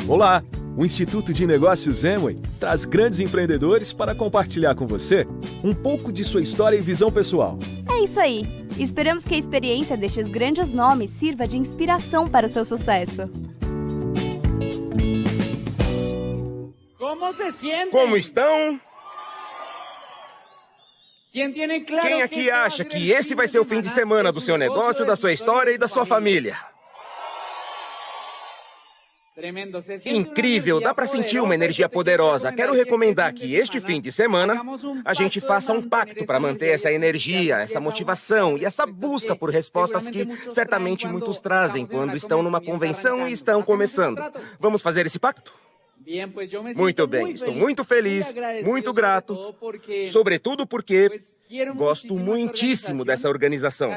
Olá! O Instituto de Negócios Amway traz grandes empreendedores para compartilhar com você um pouco de sua história e visão pessoal. É isso aí! Esperamos que a experiência destes grandes nomes sirva de inspiração para o seu sucesso. Como estão? Quem aqui acha que esse vai ser o fim de semana do seu negócio, da sua história e da sua família? Incrível, dá para sentir uma energia poderosa. Quero recomendar que este fim de semana a gente faça um pacto para manter essa energia, essa motivação e essa busca por respostas que certamente muitos trazem quando estão numa convenção e estão começando. Vamos fazer esse pacto? Muito bem, estou muito feliz, muito grato, sobretudo porque gosto muitíssimo dessa organização.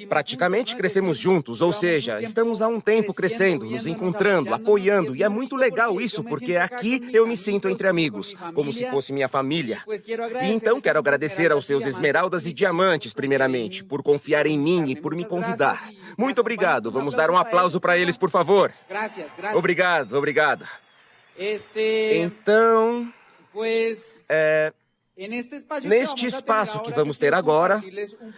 Praticamente crescemos juntos, ou seja, estamos há um tempo crescendo, nos encontrando, apoiando, e é muito legal isso, porque aqui eu me sinto entre amigos, como se fosse minha família. E então quero agradecer aos seus esmeraldas e diamantes, primeiramente, por confiar em mim e por me convidar. Muito obrigado, vamos dar um aplauso para eles, por favor. Obrigado, obrigado. Então, neste espaço que vamos ter agora,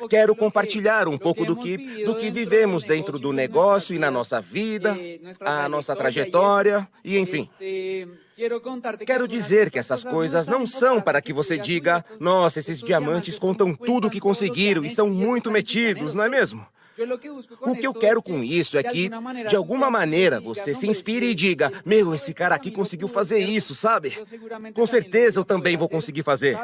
quero compartilhar um pouco do que vivemos dentro do negócio e na nossa vida, a nossa trajetória e, enfim. Quero dizer que essas coisas não são para que você diga: nossa, esses diamantes contam tudo o que conseguiram e são muito metidos, não é mesmo? O que eu quero com isso é que, de alguma maneira, você se inspire e diga: meu, esse cara aqui conseguiu fazer isso, sabe? Com certeza eu também vou conseguir fazer.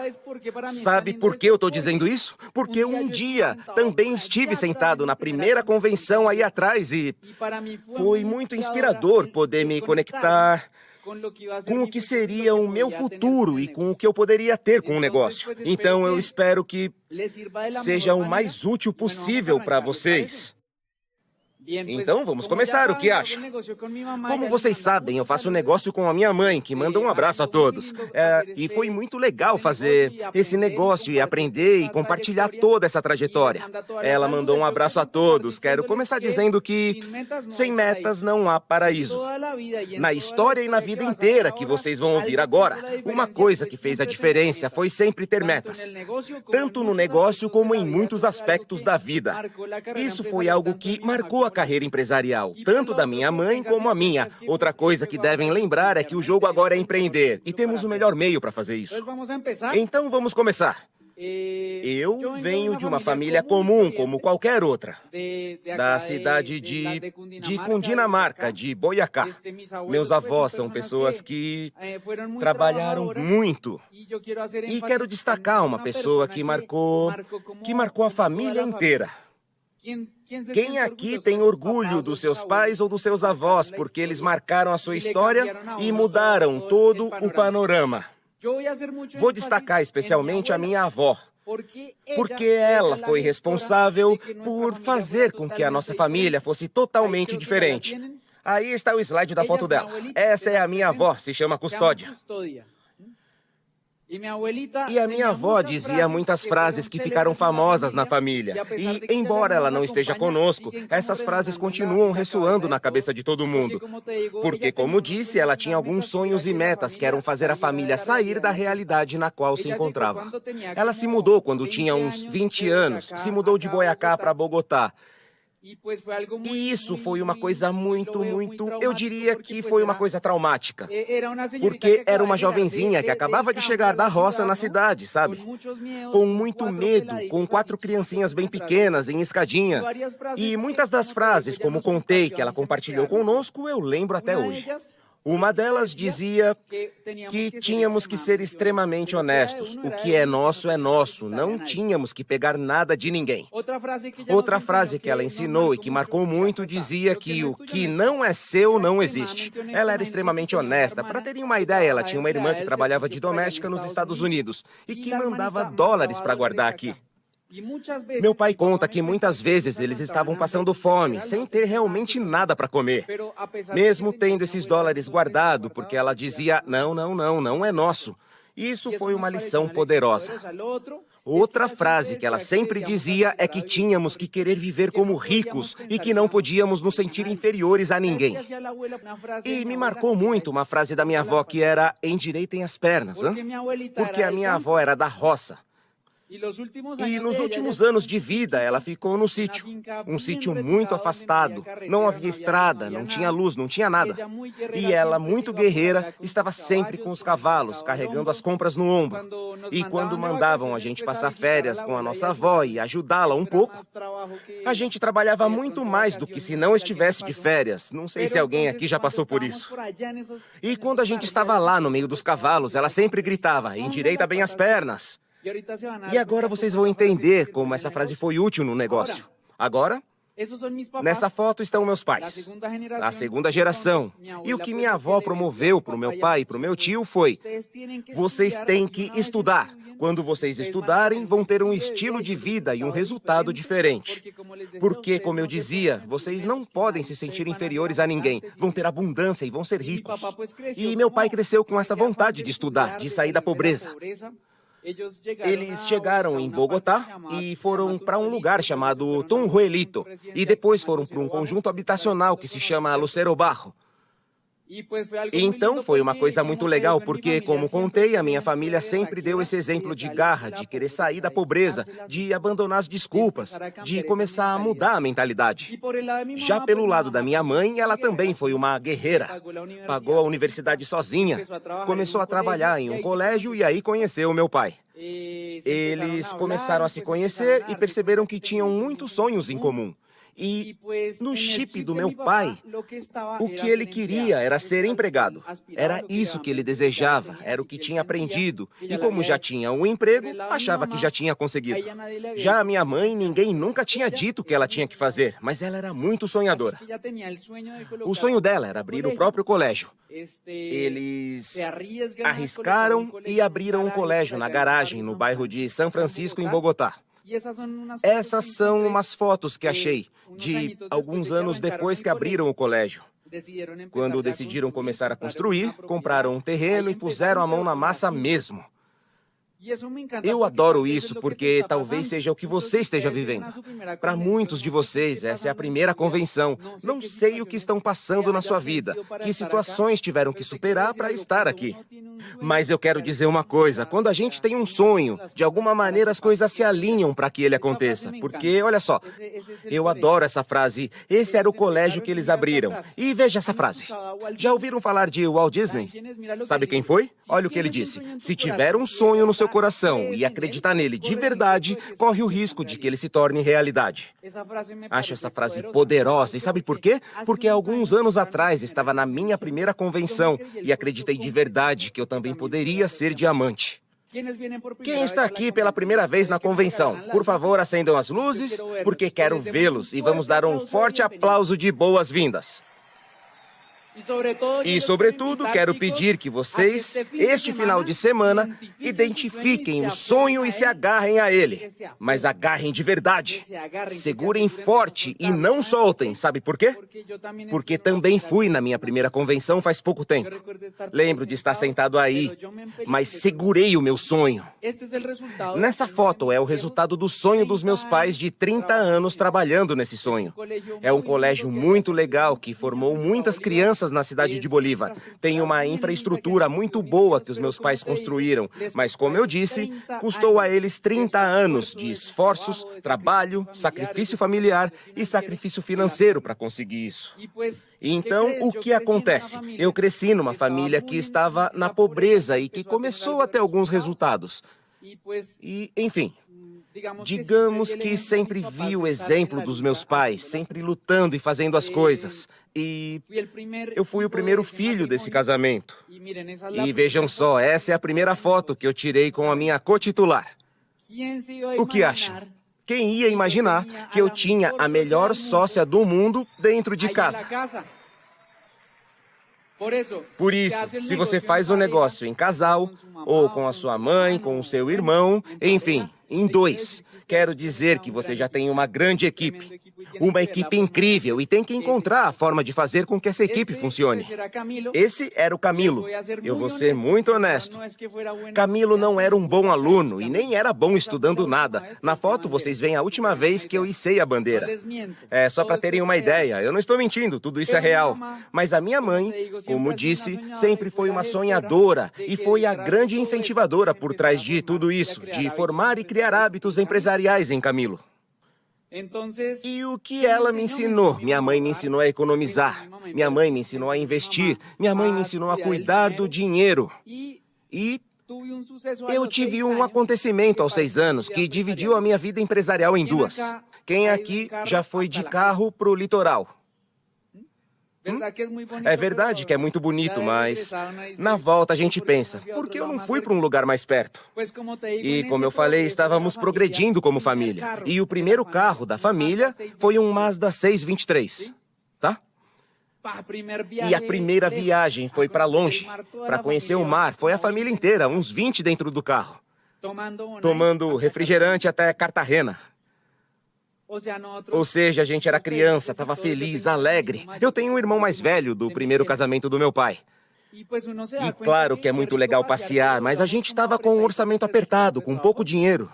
Sabe por que eu estou dizendo isso? Porque um dia também estive sentado na primeira convenção aí atrás e foi muito inspirador poder me conectar com o que seria o meu futuro e com o que eu poderia ter com o negócio. Então eu espero que seja o mais útil possível para vocês. Então, vamos começar, o que acha? Como vocês sabem, eu faço negócio com a minha mãe, que manda um abraço a todos. E foi muito legal fazer esse negócio e aprender e compartilhar toda essa trajetória. Ela mandou um abraço a todos. Quero começar dizendo que sem metas não há paraíso. Na história e na vida inteira que vocês vão ouvir agora, uma coisa que fez a diferença foi sempre ter metas. Tanto no negócio como em muitos aspectos da vida. Isso foi algo que marcou a carreira empresarial, tanto da minha mãe como a minha. Outra coisa que devem lembrar é que o jogo agora é empreender, e temos o melhor meio para fazer isso. Então vamos começar. Eu venho de uma família comum, como qualquer outra, da cidade de Cundinamarca, de Boyacá. Meus avós são pessoas que trabalharam muito. E quero destacar uma pessoa que marcou a família inteira. Quem aqui tem orgulho dos seus pais ou dos seus avós, porque eles marcaram a sua história e mudaram todo o panorama? Vou destacar especialmente a minha avó, porque ela foi responsável por fazer com que a nossa família fosse totalmente diferente. Aí está o slide da foto dela. Essa é a minha avó, se chama Custódia. E a minha avó dizia muitas frases que ficaram famosas na família. E, embora ela não esteja conosco, essas frases continuam ressoando na cabeça de todo mundo. Porque, como disse, ela tinha alguns sonhos e metas que eram fazer a família sair da realidade na qual se encontrava. Ela se mudou quando tinha uns 20 anos, se mudou de Boyacá para Bogotá. E isso foi uma coisa muito, eu diria que foi uma coisa traumática. Porque era uma jovenzinha que acabava de chegar da roça na cidade, sabe? Com muito medo, com 4 criancinhas bem pequenas em escadinha. E muitas das frases, como contei, que ela compartilhou conosco, eu lembro até hoje. Uma delas dizia que tínhamos que ser extremamente honestos. O que é nosso, não tínhamos que pegar nada de ninguém. Outra frase que ela ensinou e que marcou muito dizia que o que não é seu não existe. Ela era extremamente honesta. Para terem uma ideia, ela tinha uma irmã que trabalhava de doméstica nos Estados Unidos e que mandava dólares para guardar aqui. Meu pai conta que muitas vezes eles estavam passando fome, sem ter realmente nada para comer. Mesmo tendo esses dólares guardados, porque ela dizia, não é nosso. Isso foi uma lição poderosa. Outra frase que ela sempre dizia é que tínhamos que querer viver como ricos e que não podíamos nos sentir inferiores a ninguém. E me marcou muito uma frase da minha avó que era: endireitem as pernas, hein? Porque a minha avó era da roça. E nos últimos anos de vida, ela ficou no sítio. Um sítio muito afastado. Não havia estrada, não tinha luz, não tinha nada. E ela, muito guerreira, estava sempre com os cavalos, carregando as compras no ombro. E quando mandavam a gente passar férias com a nossa avó e ajudá-la um pouco, a gente trabalhava muito mais do que se não estivesse de férias. Não sei se alguém aqui já passou por isso. E quando a gente estava lá no meio dos cavalos, ela sempre gritava: endireita bem as pernas. E agora vocês vão entender como essa frase foi útil no negócio. Agora, nessa foto estão meus pais, a segunda geração. E o que minha avó promoveu para o meu pai e para o meu tio foi: vocês têm que estudar. Quando vocês estudarem, vão ter um estilo de vida e um resultado diferente. Porque, como eu dizia, vocês não podem se sentir inferiores a ninguém. Vão ter abundância e vão ser ricos. E meu pai cresceu com essa vontade de estudar, de sair da pobreza. Eles chegaram em Bogotá e foram para um lugar chamado Tunjuelito. E depois foram para um conjunto habitacional que se chama Lucero Barro. Então foi uma coisa muito legal porque, como contei, a minha família sempre deu esse exemplo de garra, de querer sair da pobreza, de abandonar as desculpas, de começar a mudar a mentalidade. Já pelo lado da minha mãe, ela também foi uma guerreira. Pagou a universidade sozinha, começou a trabalhar em um colégio e aí conheceu o meu pai. Eles começaram a se conhecer e perceberam que tinham muitos sonhos em comum. E no chip do meu pai, o que ele queria era ser empregado. Era isso que ele desejava, era o que tinha aprendido. E como já tinha um emprego, achava que já tinha conseguido. Já a minha mãe, ninguém nunca tinha dito o que ela tinha que fazer, mas ela era muito sonhadora. O sonho dela era abrir o próprio colégio. Eles arriscaram e abriram um colégio na garagem, no bairro de São Francisco, em Bogotá. Essas são umas fotos que achei, de alguns anos depois que abriram o colégio. Quando decidiram começar a construir, compraram um terreno e puseram a mão na massa mesmo. Eu adoro isso porque talvez seja o que você esteja vivendo. Para muitos de vocês, essa é a primeira convenção. Não sei o que estão passando na sua vida, que situações tiveram que superar para estar aqui. Mas eu quero dizer uma coisa, quando a gente tem um sonho, de alguma maneira as coisas se alinham para que ele aconteça. Porque, olha só, eu adoro essa frase, esse era o colégio que eles abriram. E veja essa frase. Já ouviram falar de Walt Disney? Sabe quem foi? Olha o que ele disse. Se tiver um sonho no seu coração e acreditar nele de verdade, corre o risco de que ele se torne realidade. Acho essa frase poderosa. E sabe por quê? Porque há alguns anos atrás estava na minha primeira convenção e acreditei de verdade que eu também poderia ser diamante. Quem está aqui pela primeira vez na convenção? Por favor, acendam as luzes, porque quero vê-los e vamos dar um forte aplauso de boas-vindas. E, sobretudo, quero pedir que vocês, este final de semana, identifiquem o sonho e se agarrem a ele. Mas agarrem de verdade. Segurem forte e não soltem. Sabe por quê? Porque também fui na minha primeira convenção faz pouco tempo. Lembro de estar sentado aí, mas segurei o meu sonho. Nessa foto é o resultado do sonho dos meus pais de 30 anos trabalhando nesse sonho. É um colégio muito legal que formou muitas crianças na cidade de Bolívar. Tem uma infraestrutura muito boa que os meus pais construíram, mas, como eu disse, custou a eles 30 anos de esforços, trabalho, sacrifício familiar e sacrifício financeiro para conseguir isso. Então, o que acontece? Eu cresci numa família que estava na pobreza e que começou a ter alguns resultados. E, enfim, digamos que sempre vi o exemplo dos meus pais, sempre lutando e fazendo as coisas. E eu fui o primeiro filho desse casamento. E vejam só, essa é a primeira foto que eu tirei com a minha cotitular. O que acham? Quem ia imaginar que eu tinha a melhor sócia do mundo dentro de casa? Por isso, se você faz um negócio em casal, ou com a sua mãe, com o seu irmão, enfim, em 2. Quero dizer que você já tem uma grande equipe. Uma equipe incrível e tem que encontrar a forma de fazer com que essa equipe funcione. Esse era o Camilo. Eu vou ser muito honesto. Camilo não era um bom aluno e nem era bom estudando nada. Na foto vocês veem a última vez que eu içei a bandeira. É só para terem uma ideia. Eu não estou mentindo, tudo isso é real. Mas a minha mãe, como disse, sempre foi uma sonhadora e foi a grande incentivadora por trás de tudo isso, de formar e criar hábitos empresariais em Camilo. E o que ela me ensinou? Minha mãe me ensinou a economizar. Minha mãe me ensinou a investir. Minha mãe me ensinou a cuidar do dinheiro. E eu tive um acontecimento aos 6 anos que dividiu a minha vida empresarial em 2. Quem aqui já foi de carro pro litoral? É verdade que é muito bonito, mas na volta a gente pensa, por que eu não fui para um lugar mais perto? E como eu falei, estávamos progredindo como família. E o primeiro carro da família foi um Mazda 623, tá? E a primeira viagem foi para longe, para conhecer o mar. Foi a família inteira, uns 20 dentro do carro, tomando refrigerante até Cartagena. Ou seja, a gente era criança, estava feliz, alegre. Eu tenho um irmão mais velho do primeiro casamento do meu pai. E claro que é muito legal passear, mas a gente estava com um orçamento apertado, com pouco dinheiro.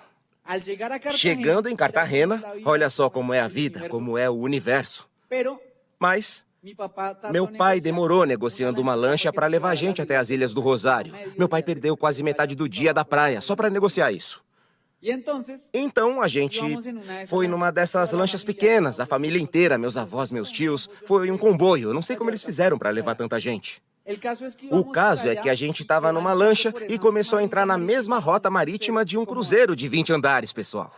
Chegando em Cartagena, olha só como é a vida, como é o universo. Mas meu pai demorou negociando uma lancha para levar a gente até as Ilhas do Rosário. Meu pai perdeu quase metade do dia da praia, só para negociar isso. Então a gente foi numa dessas lanchas pequenas, a família inteira, meus avós, meus tios. Foi um comboio, eu não sei como eles fizeram para levar tanta gente. O caso é que a gente estava numa lancha e começou a entrar na mesma rota marítima de um cruzeiro de 20 andares, pessoal.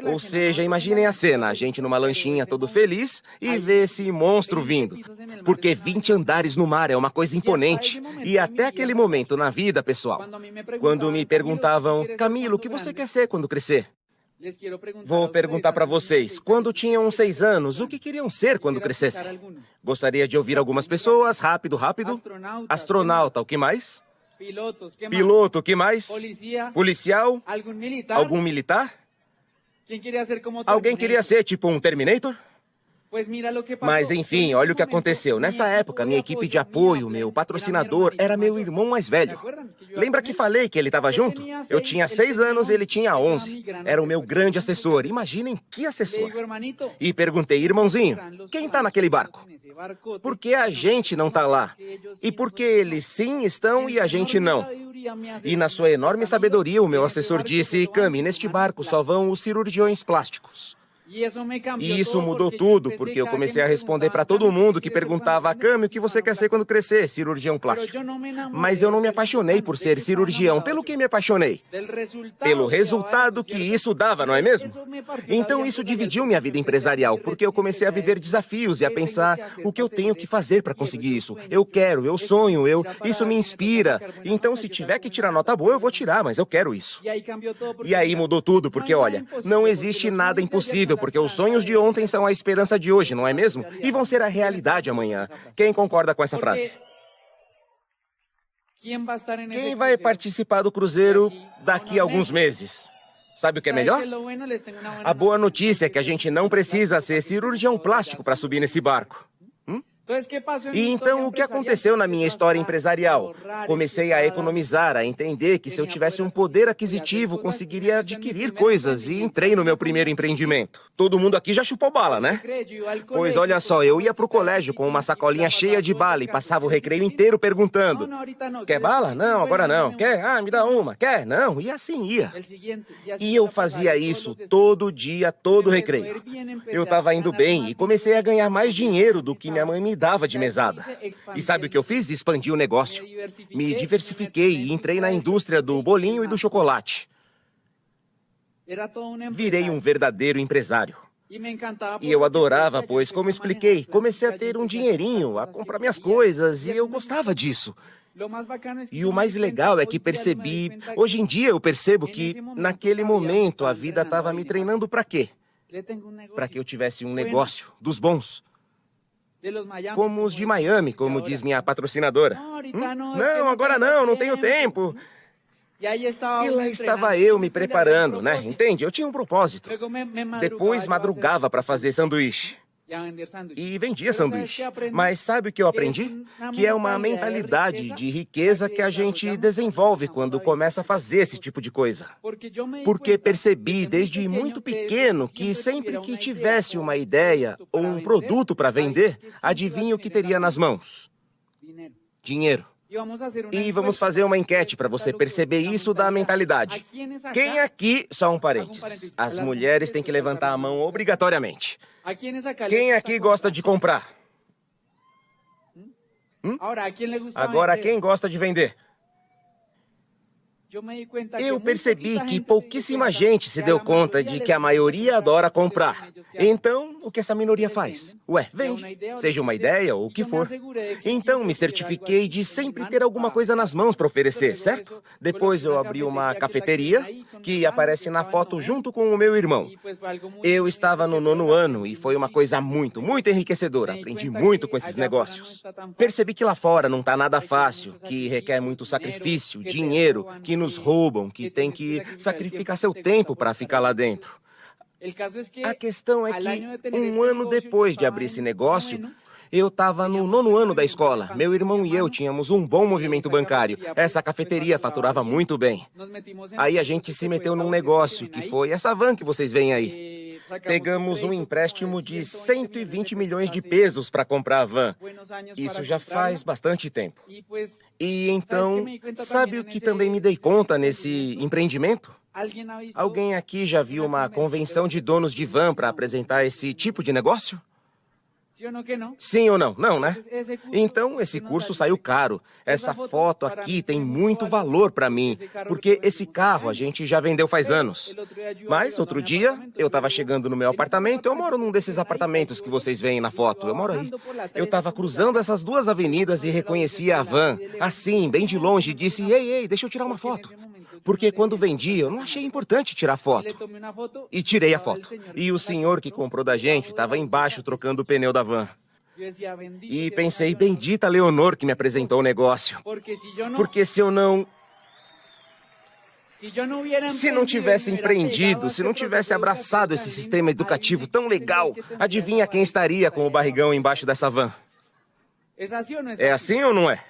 Ou seja, imaginem a cena, a gente numa lanchinha todo feliz e vê esse monstro vindo. Porque 20 andares no mar é uma coisa imponente. E até aquele momento na vida, pessoal, quando me perguntavam, Camilo, o que você quer ser quando crescer? Vou perguntar para vocês, quando tinham 6 anos, o que queriam ser quando crescessem? Gostaria de ouvir algumas pessoas, rápido. Astronauta, o que mais? Piloto, o que mais? Policial? Algum militar? Alguém queria ser tipo um Terminator? Mas enfim, olha o que aconteceu. Nessa época, minha equipe de apoio, meu patrocinador, era meu irmão mais velho. Lembra que falei que ele estava junto? Eu tinha 6 anos, ele tinha 11. Era o meu grande assessor. Imaginem que assessor. E perguntei, irmãozinho, quem está naquele barco? Por que a gente não está lá? E por que eles sim estão e a gente não? E na sua enorme sabedoria, o meu assessor disse, Cami, neste barco só vão os cirurgiões plásticos. E isso mudou tudo, porque eu comecei a responder para todo mundo que perguntava, Cami, o que você quer ser quando crescer? Cirurgião plástico. Mas eu não me apaixonei por ser cirurgião. Pelo que me apaixonei? Pelo resultado que isso dava, não é mesmo? Então isso dividiu minha vida empresarial, porque eu comecei a viver desafios e a pensar o que eu tenho que fazer para conseguir isso. Eu quero, eu sonho, isso me inspira. Então se tiver que tirar nota boa, eu vou tirar, mas eu quero isso. E aí mudou tudo, porque olha, não existe nada impossível, porque os sonhos de ontem são a esperança de hoje, não é mesmo? E vão ser a realidade amanhã. Quem concorda com essa frase? Quem vai participar do cruzeiro daqui a alguns meses? Sabe o que é melhor? A boa notícia é que a gente não precisa ser cirurgião plástico para subir nesse barco. E então, o que aconteceu na minha história empresarial? Comecei a economizar, a entender que se eu tivesse um poder aquisitivo, conseguiria adquirir coisas e entrei no meu primeiro empreendimento. Todo mundo aqui já chupou bala, né? Pois olha só, eu ia pro colégio com uma sacolinha cheia de bala e passava o recreio inteiro perguntando, quer bala? Não, agora não. Quer? Ah, me dá uma. Quer? Não. E assim ia. E eu fazia isso todo dia, todo recreio. Eu tava indo bem e comecei a ganhar mais dinheiro do que minha mãe me dava de mesada. E sabe o que eu fiz? Expandi o negócio. Me diversifiquei e entrei na indústria do bolinho e do chocolate. Virei um verdadeiro empresário. E eu adorava, pois, como expliquei, comecei a ter um dinheirinho, a comprar minhas coisas, e eu gostava disso. E o mais legal é que percebi, hoje em dia eu percebo que, naquele momento, a vida estava me treinando para quê? Para que eu tivesse um negócio dos bons. Como os de Miami, como diz minha patrocinadora. Não, agora não tenho tempo. E lá estava eu me preparando, né? Entende? Eu tinha um propósito. Depois madrugava para fazer sanduíche. E vendia sanduíche. Mas sabe o que eu aprendi? Que é uma mentalidade de riqueza que a gente desenvolve quando começa a fazer esse tipo de coisa. Porque percebi desde muito pequeno que sempre que tivesse uma ideia ou um produto para vender, adivinha o que teria nas mãos? Dinheiro. E vamos fazer uma enquete para você perceber isso da mentalidade. Quem aqui... Só um parênteses. As mulheres têm que levantar a mão obrigatoriamente. Quem aqui gosta de comprar? Agora, quem gosta de vender? Eu percebi que pouquíssima gente se deu conta de que a maioria adora comprar. Então, o que essa minoria faz? Ué, vende. Seja uma ideia ou o que for. Então, me certifiquei de sempre ter alguma coisa nas mãos para oferecer, certo? Depois eu abri uma cafeteria, que aparece na foto junto com o meu irmão. Eu estava no 9º ano e foi uma coisa muito, muito enriquecedora. Aprendi muito com esses negócios. Percebi que lá fora não tá nada fácil, que requer muito sacrifício, dinheiro, que nos roubam, que tem que sacrificar seu tempo para ficar lá dentro. A questão é que, um ano depois de abrir esse negócio, eu estava no 9º ano da escola. Meu irmão e eu tínhamos um bom movimento bancário. Essa cafeteria faturava muito bem. Aí a gente se meteu num negócio, que foi essa van que vocês veem aí. Pegamos um empréstimo de 120 milhões de pesos para comprar a van. Isso já faz bastante tempo. E então, sabe o que também me dei conta nesse empreendimento? Alguém aqui já viu uma convenção de donos de van para apresentar esse tipo de negócio? Sim ou não? Não, né? Então, esse curso saiu caro. Essa foto aqui tem muito valor para mim, porque esse carro a gente já vendeu faz anos. Mas, outro dia, eu estava chegando no meu apartamento. Eu moro num desses apartamentos que vocês veem na foto. Eu moro aí. Eu estava cruzando essas duas avenidas e reconheci a van, assim, bem de longe, e disse, ei, deixa eu tirar uma foto. Porque quando vendi, eu não achei importante tirar foto. E tirei a foto. E o senhor que comprou da gente estava embaixo trocando o pneu da van. E pensei, bendita Leonor que me apresentou o negócio. Porque se eu não... Se não tivesse empreendido, se não tivesse abraçado esse sistema educativo tão legal, adivinha quem estaria com o barrigão embaixo dessa van? É assim ou não é?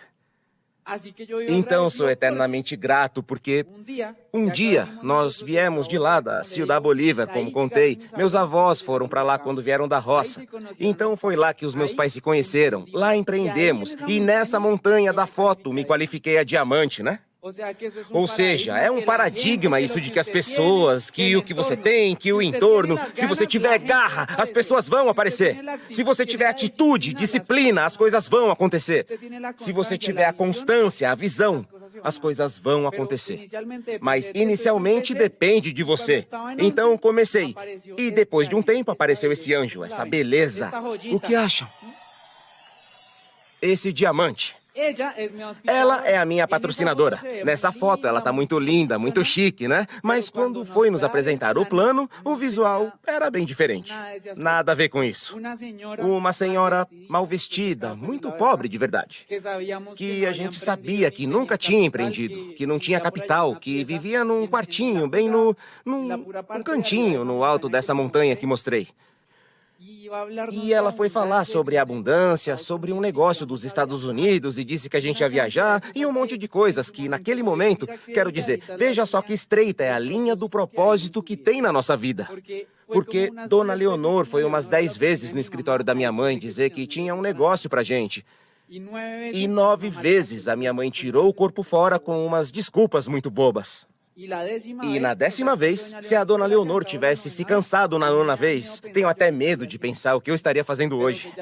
Então sou eternamente grato porque um dia nós viemos de lá da Ciudad Bolívar, como contei. Meus avós foram para lá quando vieram da roça. Então foi lá que os meus pais se conheceram. Lá empreendemos e nessa montanha da foto me qualifiquei a diamante, né? Ou seja, é um paradigma isso de que as pessoas, que o que você tem, que o entorno, se você tiver garra, as pessoas vão aparecer. Se você tiver atitude, disciplina, as coisas vão acontecer. Se você tiver a constância, a visão, as coisas vão acontecer. Mas inicialmente depende de você. Então comecei. E depois de um tempo apareceu esse anjo, essa beleza. O que acham? Esse diamante. Ela é a minha patrocinadora. Nessa foto ela tá muito linda, muito chique, né? Mas quando foi nos apresentar o plano, o visual era bem diferente. Nada a ver com isso. Uma senhora mal vestida, muito pobre de verdade. Que a gente sabia que nunca tinha empreendido, que não tinha capital, que vivia num quartinho, bem num cantinho no alto dessa montanha que mostrei. E ela foi falar sobre a abundância, sobre um negócio dos Estados Unidos e disse que a gente ia viajar e um monte de coisas que, naquele momento, quero dizer, veja só que estreita é a linha do propósito que tem na nossa vida. Porque Dona Leonor foi umas 10 vezes no escritório da minha mãe dizer que tinha um negócio pra gente. E 9 vezes a minha mãe tirou o corpo fora com umas desculpas muito bobas. E na 10ª vez, se a Dona Leonor tivesse se cansado na 9ª vez, tenho até medo de pensar o que eu estaria fazendo hoje.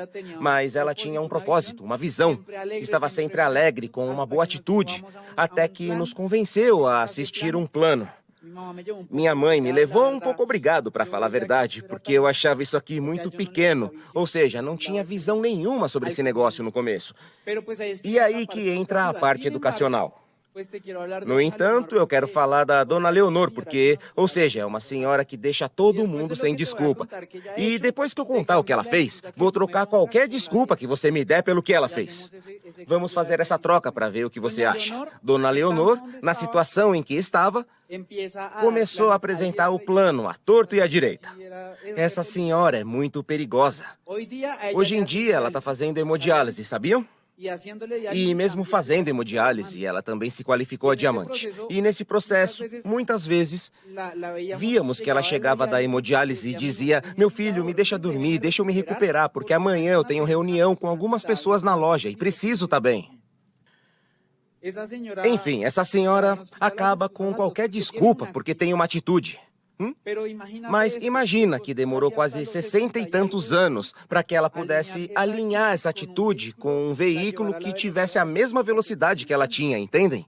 Mas ela tinha um propósito, uma visão. Estava sempre alegre, com uma boa atitude, até que nos convenceu a assistir um plano. Minha mãe me levou um pouco obrigado, para falar a verdade, porque eu achava isso aqui muito pequeno. Ou seja, não tinha visão nenhuma sobre esse negócio no começo. E aí que entra a parte educacional. No entanto, eu quero falar da Dona Leonor, porque, ou seja, é uma senhora que deixa todo mundo sem desculpa. E depois que eu contar o que ela fez, vou trocar qualquer desculpa que você me der pelo que ela fez. Vamos fazer essa troca para ver o que você acha. Dona Leonor, na situação em que estava, começou a apresentar o plano à torto e à direita. Essa senhora é muito perigosa. Hoje em dia ela está fazendo hemodiálise, sabiam? E mesmo fazendo hemodiálise, ela também se qualificou a diamante. E nesse processo, muitas vezes, víamos que ela chegava da hemodiálise e dizia: meu filho, me deixa dormir, deixa eu me recuperar, porque amanhã eu tenho reunião com algumas pessoas na loja e preciso estar bem. Enfim, essa senhora acaba com qualquer desculpa porque tem uma atitude. Mas imagina que demorou quase 60 e tantos anos para que ela pudesse alinhar essa atitude com um veículo que tivesse a mesma velocidade que ela tinha, entendem?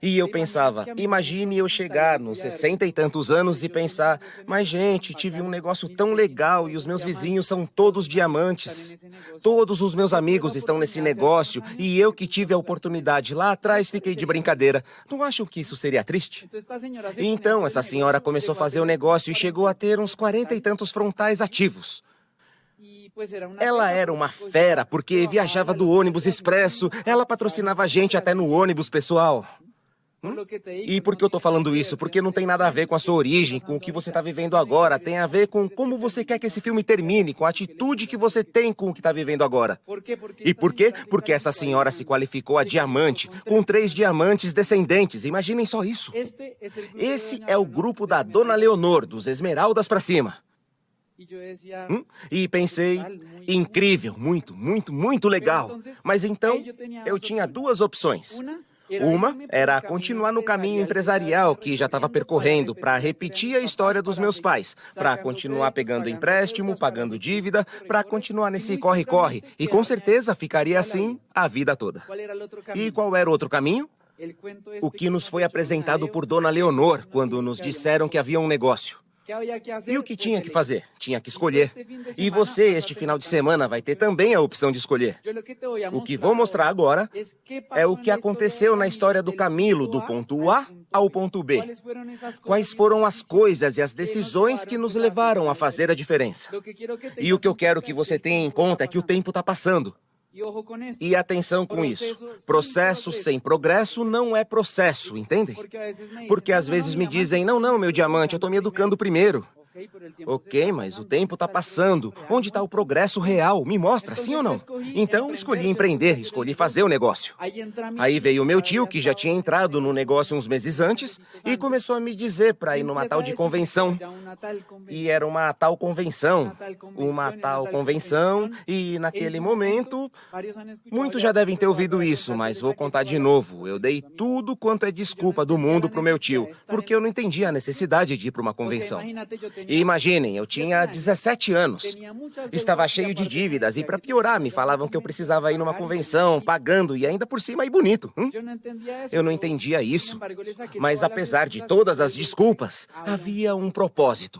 E eu pensava, imagine eu chegar nos 60 e tantos anos e pensar: mas gente, tive um negócio tão legal e os meus vizinhos são todos diamantes. Todos os meus amigos estão nesse negócio e eu que tive a oportunidade lá atrás fiquei de brincadeira. Não acham que isso seria triste? Então essa senhora começou a fazer o negócio e chegou a ter uns 40 e tantos frontais ativos. Ela era uma fera, porque viajava do ônibus expresso, ela patrocinava a gente até no ônibus pessoal. E por que eu tô falando isso? Porque não tem nada a ver com a sua origem, com o que você tá vivendo agora. Tem a ver com como você quer que esse filme termine, com a atitude que você tem com o que tá vivendo agora. E por quê? Porque essa senhora se qualificou a diamante, com 3 diamantes descendentes. Imaginem só isso. Esse é o grupo da Dona Leonor, dos Esmeraldas pra cima. E pensei, incrível, muito, muito, muito legal. Mas então, eu tinha 2 opções. Uma era continuar no caminho empresarial que já estava percorrendo, para repetir a história dos meus pais, para continuar pegando empréstimo, pagando dívida, para continuar nesse corre-corre. E com certeza ficaria assim a vida toda. E qual era o outro caminho? O que nos foi apresentado por Dona Leonor quando nos disseram que havia um negócio. E o que tinha que fazer? Tinha que escolher. E você, este final de semana, vai ter também a opção de escolher. O que vou mostrar agora é o que aconteceu na história do Camilo, do ponto A ao ponto B. Quais foram as coisas e as decisões que nos levaram a fazer a diferença. E o que eu quero que você tenha em conta é que o tempo está passando. E atenção com isso. Processo sem progresso não é processo, entendem? Porque às vezes me dizem: não, meu diamante, eu tô me educando primeiro. Ok, mas o tempo tá passando. Onde está o progresso real? Me mostra, sim ou não? Então, escolhi empreender, escolhi fazer o negócio. Aí veio o meu tio, que já tinha entrado no negócio uns meses antes, e começou a me dizer para ir numa tal de convenção. E era uma tal convenção, e naquele momento, muitos já devem ter ouvido isso, mas vou contar de novo. Eu dei tudo quanto é desculpa do mundo pro meu tio, porque eu não entendia a necessidade de ir para uma convenção. E imaginem, eu tinha 17 anos, estava cheio de dívidas e, para piorar, me falavam que eu precisava ir numa convenção, pagando e ainda por cima ir bonito. Eu não entendia isso, mas apesar de todas as desculpas, havia um propósito.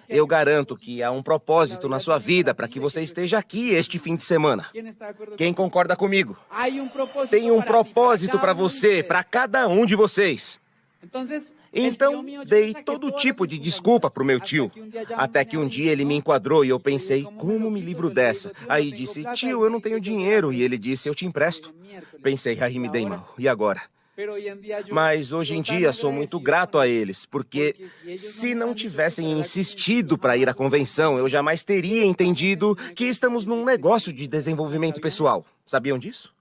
Eu garanto que há um propósito na sua vida para que você esteja aqui este fim de semana. Quem concorda comigo? Tem um propósito para você, para cada um de vocês. Então, dei todo tipo de desculpa pro meu tio. Até que um dia ele me enquadrou e eu pensei: como me livro dessa? Aí disse: tio, eu não tenho dinheiro. E ele disse: eu te empresto. Pensei: aí me dei mal. E agora? Mas hoje em dia sou muito grato a eles, porque se não tivessem insistido para ir à convenção, eu jamais teria entendido que estamos num negócio de desenvolvimento pessoal. Sabiam disso?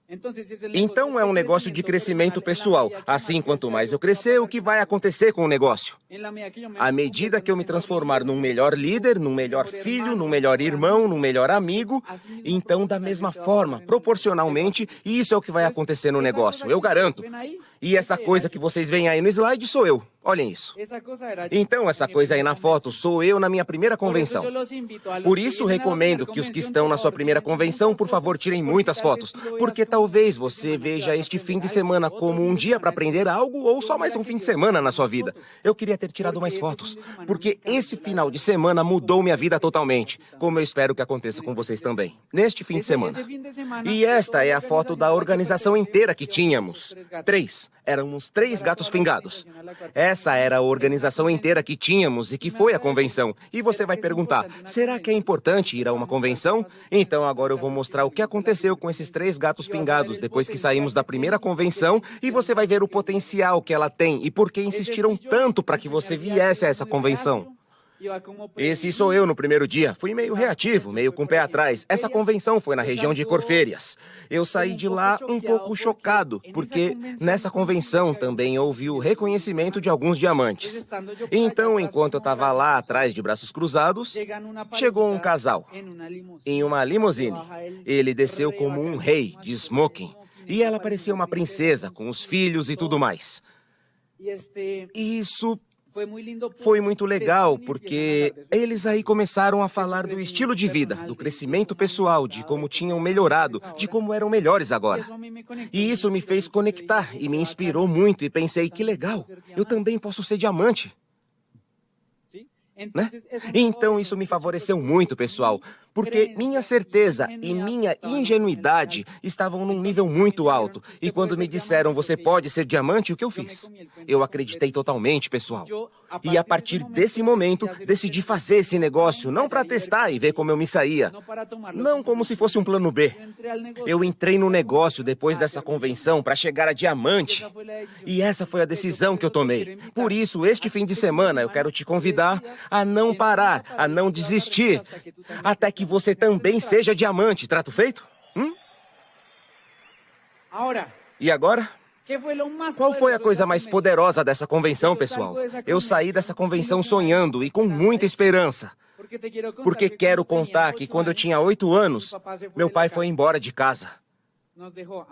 Então é um negócio de crescimento pessoal. Assim, quanto mais eu crescer, o que vai acontecer com o negócio? À medida que eu me transformar num melhor líder, num melhor filho, num melhor irmão, num melhor amigo, então da mesma forma, proporcionalmente, isso é o que vai acontecer no negócio, eu garanto. E essa coisa que vocês veem aí no slide sou eu. Olhem isso. Então, essa coisa aí na foto sou eu na minha primeira convenção. Por isso, recomendo que os que estão na sua primeira convenção, por favor, tirem muitas fotos. Porque talvez você veja este fim de semana como um dia para aprender algo ou só mais um fim de semana na sua vida. Eu queria ter tirado mais fotos, porque esse final de semana mudou minha vida totalmente, como eu espero que aconteça com vocês também, neste fim de semana. E esta é a foto da organização inteira que tínhamos. 3. nós. Éramos 3 gatos pingados. Essa era a organização inteira que tínhamos e que foi a convenção. E você vai perguntar, será que é importante ir a uma convenção? Então agora eu vou mostrar o que aconteceu com esses 3 gatos pingados depois que saímos da primeira convenção e você vai ver o potencial que ela tem e por que insistiram tanto para que você viesse a essa convenção. Esse sou eu no primeiro dia. Fui meio reativo, meio com o pé atrás. Essa convenção foi na região de Corférias. Eu saí de lá um pouco chocado, porque nessa convenção também houve o reconhecimento de alguns diamantes. Então, enquanto eu estava lá atrás de braços cruzados, chegou um casal em uma limusine. Ele desceu como um rei de smoking e ela parecia uma princesa com os filhos e tudo mais. E isso foi muito legal, porque eles aí começaram a falar do estilo de vida, do crescimento pessoal, de como tinham melhorado, de como eram melhores agora. E isso me fez conectar e me inspirou muito e pensei, que legal, eu também posso ser diamante. Né? Então isso me favoreceu muito, pessoal, porque minha certeza e minha ingenuidade estavam num nível muito alto. E quando me disseram, você pode ser diamante, o que eu fiz? Eu acreditei totalmente, pessoal. E a partir desse momento, decidi fazer esse negócio, não para testar e ver como eu me saía. Não como se fosse um plano B. Eu entrei no negócio depois dessa convenção para chegar a diamante. E essa foi a decisão que eu tomei. Por isso, este fim de semana, eu quero te convidar a não parar, a não desistir, até que você também seja diamante. Trato feito? E agora? Qual foi a coisa mais poderosa dessa convenção, pessoal? Eu saí dessa convenção sonhando e com muita esperança. Porque quero contar que quando eu tinha 8 anos, meu pai foi embora de casa.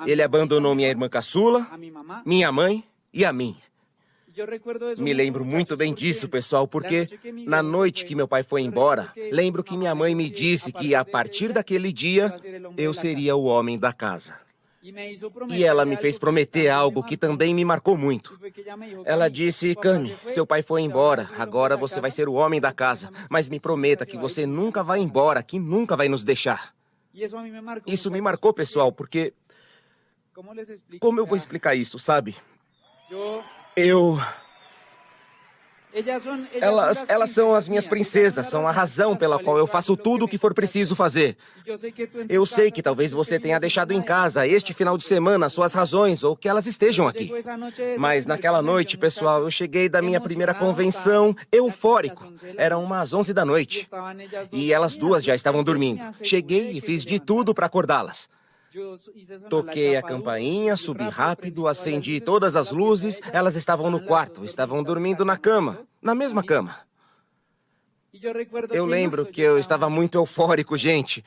Ele abandonou minha irmã caçula, minha mãe e a mim. Me lembro muito bem disso, pessoal, porque na noite que meu pai foi embora, lembro que minha mãe me disse que a partir daquele dia eu seria o homem da casa. E ela me fez prometer algo que também me marcou muito. Ela disse, Cami, seu pai foi embora, agora você vai ser o homem da casa, mas me prometa que você nunca vai embora, que nunca vai nos deixar. Isso me marcou, pessoal, porque... Como eu vou explicar isso, sabe? Elas são as minhas princesas, são a razão pela qual eu faço tudo o que for preciso fazer. Eu sei que talvez você tenha deixado em casa este final de semana suas razões ou que elas estejam aqui. Mas naquela noite, pessoal, eu cheguei da minha primeira convenção eufórico. Eram umas 11 da noite. E elas duas já estavam dormindo. Cheguei e fiz de tudo para acordá-las. Toquei a campainha, subi rápido, acendi todas as luzes. Elas estavam no quarto, estavam dormindo na cama, na mesma cama. Eu lembro que eu estava muito eufórico, gente.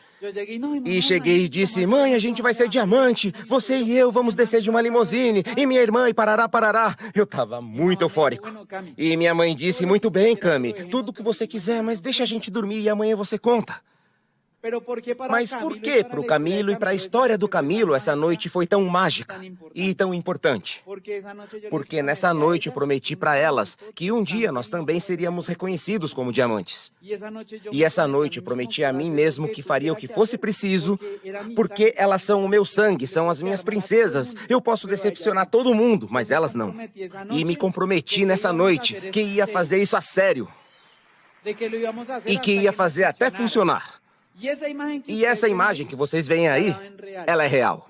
E cheguei e disse, mãe, a gente vai ser diamante. Você e eu vamos descer de uma limusine. E minha irmã, e parará, parará. Eu estava muito eufórico. E minha mãe disse, muito bem, Cami, tudo o que você quiser, mas deixa a gente dormir e amanhã você conta. Mas por que para o Camilo e para a história do Camilo essa noite foi tão mágica e tão importante? Porque nessa noite eu prometi para elas que um dia nós também seríamos reconhecidos como diamantes. E essa noite eu prometi a mim mesmo que faria o que fosse preciso, porque elas são o meu sangue, são as minhas princesas. Eu posso decepcionar todo mundo, mas elas não. E me comprometi nessa noite que ia fazer isso a sério. E que ia fazer até funcionar. E essa imagem que vocês veem aí, ela é real.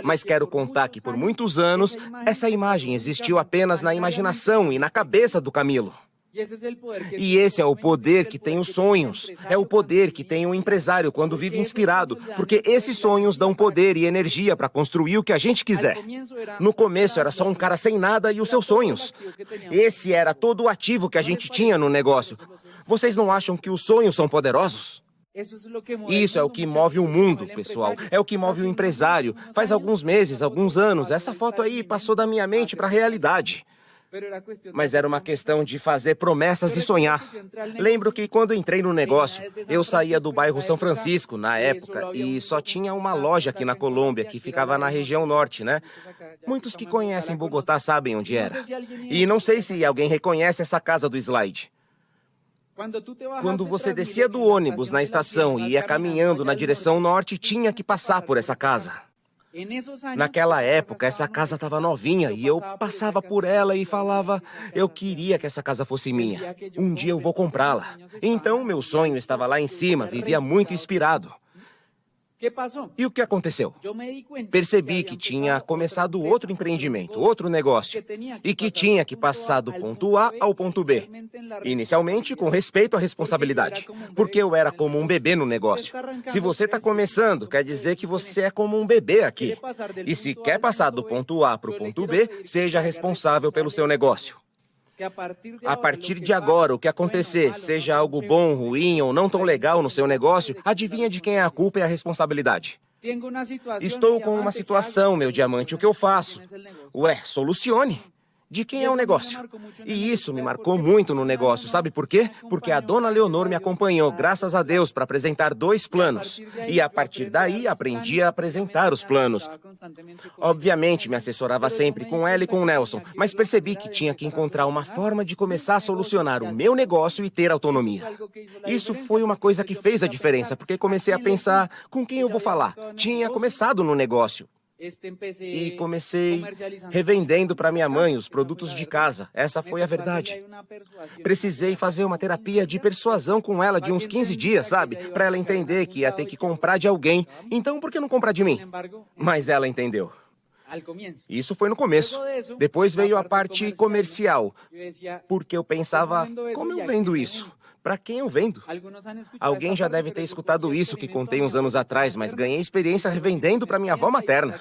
Mas quero contar que por muitos anos, essa imagem existiu apenas na imaginação e na cabeça do Camilo. E esse é o poder que tem os sonhos. É o poder que tem o empresário quando vive inspirado. Porque esses sonhos dão poder e energia para construir o que a gente quiser. No começo era só um cara sem nada e os seus sonhos. Esse era todo o ativo que a gente tinha no negócio. Vocês não acham que os sonhos são poderosos? Isso é o que move o mundo, pessoal. É o que move o empresário. Faz alguns meses, alguns anos, essa foto aí passou da minha mente para a realidade. Mas era uma questão de fazer promessas e sonhar. Lembro que quando entrei no negócio, eu saía do bairro São Francisco, na época, e só tinha uma loja aqui na Colômbia, que ficava na região norte, né? Muitos que conhecem Bogotá sabem onde era. E não sei se alguém reconhece essa casa do slide. Quando você descia do ônibus na estação e ia caminhando na direção norte, tinha que passar por essa casa. Naquela época, essa casa estava novinha e eu passava por ela e falava, eu queria que essa casa fosse minha. Um dia eu vou comprá-la. Então, meu sonho estava lá em cima, vivia muito inspirado. E o que aconteceu? Percebi que tinha começado outro empreendimento, outro negócio, e que tinha que passar do ponto A ao ponto B. Inicialmente, com respeito à responsabilidade, porque eu era como um bebê no negócio. Se você está começando, quer dizer que você é como um bebê aqui. E se quer passar do ponto A para o ponto B, seja responsável pelo seu negócio. A partir de agora, o que acontecer, seja algo bom, ruim ou não tão legal no seu negócio, adivinha de quem é a culpa e a responsabilidade? Estou com uma situação, meu diamante, o que eu faço? Ué, solucione. De quem é o negócio? E isso me marcou muito no negócio, sabe por quê? Porque a dona Leonor me acompanhou, graças a Deus, para apresentar 2 planos. E a partir daí, aprendi a apresentar os planos. Obviamente, me assessorava sempre com ela e com o Nelson, mas percebi que tinha que encontrar uma forma de começar a solucionar o meu negócio e ter autonomia. Isso foi uma coisa que fez a diferença, porque comecei a pensar, com quem eu vou falar? Tinha começado no negócio. E comecei revendendo para minha mãe os produtos de casa. Essa foi a verdade. Precisei fazer uma terapia de persuasão com ela de uns 15 dias, sabe? Para ela entender que ia ter que comprar de alguém. Então, por que não comprar de mim? Mas ela entendeu. Isso foi no começo. Depois veio a parte comercial. Porque eu pensava, como eu vendo isso? Para quem eu vendo? Alguém já deve ter escutado isso que contei uns anos atrás, mas ganhei experiência revendendo para minha avó materna.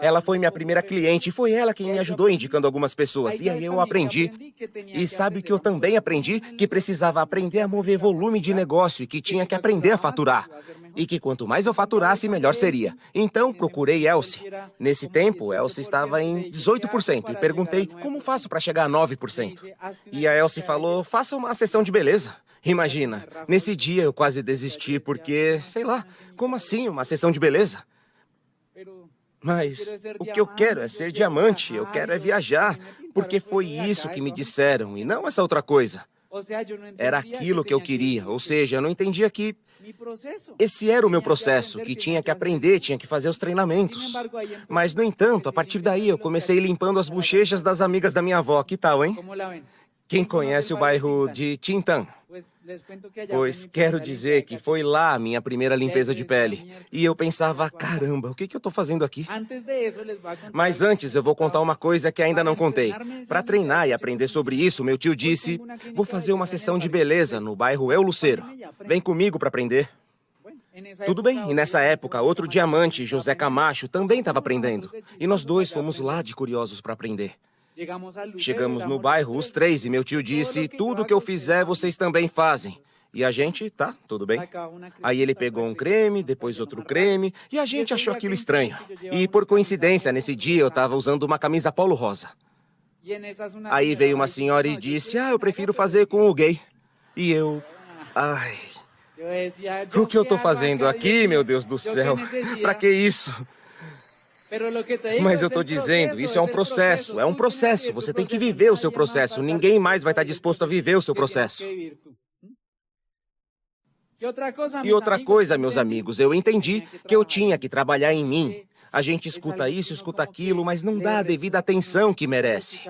Ela foi minha primeira cliente e foi ela quem me ajudou indicando algumas pessoas. E aí eu aprendi. E sabe o que eu também aprendi? Que precisava aprender a mover volume de negócio e que tinha que aprender a faturar. E que quanto mais eu faturasse, melhor seria. Então, procurei Elsie. Nesse tempo, Elsie estava em 18% e perguntei como faço para chegar a 9%. E a Elsie falou, faça uma sessão de beleza. Imagina, nesse dia eu quase desisti porque, sei lá, como assim uma sessão de beleza? Mas o que eu quero é ser diamante, eu quero é viajar, porque foi isso que me disseram e não essa outra coisa. Era aquilo que eu queria, ou seja, eu não entendia que esse era o meu processo, que tinha que aprender, tinha que fazer os treinamentos. Mas, no entanto, a partir daí eu comecei limpando as bochechas das amigas da minha avó, que tal, hein? Quem conhece o bairro de Tintã? Pois quero dizer que foi lá a minha primeira limpeza de pele. E eu pensava, caramba, o que eu tô fazendo aqui? Mas antes eu vou contar uma coisa que ainda não contei. Para treinar e aprender sobre isso, meu tio disse, vou fazer uma sessão de beleza no bairro El Luceiro. Vem comigo para aprender. Tudo bem, e nessa época, outro diamante, José Camacho, também estava aprendendo. E nós dois fomos lá de curiosos para aprender. Chegamos no bairro, os 3, e meu tio disse, tudo que eu fizer, vocês também fazem. E a gente, tá, tudo bem. Aí ele pegou um creme, depois outro creme, e a gente achou aquilo estranho. E por coincidência, nesse dia eu estava usando uma camisa polo rosa. Aí veio uma senhora e disse, eu prefiro fazer com o gay. E eu, o que eu tô fazendo aqui, meu Deus do céu? Pra que isso? Mas eu tô dizendo, isso é um processo, você tem que viver o seu processo, ninguém mais vai estar disposto a viver o seu processo. E outra coisa, meus amigos, eu entendi que eu tinha que trabalhar em mim. A gente escuta isso, escuta aquilo, mas não dá a devida atenção que merece.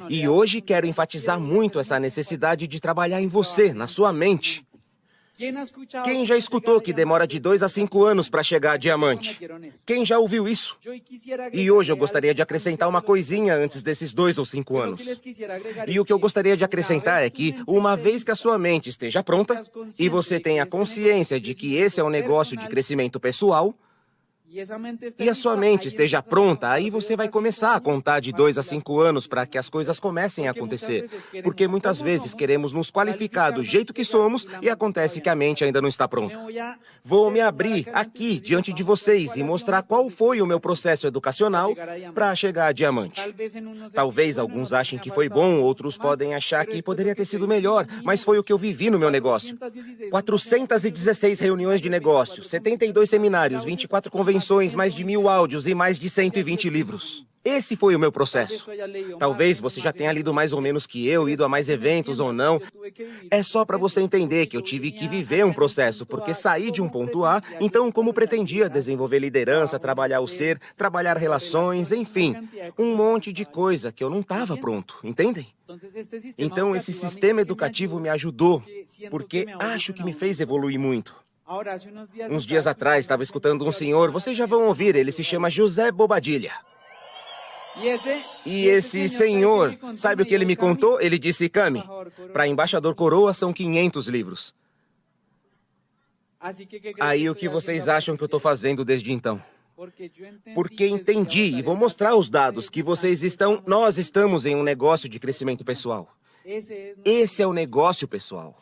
E hoje quero enfatizar muito essa necessidade de trabalhar em você, na sua mente. Quem já escutou que demora de 2 a 5 anos para chegar a diamante? Quem já ouviu isso? E hoje eu gostaria de acrescentar uma coisinha antes desses 2 ou 5 anos. E o que eu gostaria de acrescentar é que, uma vez que a sua mente esteja pronta, e você tenha consciência de que esse é um negócio de crescimento pessoal, e a sua mente esteja pronta, aí você vai começar a contar de 2 a 5 anos para que as coisas comecem a acontecer. Porque muitas vezes queremos nos qualificar do jeito que somos e acontece que a mente ainda não está pronta. Vou me abrir aqui diante de vocês e mostrar qual foi o meu processo educacional para chegar a diamante. Talvez alguns achem que foi bom, outros podem achar que poderia ter sido melhor, mas foi o que eu vivi no meu negócio. 416 reuniões de negócio, 72 seminários, 24 convenções, mais de 1000 áudios e mais de 120 livros. Esse foi o meu processo. Talvez você já tenha lido mais ou menos que eu, ido a mais eventos ou não. É só para você entender que eu tive que viver um processo, porque saí de um ponto A, então como pretendia desenvolver liderança, trabalhar o ser, trabalhar relações, enfim, um monte de coisa que eu não estava pronto, entendem? Então esse sistema educativo me ajudou, porque acho que me fez evoluir muito. Uns dias atrás estava escutando um senhor, vocês já vão ouvir, ele se chama José Bobadilla. E esse senhor, sabe o que ele me contou? Ele disse, Cami, para embaixador coroa são 500 livros. Aí o que vocês acham que eu estou fazendo desde então? Porque entendi, e vou mostrar os dados, que nós estamos em um negócio de crescimento pessoal. Esse é o negócio pessoal.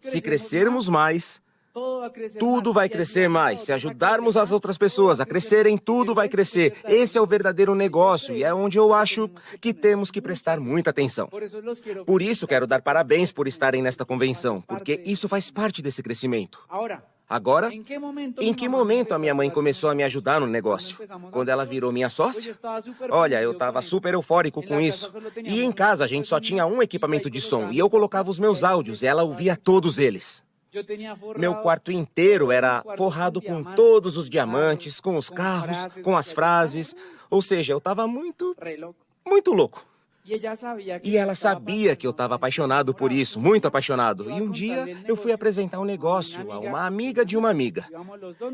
Se crescermos mais, tudo vai crescer mais. Se ajudarmos as outras pessoas a crescerem, tudo vai crescer. Esse é o verdadeiro negócio e é onde eu acho que temos que prestar muita atenção. Por isso, quero dar parabéns por estarem nesta convenção, porque isso faz parte desse crescimento. Agora, em que momento a minha mãe começou a me ajudar no negócio? Quando ela virou minha sócia? Olha, eu estava super eufórico com isso. E em casa a gente só tinha um equipamento de som e eu colocava os meus áudios e ela ouvia todos eles. Meu quarto inteiro era forrado com todos os diamantes, com os carros, com as frases. Ou seja, eu estava muito louco. E ela sabia que eu estava apaixonado por isso, muito apaixonado. E um dia eu fui apresentar um negócio a uma amiga de uma amiga.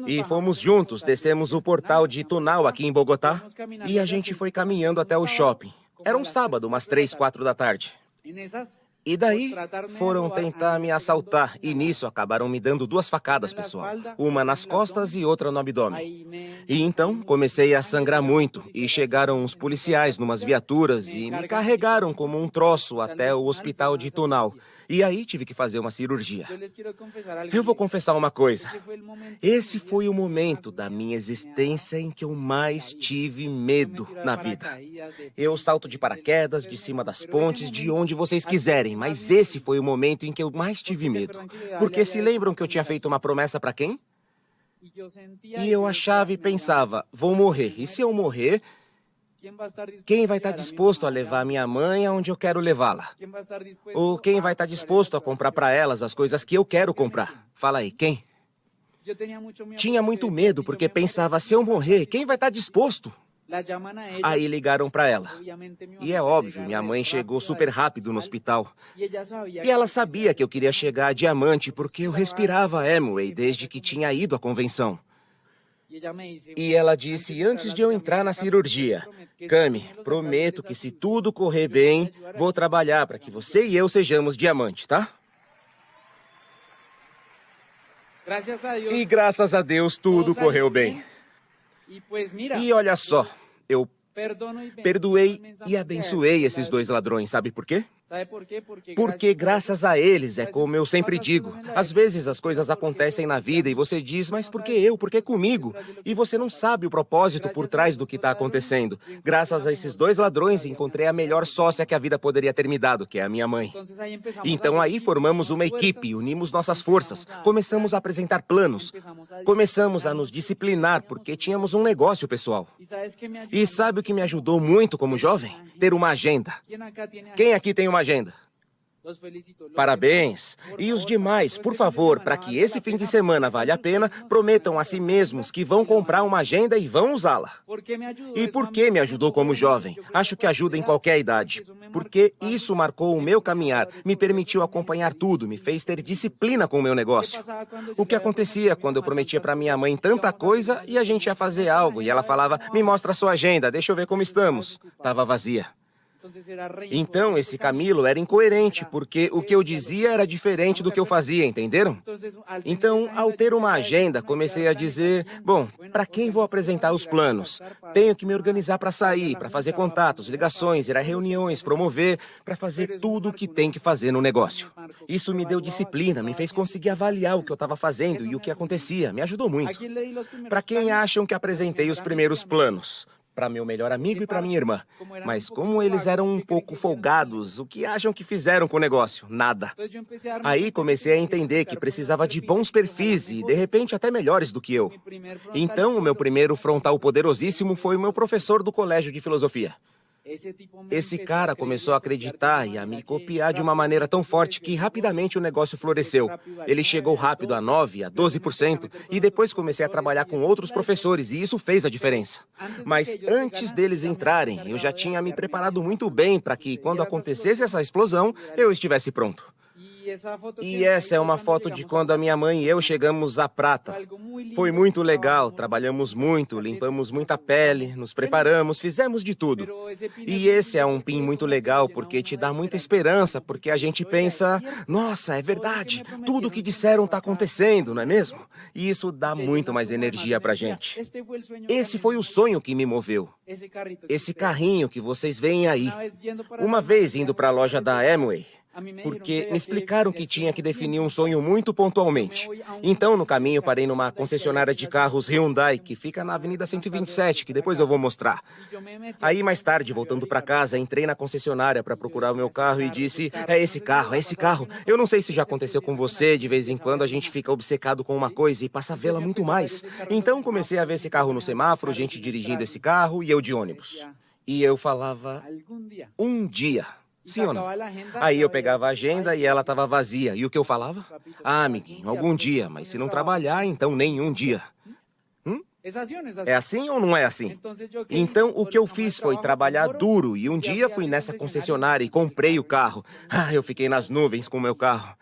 E fomos juntos, descemos o portal de Tunal aqui em Bogotá e a gente foi caminhando até o shopping. Era um sábado, umas 3, 4 da tarde. E daí, foram tentar me assaltar, e nisso acabaram me dando 2 facadas, pessoal. Uma nas costas e outra no abdômen. E então, comecei a sangrar muito, e chegaram uns policiais numas viaturas e me carregaram como um troço até o hospital de Tunal. E aí tive que fazer uma cirurgia. Eu vou confessar uma coisa. Esse foi o momento da minha existência em que eu mais tive medo na vida. Eu salto de paraquedas, de cima das pontes, de onde vocês quiserem, mas esse foi o momento em que eu mais tive medo. Porque se lembram que eu tinha feito uma promessa para quem? E eu achava e pensava, vou morrer. E se eu morrer, quem vai estar disposto a levar minha mãe aonde eu quero levá-la? Ou quem vai estar disposto a comprar para elas as coisas que eu quero comprar? Fala aí, quem? Tinha muito medo porque pensava, se eu morrer, quem vai estar disposto? Aí ligaram para ela. E é óbvio, minha mãe chegou super rápido no hospital. E ela sabia que eu queria chegar a diamante porque eu respirava Amway desde que tinha ido à convenção. E ela disse, antes de eu entrar na cirurgia, Cami, prometo que se tudo correr bem, vou trabalhar para que você e eu sejamos diamante, tá? E graças a Deus tudo correu bem. E olha só, eu perdoei e abençoei esses 2 ladrões, sabe por quê? Porque graças a eles, é como eu sempre digo, às vezes as coisas acontecem na vida e você diz, mas por que eu? Por que comigo? E você não sabe o propósito por trás do que está acontecendo. Graças a esses 2 ladrões, encontrei a melhor sócia que a vida poderia ter me dado, que é a minha mãe. Então aí formamos uma equipe, unimos nossas forças, começamos a apresentar planos, começamos a nos disciplinar, porque tínhamos um negócio pessoal. E sabe o que me ajudou muito como jovem? Ter uma agenda. Quem aqui tem uma agenda? Parabéns! E os demais, por favor, para que esse fim de semana valha a pena, prometam a si mesmos que vão comprar uma agenda e vão usá-la. E por que me ajudou como jovem? Acho que ajuda em qualquer idade. Porque isso marcou o meu caminhar, me permitiu acompanhar tudo, me fez ter disciplina com o meu negócio. O que acontecia quando eu prometia para minha mãe tanta coisa e a gente ia fazer algo e ela falava, me mostra a sua agenda, deixa eu ver como estamos. Tava vazia. Então, esse Camilo era incoerente, porque o que eu dizia era diferente do que eu fazia, entenderam? Então, ao ter uma agenda, comecei a dizer, bom, para quem vou apresentar os planos? Tenho que me organizar para sair, para fazer contatos, ligações, ir a reuniões, promover, para fazer tudo o que tem que fazer no negócio. Isso me deu disciplina, me fez conseguir avaliar o que eu estava fazendo e o que acontecia, me ajudou muito. Para quem acham que apresentei os primeiros planos? para meu melhor amigo e para minha irmã. Mas como eles eram um pouco folgados, o que acham que fizeram com o negócio? Nada. Aí comecei a entender que precisava de bons perfis e, de repente, até melhores do que eu. Então, o meu primeiro frontal poderosíssimo foi o meu professor do colégio de filosofia. Esse cara começou a acreditar e a me copiar de uma maneira tão forte que rapidamente o negócio floresceu. Ele chegou rápido a 9%, a 12%, e depois comecei a trabalhar com outros professores, e isso fez a diferença. Mas antes deles entrarem, eu já tinha me preparado muito bem para que, quando acontecesse essa explosão, eu estivesse pronto. E essa é uma foto de quando a minha mãe e eu chegamos à Prata. Foi muito legal, trabalhamos muito, limpamos muita pele, nos preparamos, fizemos de tudo. E esse é um pin muito legal porque te dá muita esperança, porque a gente pensa, nossa, é verdade, tudo o que disseram está acontecendo, não é mesmo? E isso dá muito mais energia pra gente. Esse foi o sonho que me moveu. Esse carrinho que vocês veem aí. Uma vez indo para a loja da Amway, porque me explicaram que tinha que definir um sonho muito pontualmente. Então, no caminho, parei numa concessionária de carros Hyundai, que fica na Avenida 127, que depois eu vou mostrar. Aí, mais tarde, voltando para casa, entrei na concessionária para procurar o meu carro e disse, é esse carro, é esse carro. Eu não sei se já aconteceu com você, de vez em quando a gente fica obcecado com uma coisa e passa a vê-la muito mais. Então, comecei a ver esse carro no semáforo, gente dirigindo esse carro e eu de ônibus. E eu falava, um dia. Sim ou não? Aí eu pegava a agenda e ela estava vazia. E o que eu falava? Ah, amiguinho, algum dia, mas se não trabalhar, então nenhum dia. É assim ou não é assim? Então, o que eu fiz foi trabalhar duro e um dia fui nessa concessionária e comprei o carro. Ah, eu fiquei nas nuvens com o meu carro.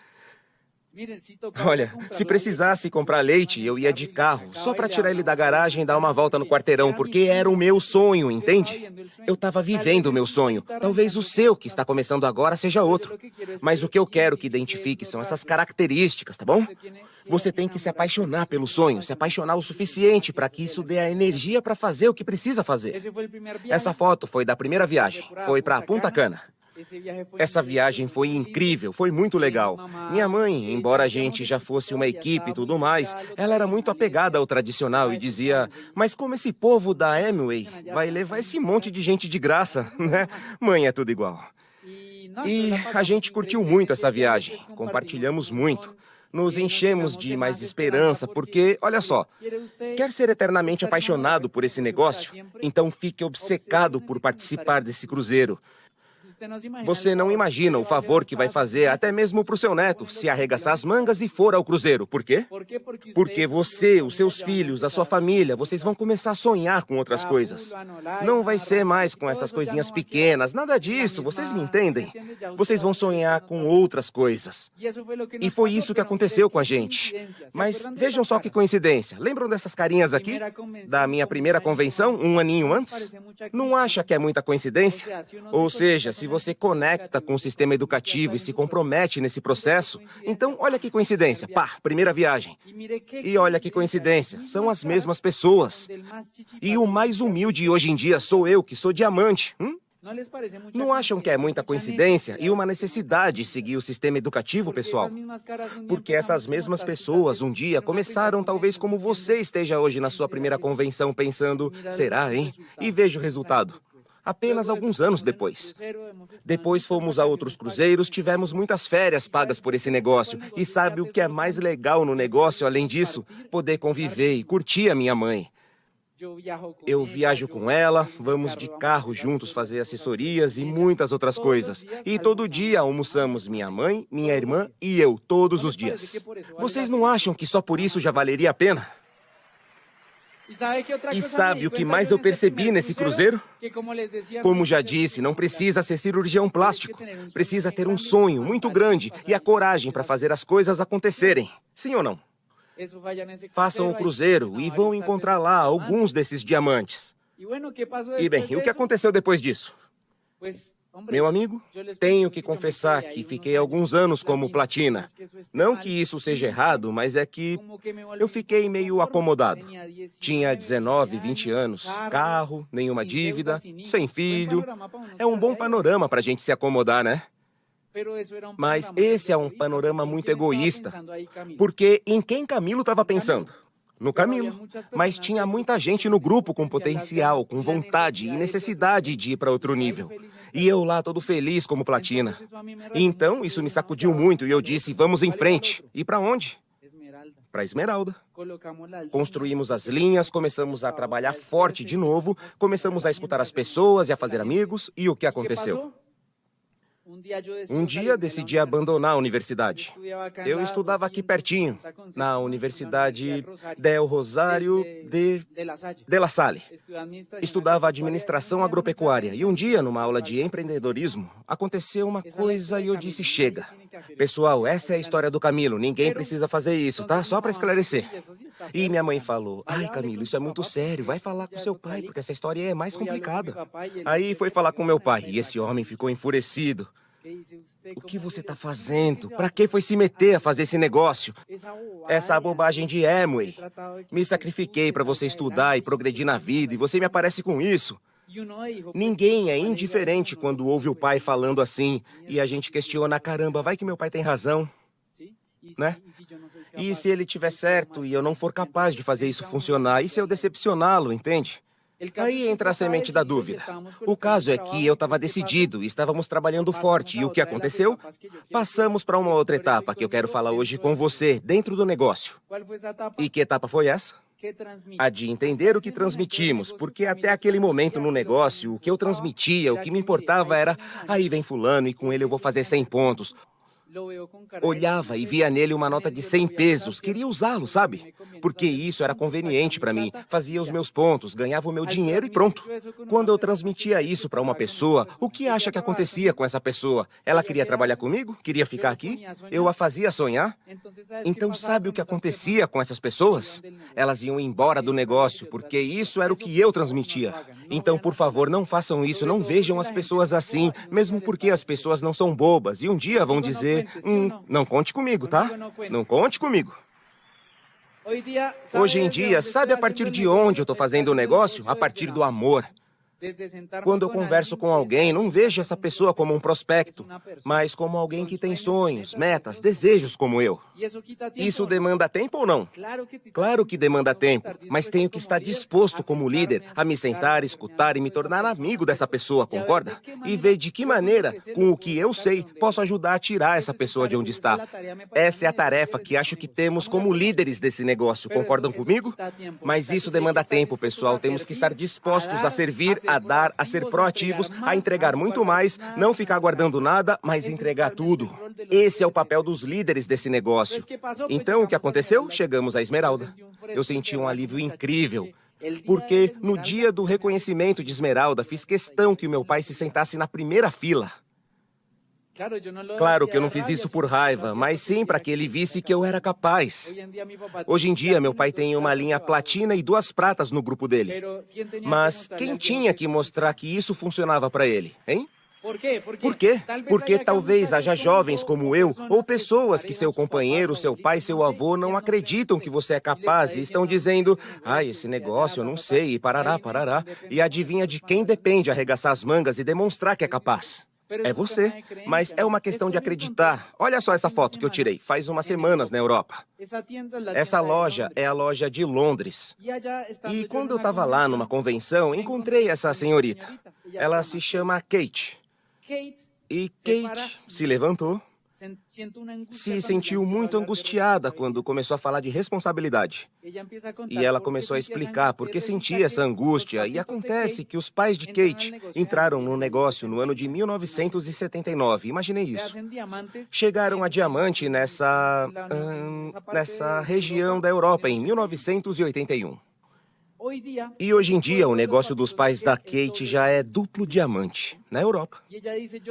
Olha, se precisasse comprar leite, eu ia de carro, só para tirar ele da garagem e dar uma volta no quarteirão, porque era o meu sonho, entende? Eu estava vivendo o meu sonho. Talvez o seu, que está começando agora, seja outro. Mas o que eu quero que identifique são essas características, tá bom? Você tem que se apaixonar pelo sonho, se apaixonar o suficiente para que isso dê a energia para fazer o que precisa fazer. Essa foto foi da primeira viagem, foi para Punta Cana. Essa viagem foi incrível, foi muito legal. Minha mãe, embora a gente já fosse uma equipe e tudo mais, ela era muito apegada ao tradicional e dizia, mas como esse povo da Amway vai levar esse monte de gente de graça, né? Mãe, é tudo igual. E a gente curtiu muito essa viagem, compartilhamos muito. Nos enchemos de mais esperança, porque, olha só, quer ser eternamente apaixonado por esse negócio? Então fique obcecado por participar desse cruzeiro. Você não imagina o favor que vai fazer até mesmo para o seu neto se arregaçar as mangas e for ao cruzeiro. Por quê? Porque você, os seus filhos, a sua família, vocês vão começar a sonhar com outras coisas. Não vai ser mais com essas coisinhas pequenas, nada disso, vocês me entendem? Vocês vão sonhar com outras coisas. E foi isso que aconteceu com a gente. Mas vejam só que coincidência. Lembram dessas carinhas aqui? Da minha primeira convenção, um aninho antes? Não acha que é muita coincidência? Ou seja, se você conecta com o sistema educativo e se compromete nesse processo, então olha que coincidência, pá, primeira viagem. E olha que coincidência, são as mesmas pessoas. E o mais humilde hoje em dia sou eu, que sou diamante. Não acham que é muita coincidência e uma necessidade seguir o sistema educativo, pessoal? Porque essas mesmas pessoas um dia começaram talvez como você esteja hoje na sua primeira convenção pensando, será, hein? E veja o resultado. Apenas alguns anos depois. Depois fomos a outros cruzeiros, tivemos muitas férias pagas por esse negócio. E sabe o que é mais legal no negócio, além disso? Poder conviver e curtir a minha mãe. Eu viajo com ela, vamos de carro juntos fazer assessorias e muitas outras coisas. E todo dia almoçamos minha mãe, minha irmã e eu, todos os dias. Vocês não acham que só por isso já valeria a pena? E sabe o que mais eu percebi nesse cruzeiro? Como já disse, não precisa ser cirurgião plástico. Precisa ter um sonho muito grande e a coragem para fazer as coisas acontecerem. Sim ou não? Façam o cruzeiro e vão encontrar lá alguns desses diamantes. E bem, o que aconteceu depois disso? Meu amigo, tenho que confessar que fiquei alguns anos como platina. Não que isso seja errado, mas é que eu fiquei meio acomodado. Tinha 19, 20 anos, carro, nenhuma dívida, sem filho. É um bom panorama para a gente se acomodar, né? Mas esse é um panorama muito egoísta. Porque em quem Camilo estava pensando? no Camilo. Mas tinha muita gente no grupo com potencial, com vontade e necessidade de ir para outro nível. E eu lá todo feliz como platina. E então isso me sacudiu muito e eu disse, vamos em frente. E para onde? Para Esmeralda. Construímos as linhas, começamos a trabalhar forte de novo, começamos a escutar as pessoas e a fazer amigos. E o que aconteceu? Um dia decidi abandonar a universidade. Eu estudava aqui pertinho, na Universidade Del Rosário de La Salle. Estudava administração agropecuária. E um dia, numa aula de empreendedorismo, aconteceu uma coisa e eu disse, chega. Pessoal, essa é a história do Camilo. Ninguém precisa fazer isso, tá? Só para esclarecer. E minha mãe falou, ai Camilo, isso é muito sério. Vai falar com seu pai, porque essa história é mais complicada. Aí foi falar com meu pai e esse homem ficou enfurecido. O que você está fazendo? Para que foi se meter a fazer esse negócio? Essa bobagem de Amway. Me sacrifiquei para você estudar e progredir na vida e você me aparece com isso. Ninguém é indiferente quando ouve o pai falando assim e a gente questiona, caramba, vai que meu pai tem razão, né? E se ele tiver certo e eu não for capaz de fazer isso funcionar? E se eu decepcioná-lo, entende? Aí entra a semente da dúvida. O caso é que eu estava decidido e estávamos trabalhando forte. E o que aconteceu? Passamos para uma outra etapa que eu quero falar hoje com você, dentro do negócio. E que etapa foi essa? A de entender o que transmitimos, porque até aquele momento no negócio, o que eu transmitia, o que me importava era, aí vem fulano e com ele eu vou fazer 100 pontos. Olhava e via nele uma nota de 100 pesos. Queria usá-lo, sabe? Porque isso era conveniente para mim. Fazia os meus pontos, ganhava o meu dinheiro e pronto. Quando eu transmitia isso para uma pessoa, o que acha que acontecia com essa pessoa? Ela queria trabalhar comigo? Queria ficar aqui? Eu a fazia sonhar? Então sabe o que acontecia com essas pessoas? Elas iam embora do negócio, porque isso era o que eu transmitia. Então, por favor, não façam isso, não vejam as pessoas assim, mesmo porque as pessoas não são bobas. E um dia vão dizer, não conte comigo, tá? Não conte comigo. Hoje em dia, sabe a partir de onde eu estou fazendo o negócio? A partir do amor. Quando eu converso com alguém, não vejo essa pessoa como um prospecto, mas como alguém que tem sonhos, metas, desejos como eu. Isso demanda tempo ou não? Claro que demanda tempo, mas tenho que estar disposto como líder a me sentar, escutar e me tornar amigo dessa pessoa, concorda? E ver de que maneira, com o que eu sei, posso ajudar a tirar essa pessoa de onde está. Essa é a tarefa que acho que temos como líderes desse negócio, concordam comigo? Mas isso demanda tempo, pessoal. Temos que estar dispostos a servir, a dar, a ser proativos, a entregar muito mais, não ficar guardando nada, mas entregar tudo. Esse é o papel dos líderes desse negócio. Então, o que aconteceu? Chegamos à Esmeralda. Eu senti um alívio incrível, porque no dia do reconhecimento de Esmeralda, fiz questão que o meu pai se sentasse na primeira fila. Claro que eu não fiz isso por raiva, mas sim para que ele visse que eu era capaz. Hoje em dia, meu pai tem uma linha platina e 2 pratas no grupo dele. Mas quem tinha que mostrar que isso funcionava para ele, hein? Por quê? Porque talvez haja jovens como eu, ou pessoas que seu companheiro, seu pai, seu avô não acreditam que você é capaz e estão dizendo, esse negócio eu não sei, e parará, parará. E adivinha de quem depende arregaçar as mangas e demonstrar que é capaz? É você, mas é uma questão de acreditar. Olha só essa foto que eu tirei, faz umas semanas na Europa. Essa loja é a loja de Londres. E quando eu estava lá numa convenção, encontrei essa senhorita. Ela se chama Kate. E Kate se levantou, se sentiu muito angustiada quando começou a falar de responsabilidade. E ela começou a explicar por que sentia essa angústia. E acontece que os pais de Kate entraram no negócio no ano de 1979. Imaginei isso. Chegaram a diamante nessa região da Europa em 1981. E hoje em dia, o negócio dos pais da Kate já é duplo diamante, na Europa.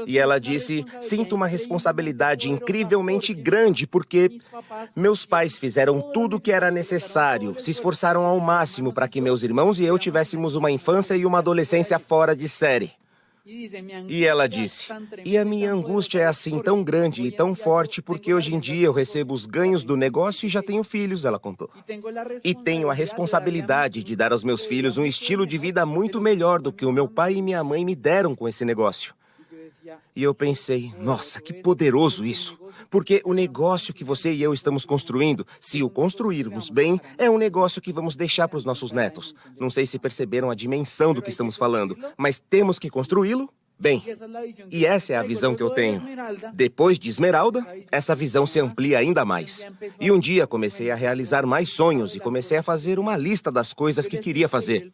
E ela disse, sinto uma responsabilidade incrivelmente grande porque meus pais fizeram tudo o que era necessário, se esforçaram ao máximo para que meus irmãos e eu tivéssemos uma infância e uma adolescência fora de série. E ela disse, e a minha angústia é assim tão grande e tão forte porque hoje em dia eu recebo os ganhos do negócio e já tenho filhos, ela contou. E tenho a responsabilidade de dar aos meus filhos um estilo de vida muito melhor do que o meu pai e minha mãe me deram com esse negócio. E eu pensei, nossa, que poderoso isso. Porque o negócio que você e eu estamos construindo, se o construirmos bem, é um negócio que vamos deixar para os nossos netos. Não sei se perceberam a dimensão do que estamos falando, mas temos que construí-lo bem. E essa é a visão que eu tenho. Depois de Esmeralda, essa visão se amplia ainda mais. E um dia comecei a realizar mais sonhos e comecei a fazer uma lista das coisas que queria fazer.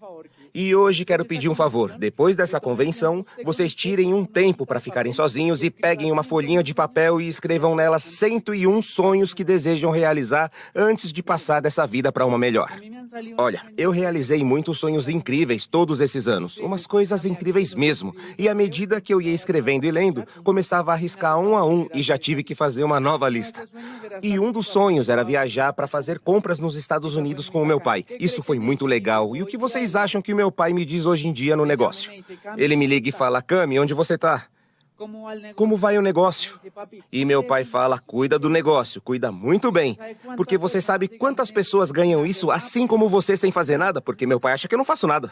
E hoje quero pedir um favor. Depois dessa convenção, vocês tirem um tempo para ficarem sozinhos e peguem uma folhinha de papel e escrevam nela 101 sonhos que desejam realizar antes de passar dessa vida para uma melhor. Olha, eu realizei muitos sonhos incríveis todos esses anos, umas coisas incríveis mesmo. E à medida que eu ia escrevendo e lendo, começava a riscar um a um e já tive que fazer uma nova lista. E um dos sonhos era viajar para fazer compras nos Estados Unidos com o meu pai. Isso foi muito legal. E o que vocês acham que o meu pai me diz hoje em dia no negócio? Ele me liga e fala, Cami, onde você tá? Como vai o negócio? E meu pai fala, cuida do negócio, cuida muito bem. Porque você sabe quantas pessoas ganham isso assim como você sem fazer nada? Porque meu pai acha que eu não faço nada.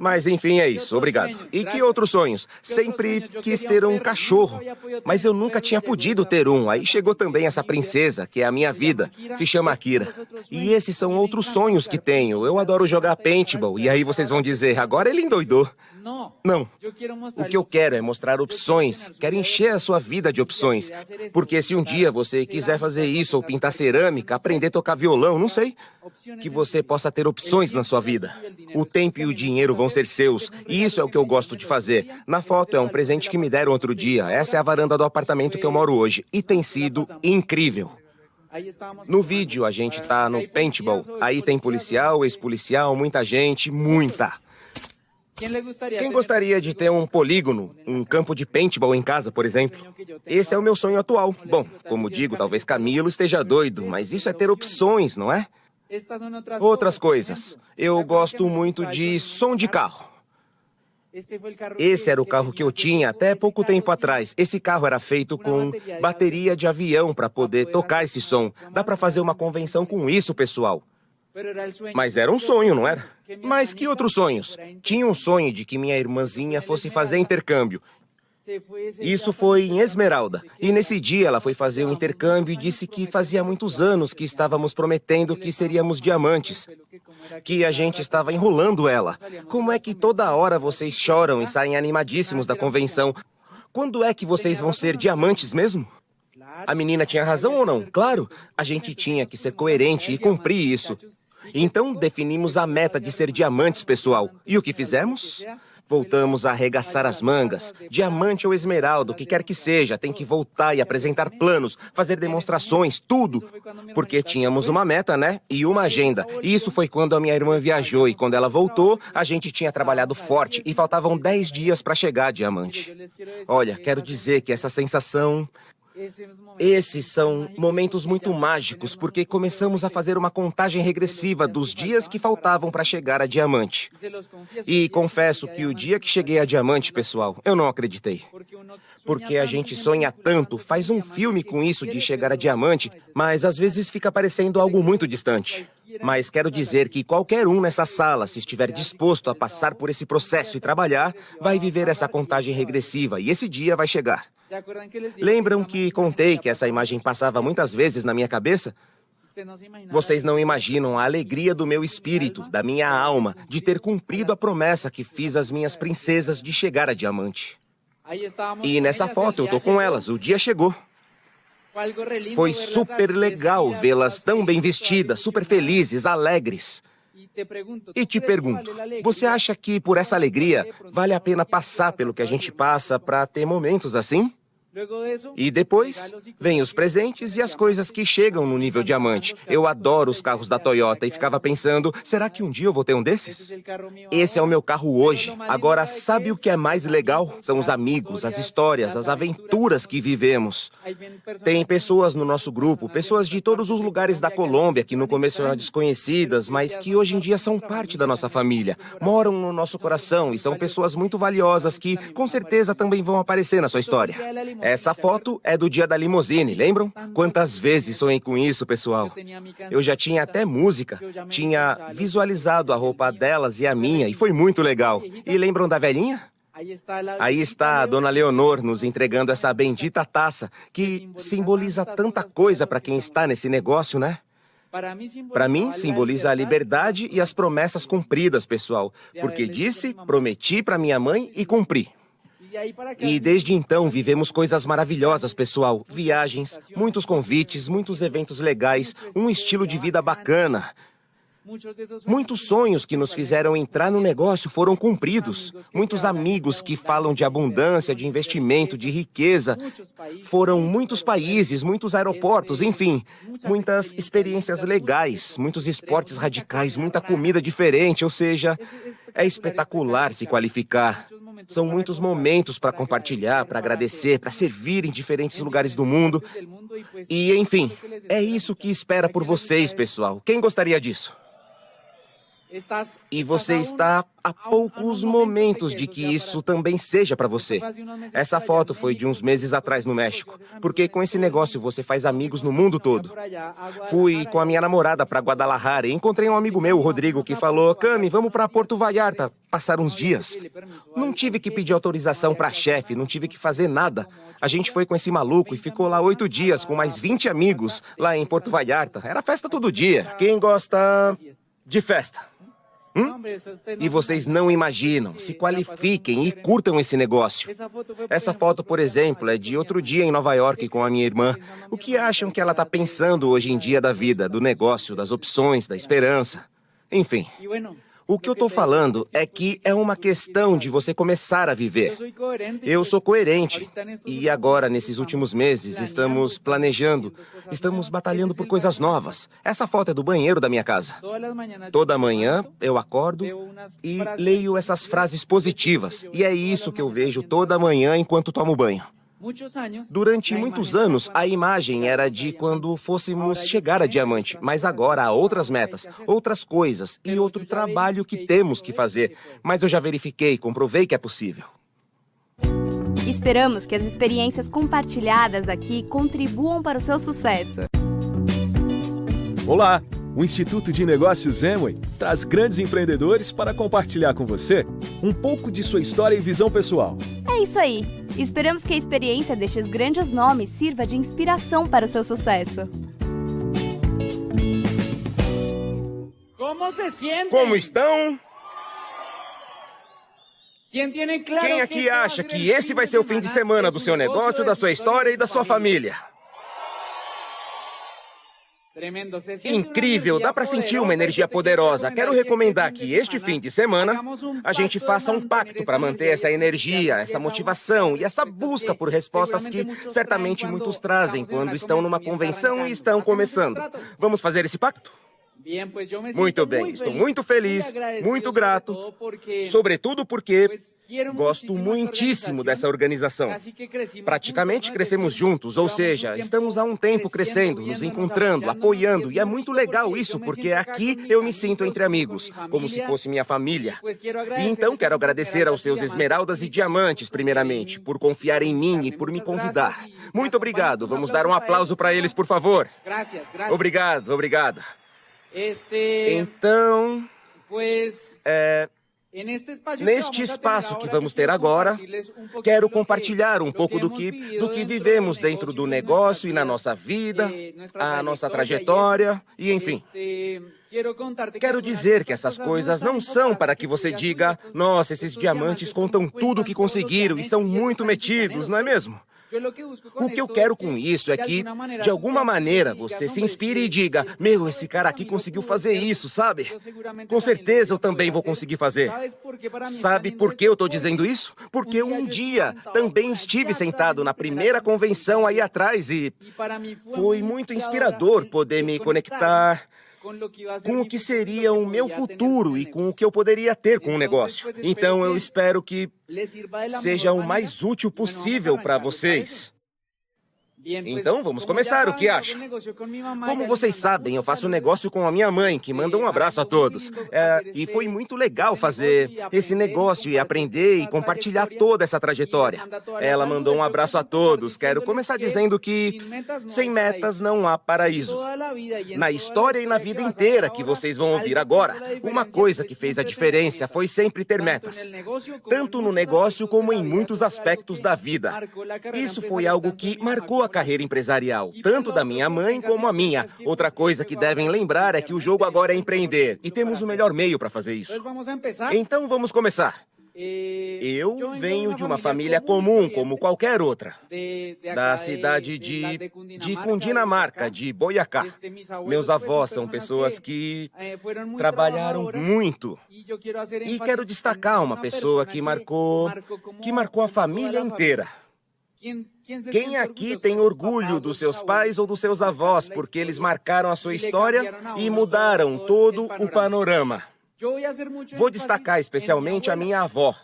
Mas enfim, é isso, obrigado. E que outros sonhos? Sempre quis ter um cachorro, mas eu nunca tinha podido ter um. Aí chegou também essa princesa, que é a minha vida, se chama Akira. E esses são outros sonhos que tenho. Eu adoro jogar paintball, e aí vocês vão dizer, agora ele endoidou. Não. O que eu quero é mostrar opções. Quero encher a sua vida de opções. Porque se um dia você quiser fazer isso ou pintar cerâmica, aprender a tocar violão, não sei, que você possa ter opções na sua vida. O tempo e o dinheiro vão ser seus. E isso é o que eu gosto de fazer. Na foto é um presente que me deram outro dia. Essa é a varanda do apartamento que eu moro hoje. E tem sido incrível. No vídeo a gente tá no paintball. Aí tem policial, ex-policial, muita gente, muita. Quem gostaria de ter um polígono, um campo de paintball em casa, por exemplo? Esse é o meu sonho atual. Bom, como digo, talvez Camilo esteja doido, mas isso é ter opções, não é? Outras coisas. Eu gosto muito de som de carro. Esse era o carro que eu tinha até pouco tempo atrás. Esse carro era feito com bateria de avião para poder tocar esse som. Dá para fazer uma convenção com isso, pessoal. Mas era um sonho, não era? Mas que outros sonhos? Tinha um sonho de que minha irmãzinha fosse fazer intercâmbio. Isso foi em Esmeralda. E nesse dia ela foi fazer um intercâmbio e disse que fazia muitos anos que estávamos prometendo que seríamos diamantes. Que a gente estava enrolando ela. Como é que toda hora vocês choram e saem animadíssimos da convenção? Quando é que vocês vão ser diamantes mesmo? A menina tinha razão ou não? Claro, a gente tinha que ser coerente e cumprir isso. Então, definimos a meta de ser diamantes, pessoal. E o que fizemos? Voltamos a arregaçar as mangas. Diamante ou esmeralda, o que quer que seja, tem que voltar e apresentar planos, fazer demonstrações, tudo. Porque tínhamos uma meta, né? E uma agenda. E isso foi quando a minha irmã viajou e quando ela voltou, a gente tinha trabalhado forte e faltavam 10 dias para chegar a diamante. Olha, quero dizer que essa sensação... Esses são momentos muito mágicos, porque começamos a fazer uma contagem regressiva dos dias que faltavam para chegar a diamante. E confesso que o dia que cheguei a diamante, pessoal, eu não acreditei. Porque a gente sonha tanto, faz um filme com isso de chegar a diamante, mas às vezes fica parecendo algo muito distante. Mas quero dizer que qualquer um nessa sala, se estiver disposto a passar por esse processo e trabalhar, vai viver essa contagem regressiva e esse dia vai chegar. Lembram que contei que essa imagem passava muitas vezes na minha cabeça? Vocês não imaginam a alegria do meu espírito, da minha alma, de ter cumprido a promessa que fiz às minhas princesas de chegar a diamante. E nessa foto eu tô com elas, o dia chegou. Foi super legal vê-las tão bem vestidas, super felizes, alegres. E te pergunto, você acha que por essa alegria vale a pena passar pelo que a gente passa para ter momentos assim? E depois, vem os presentes e as coisas que chegam no nível diamante. Eu adoro os carros da Toyota e ficava pensando, será que um dia eu vou ter um desses? Esse é o meu carro hoje. Agora, sabe o que é mais legal? São os amigos, as histórias, as aventuras que vivemos. Tem pessoas no nosso grupo, pessoas de todos os lugares da Colômbia, que no começo eram desconhecidas, mas que hoje em dia são parte da nossa família. Moram no nosso coração e são pessoas muito valiosas que, com certeza, também vão aparecer na sua história. Essa foto é do dia da limusine, lembram? Quantas vezes sonhei com isso, pessoal? Eu já tinha até música, tinha visualizado a roupa delas e a minha, e foi muito legal. E lembram da velhinha? Aí está a dona Leonor nos entregando essa bendita taça, que simboliza tanta coisa para quem está nesse negócio, né? Para mim, simboliza a liberdade e as promessas cumpridas, pessoal. Porque disse, prometi para minha mãe e cumpri. E desde então vivemos coisas maravilhosas, pessoal. Viagens, muitos convites, muitos eventos legais, um estilo de vida bacana. Muitos sonhos que nos fizeram entrar no negócio foram cumpridos. Muitos amigos que falam de abundância, de investimento, de riqueza. Foram muitos países, muitos aeroportos, enfim. Muitas experiências legais, muitos esportes radicais, muita comida diferente. Ou seja, é espetacular se qualificar. São muitos momentos para compartilhar, para agradecer, para servir em diferentes lugares do mundo. E, enfim, é isso que espera por vocês, pessoal. Quem gostaria disso? E você está a poucos momentos de que isso também seja para você. Essa foto foi de uns meses atrás no México, porque com esse negócio você faz amigos no mundo todo. Fui com a minha namorada para Guadalajara e encontrei um amigo meu, o Rodrigo, que falou: Cami, vamos para Porto Vallarta passar uns dias. Não tive que pedir autorização para chefe, não tive que fazer nada. A gente foi com esse maluco e ficou lá 8 dias com mais 20 amigos lá em Porto Vallarta. Era festa todo dia. Quem gosta de festa? E vocês não imaginam, se qualifiquem e curtam esse negócio. Essa foto, por exemplo, é de outro dia em Nova York com a minha irmã. O que acham que ela está pensando hoje em dia da vida, do negócio, das opções, da esperança? Enfim, o que eu estou falando é que é uma questão de você começar a viver. Eu sou coerente. E agora, nesses últimos meses, estamos planejando, estamos batalhando por coisas novas. Essa foto é do banheiro da minha casa. Toda manhã, eu acordo e leio essas frases positivas. E é isso que eu vejo toda manhã enquanto tomo banho. Durante muitos anos, a imagem era de quando fôssemos chegar a diamante, mas agora há outras metas, outras coisas e outro trabalho que temos que fazer. Mas eu já verifiquei, comprovei que é possível. Esperamos que as experiências compartilhadas aqui contribuam para o seu sucesso. Olá! O Instituto de Negócios Amway traz grandes empreendedores para compartilhar com você um pouco de sua história e visão pessoal. É isso aí! Esperamos que a experiência destes grandes nomes sirva de inspiração para o seu sucesso. Como estão? Quem aqui acha que esse vai ser o fim de semana do seu negócio, da sua história e da sua família? Incrível, dá para sentir uma energia poderosa. Quero recomendar que este fim de semana a gente faça um pacto para manter essa energia, essa motivação e essa busca por respostas que certamente muitos trazem quando estão numa convenção e estão começando. Vamos fazer esse pacto? Muito bem, estou muito feliz, muito grato, sobretudo porque gosto muitíssimo dessa organização. Praticamente crescemos juntos, ou seja, estamos há um tempo crescendo, nos encontrando, apoiando, e é muito legal isso, porque aqui eu me sinto entre amigos, como se fosse minha família. E então quero agradecer aos seus esmeraldas e diamantes, primeiramente, por confiar em mim e por me convidar. Muito obrigado, vamos dar um aplauso para eles, por favor. Obrigado, obrigado. Então, neste espaço que vamos ter agora, quero compartilhar um pouco do que vivemos dentro do negócio e na nossa vida, a nossa trajetória e, enfim. Quero dizer que essas coisas não são para que você diga: nossa, esses diamantes contam tudo o que conseguiram e são muito metidos, não é mesmo? O que eu quero com isso é que, de alguma maneira, você se inspire e diga: meu, esse cara aqui conseguiu fazer isso, sabe? Com certeza eu também vou conseguir fazer. Sabe por que eu estou dizendo isso? Porque um dia também estive sentado na primeira convenção aí atrás e foi muito inspirador poder me conectar com o que seria o meu futuro e com o que eu poderia ter com o negócio. Então eu espero que seja o mais útil possível para vocês. Então, vamos começar, o que acha? Como vocês sabem, eu faço negócio com a minha mãe, que manda um abraço a todos. E foi muito legal fazer esse negócio e aprender e compartilhar toda essa trajetória. Ela mandou um abraço a todos. Quero começar dizendo que sem metas não há paraíso. Na história e na vida inteira que vocês vão ouvir agora, uma coisa que fez a diferença foi sempre ter metas. Tanto no negócio como em muitos aspectos da vida. Isso foi algo que marcou a carreira empresarial, tanto da minha mãe como a minha. Outra coisa que devem lembrar é que o jogo agora é empreender, e temos o melhor meio para fazer isso. Então vamos começar. Eu venho de uma família comum, como qualquer outra, da cidade de Cundinamarca, de Boyacá. Meus avós são pessoas que trabalharam muito. E quero destacar uma pessoa que marcou a família inteira. Quem aqui tem orgulho dos seus pais ou dos seus avós, porque eles marcaram a sua história e mudaram todo o panorama? Vou destacar especialmente a minha avó,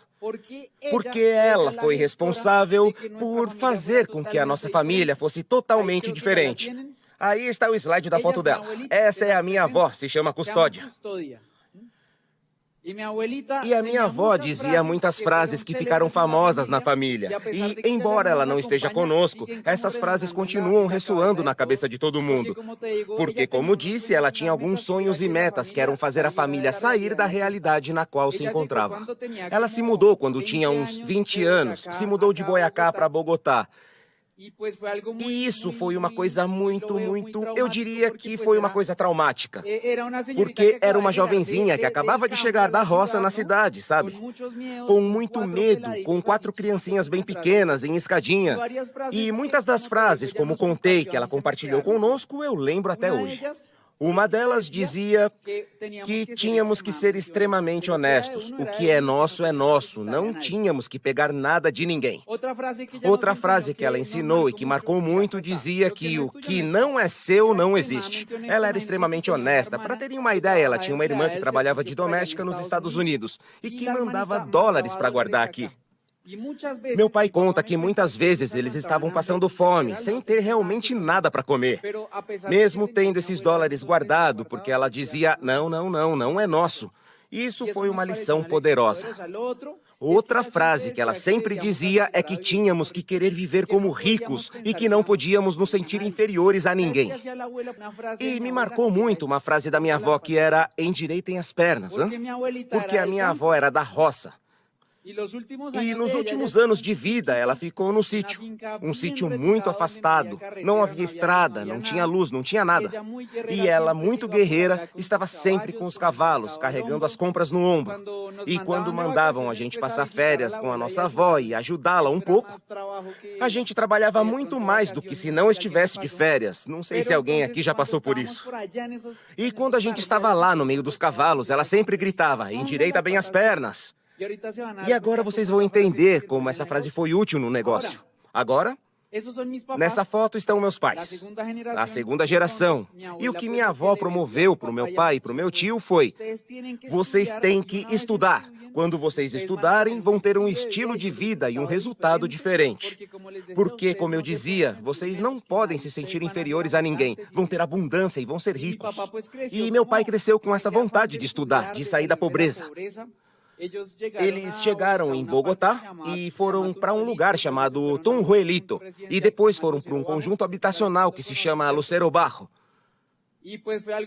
porque ela foi responsável por fazer com que a nossa família fosse totalmente diferente. Aí está o slide da foto dela. Essa é a minha avó, se chama Custódia. E a minha avó dizia muitas frases que ficaram famosas na família. E, embora ela não esteja conosco, essas frases continuam ressoando na cabeça de todo mundo. Porque, como disse, ela tinha alguns sonhos e metas que eram fazer a família sair da realidade na qual se encontrava. Ela se mudou quando tinha uns 20 anos, se mudou de Boyacá para Bogotá. E isso foi uma coisa muito, eu diria que foi uma coisa traumática. Porque era uma jovenzinha que acabava de chegar da roça na cidade, sabe? Com muito medo, com 4 criancinhas bem pequenas em escadinha. E muitas das frases, como contei, que ela compartilhou conosco, eu lembro até hoje. Uma delas dizia que tínhamos que ser extremamente honestos. O que é nosso, não tínhamos que pegar nada de ninguém. Outra frase que ela ensinou e que marcou muito dizia que o que não é seu não existe. Ela era extremamente honesta. Para terem uma ideia, ela tinha uma irmã que trabalhava de doméstica nos Estados Unidos e que mandava dólares para guardar aqui. Meu pai conta que muitas vezes eles estavam passando fome, sem ter realmente nada para comer. Mesmo tendo esses dólares guardados, porque ela dizia, não é nosso. Isso foi uma lição poderosa. Outra frase que ela sempre dizia é que tínhamos que querer viver como ricos e que não podíamos nos sentir inferiores a ninguém. E me marcou muito uma frase da minha avó que era, endireitem as pernas, porque a minha avó era da roça. E nos últimos anos de vida, ela ficou no sítio. Um sítio muito afastado. Não havia estrada, não tinha luz, não tinha nada. E ela, muito guerreira, estava sempre com os cavalos, carregando as compras no ombro. E quando mandavam a gente passar férias com a nossa avó e ajudá-la um pouco, a gente trabalhava muito mais do que se não estivesse de férias. Não sei se alguém aqui já passou por isso. E quando a gente estava lá no meio dos cavalos, ela sempre gritava, endireita bem as pernas. E agora vocês vão entender como essa frase foi útil no negócio. Agora, nessa foto estão meus pais, a segunda geração. E o que minha avó promoveu para o meu pai e para o meu tio foi, vocês têm que estudar. Quando vocês estudarem, vão ter um estilo de vida e um resultado diferente. Porque, como eu dizia, vocês não podem se sentir inferiores a ninguém. Vão ter abundância e vão ser ricos. E meu pai cresceu com essa vontade de estudar, de sair da pobreza. Eles chegaram em Bogotá e foram para um lugar chamado Tunjuelito. E depois foram para um conjunto habitacional que se chama Lucero Barro.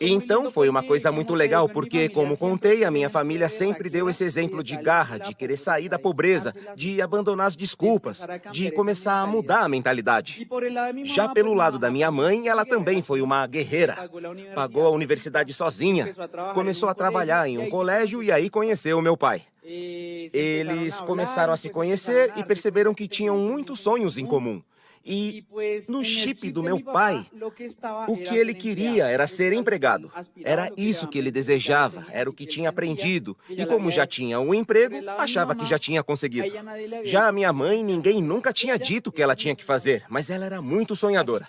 Então foi uma coisa muito legal, porque, como contei, a minha família sempre deu esse exemplo de garra, de querer sair da pobreza, de abandonar as desculpas, de começar a mudar a mentalidade. Já pelo lado da minha mãe, ela também foi uma guerreira. Pagou a universidade sozinha, começou a trabalhar em um colégio e aí conheceu o meu pai. Eles começaram a se conhecer e perceberam que tinham muitos sonhos em comum. E no chip do meu pai, o que ele queria era ser empregado. Era isso que ele desejava, era o que tinha aprendido. E como já tinha um emprego, achava que já tinha conseguido. Já a minha mãe, ninguém nunca tinha dito o que ela tinha que fazer, mas ela era muito sonhadora.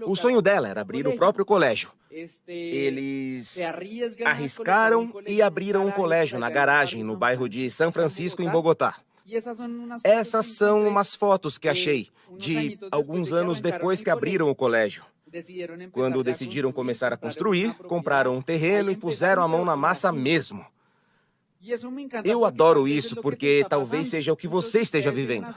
O sonho dela era abrir o próprio colégio. Eles arriscaram e abriram um colégio na garagem, no bairro de São Francisco, em Bogotá. Essas são umas fotos que achei de alguns anos depois que abriram o colégio. Quando decidiram começar a construir, compraram um terreno e puseram a mão na massa mesmo. Eu adoro isso porque talvez seja o que você esteja vivendo.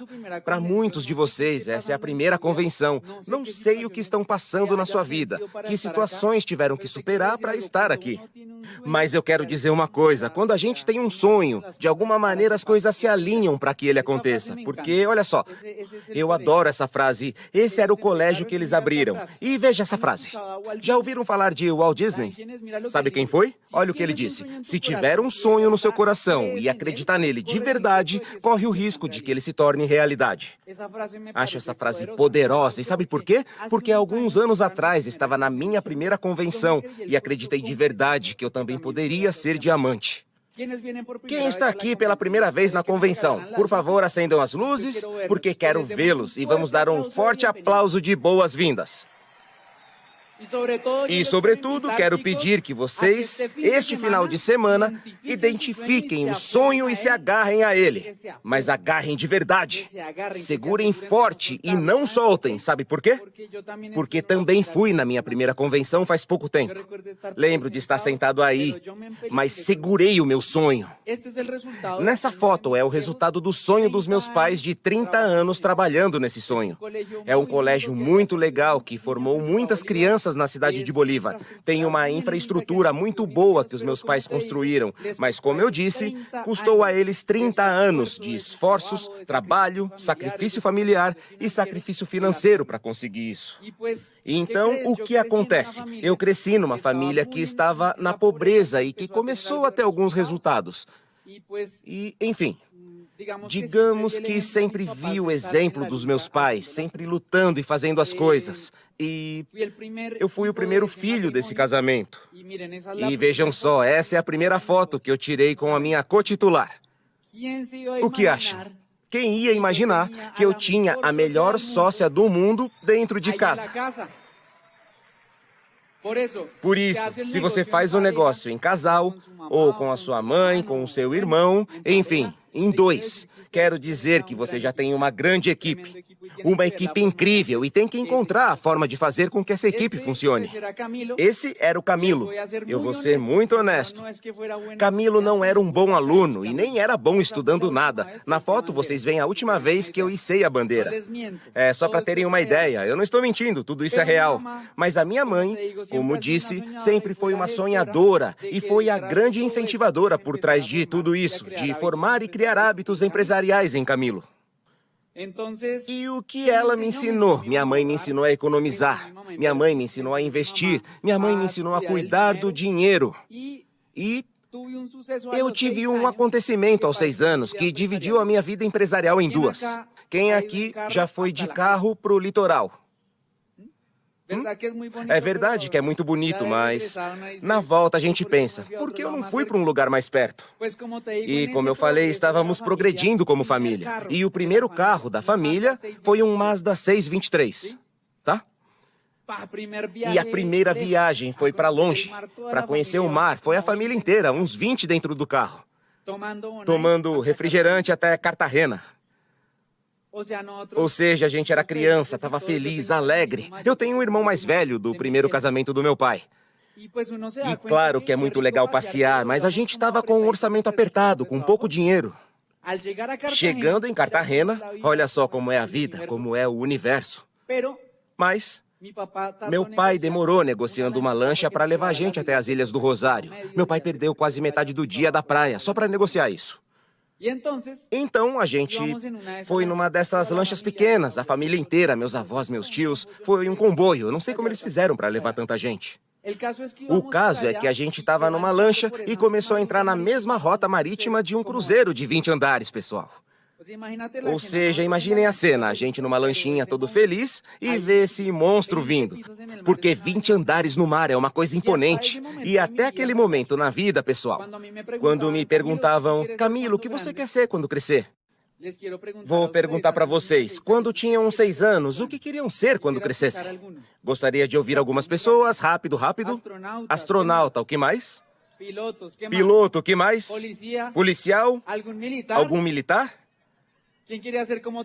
Para muitos de vocês, essa é a primeira convenção. Não sei o que estão passando na sua vida, que situações tiveram que superar para estar aqui. Mas eu quero dizer uma coisa, quando a gente tem um sonho, de alguma maneira as coisas se alinham para que ele aconteça. Porque, olha só, eu adoro essa frase, esse era o colégio que eles abriram. E veja essa frase. Já ouviram falar de Walt Disney? Sabe quem foi? Olha o que ele disse. Se tiver um sonho no seu coração e acreditar nele de verdade, corre o risco de que ele se torne realidade. Acho essa frase poderosa. E sabe por quê? Porque alguns anos atrás estava na minha primeira convenção e acreditei de verdade que eu também poderia ser diamante. Quem está aqui pela primeira vez na convenção? Por favor, acendam as luzes, porque quero vê-los e vamos dar um forte aplauso de boas-vindas. E, sobretudo, quero pedir que vocês, este final de semana, identifiquem o sonho e se agarrem a ele. Mas agarrem de verdade. Segurem forte e não soltem. Sabe por quê? Porque também fui na minha primeira convenção faz pouco tempo. Lembro de estar sentado aí, mas segurei o meu sonho. Nessa foto é o resultado do sonho dos meus pais de 30 anos trabalhando nesse sonho. É um colégio muito legal que formou muitas crianças na cidade de Bolívar. Tem uma infraestrutura muito boa que os meus pais construíram, mas, como eu disse, custou a eles 30 anos de esforços, trabalho, sacrifício familiar e sacrifício financeiro para conseguir isso. E então, o que acontece? Eu cresci numa família que estava na pobreza e que começou a ter alguns resultados. E, enfim, digamos que sempre vi o exemplo dos meus pais, sempre lutando e fazendo as coisas. E eu fui o primeiro filho desse casamento. E vejam só, essa é a primeira foto que eu tirei com a minha cotitular. O que acham? Quem ia imaginar que eu tinha a melhor sócia do mundo dentro de casa? Por isso, se você faz um negócio em casal, ou com a sua mãe, com o seu irmão, enfim, em dois, quero dizer que você já tem uma grande equipe. Uma equipe incrível e tem que encontrar a forma de fazer com que essa equipe funcione. Esse era o Camilo. Eu vou ser muito honesto. Camilo não era um bom aluno e nem era bom estudando nada. Na foto vocês veem a última vez que eu hissei a bandeira. É só para terem uma ideia. Eu não estou mentindo, tudo isso é real. Mas a minha mãe, como disse, sempre foi uma sonhadora e foi a grande incentivadora por trás de tudo isso, de formar e criar hábitos empresariais em Camilo. E o que ela me ensinou? Minha mãe me ensinou a economizar. Minha mãe me ensinou a investir. Minha mãe me ensinou a cuidar do dinheiro. E eu tive um acontecimento aos 6 anos que dividiu a minha vida empresarial em duas. Quem aqui já foi de carro pro litoral? É verdade que é muito bonito, mas na volta a gente pensa, por que eu não fui para um lugar mais perto? E como eu falei, estávamos progredindo como família. E o primeiro carro da família foi um Mazda 623, tá? E a primeira viagem foi para longe, para conhecer o mar. Foi a família inteira, uns 20 dentro do carro, tomando refrigerante até Cartagena. Ou seja, a gente era criança, estava feliz, alegre. Eu tenho um irmão mais velho do primeiro casamento do meu pai. E claro que é muito legal passear, mas a gente estava com um orçamento apertado, com pouco dinheiro. Chegando em Cartagena, olha só como é a vida, como é o universo. Mas meu pai demorou negociando uma lancha para levar a gente até as Ilhas do Rosário. Meu pai perdeu quase metade do dia da praia, só para negociar isso. Então, a gente foi numa dessas lanchas pequenas, a família inteira, meus avós, meus tios. Foi um comboio, eu não sei como eles fizeram para levar tanta gente. O caso é que a gente estava numa lancha e começou a entrar na mesma rota marítima de um cruzeiro de 20 andares, pessoal. Ou seja, imaginem a cena, a gente numa lanchinha todo feliz e vê esse monstro vindo. Porque 20 andares no mar é uma coisa imponente. E até aquele momento na vida, pessoal, quando me perguntavam, Camilo, o que você quer ser quando crescer? Vou perguntar para vocês, quando tinham 6 anos, o que queriam ser quando crescessem? Gostaria de ouvir algumas pessoas, rápido. Astronauta, o que mais? Piloto, o que mais? Policial? Algum militar?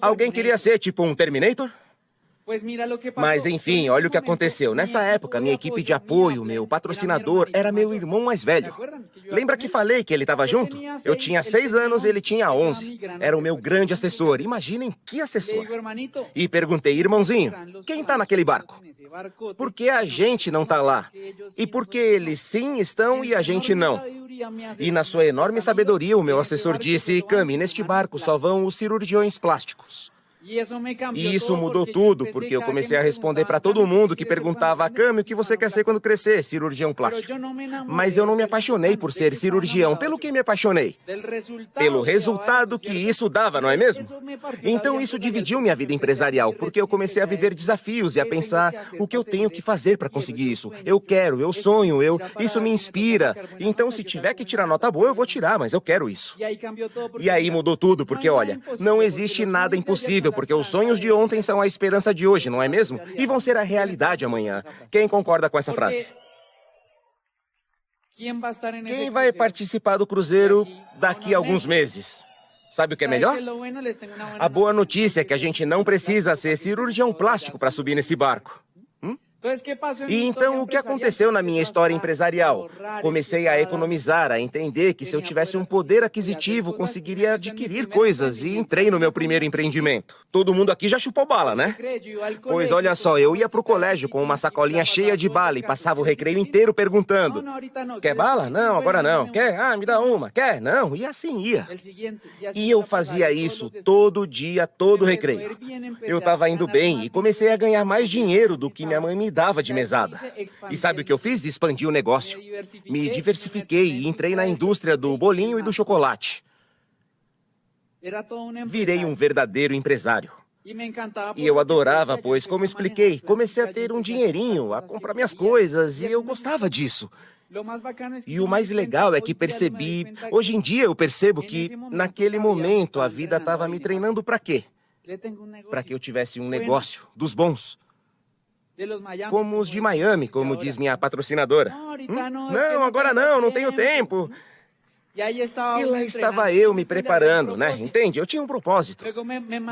Alguém queria ser tipo um Terminator? Mas enfim, olha o que aconteceu. Nessa época, minha equipe de apoio, meu patrocinador, era meu irmão mais velho. Lembra que falei que ele estava junto? Eu tinha 6 anos, ele tinha 11. Era o meu grande assessor. Imaginem que assessor. E perguntei, irmãozinho, quem está naquele barco? Por que a gente não está lá? E por que eles sim estão e a gente não? E na sua enorme sabedoria, o meu assessor disse, Cami, neste barco só vão os cirurgiões plásticos. E isso mudou tudo, porque eu comecei a responder para todo mundo que perguntava, Cami, o que você quer ser quando crescer? Cirurgião plástico. Mas eu não me apaixonei por ser cirurgião. Pelo que me apaixonei? Pelo resultado que isso dava, não é mesmo? Então isso dividiu minha vida empresarial, porque eu comecei a viver desafios e a pensar o que eu tenho que fazer para conseguir isso. Eu quero, eu sonho, isso me inspira. Então se tiver que tirar nota boa, eu vou tirar, mas eu quero isso. E aí mudou tudo, porque olha, não existe nada impossível, porque os sonhos de ontem são a esperança de hoje, não é mesmo? E vão ser a realidade amanhã. Quem concorda com essa frase? Quem vai participar do cruzeiro daqui a alguns meses? Sabe o que é melhor? A boa notícia é que a gente não precisa ser cirurgião plástico para subir nesse barco. E então, o que aconteceu na minha história empresarial? Comecei a economizar, a entender que se eu tivesse um poder aquisitivo, conseguiria adquirir coisas e entrei no meu primeiro empreendimento. Todo mundo aqui já chupou bala, né? Pois olha só, eu ia pro colégio com uma sacolinha cheia de bala e passava o recreio inteiro perguntando: quer bala? Não, agora não. Quer? Ah, me dá uma. Quer? Não. E assim ia. E eu fazia isso todo dia, todo recreio. Eu tava indo bem e comecei a ganhar mais dinheiro do que minha mãe me dava de mesada. E sabe o que eu fiz? Expandi o negócio. Me diversifiquei e entrei na indústria do bolinho e do chocolate. Virei um verdadeiro empresário. E eu adorava, pois, como expliquei, comecei a ter um dinheirinho, a comprar minhas coisas, e eu gostava disso. E o mais legal é que percebi, hoje em dia eu percebo que, naquele momento, a vida estava me treinando para quê? Para que eu tivesse um negócio dos bons. Como os de Miami, como diz minha patrocinadora. Não, agora não tenho tempo. E lá estava eu me preparando, né? Entende? Eu tinha um propósito.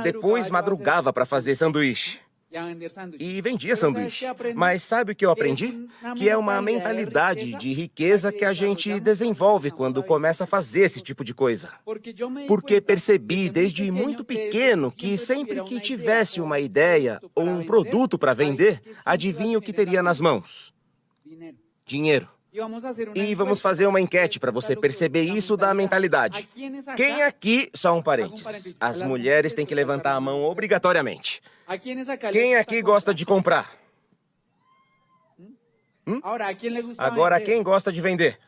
Depois madrugava para fazer sanduíche. E vendia sanduíche. Mas sabe o que eu aprendi? Que é uma mentalidade de riqueza que a gente desenvolve quando começa a fazer esse tipo de coisa. Porque percebi desde muito pequeno que sempre que tivesse uma ideia ou um produto para vender, adivinha o que teria nas mãos? Dinheiro. E vamos fazer uma enquete para você perceber isso da mentalidade. Quem aqui... Só um parênteses. As mulheres têm que levantar a mão obrigatoriamente. Quem aqui gosta de comprar? Agora, quem gosta de vender?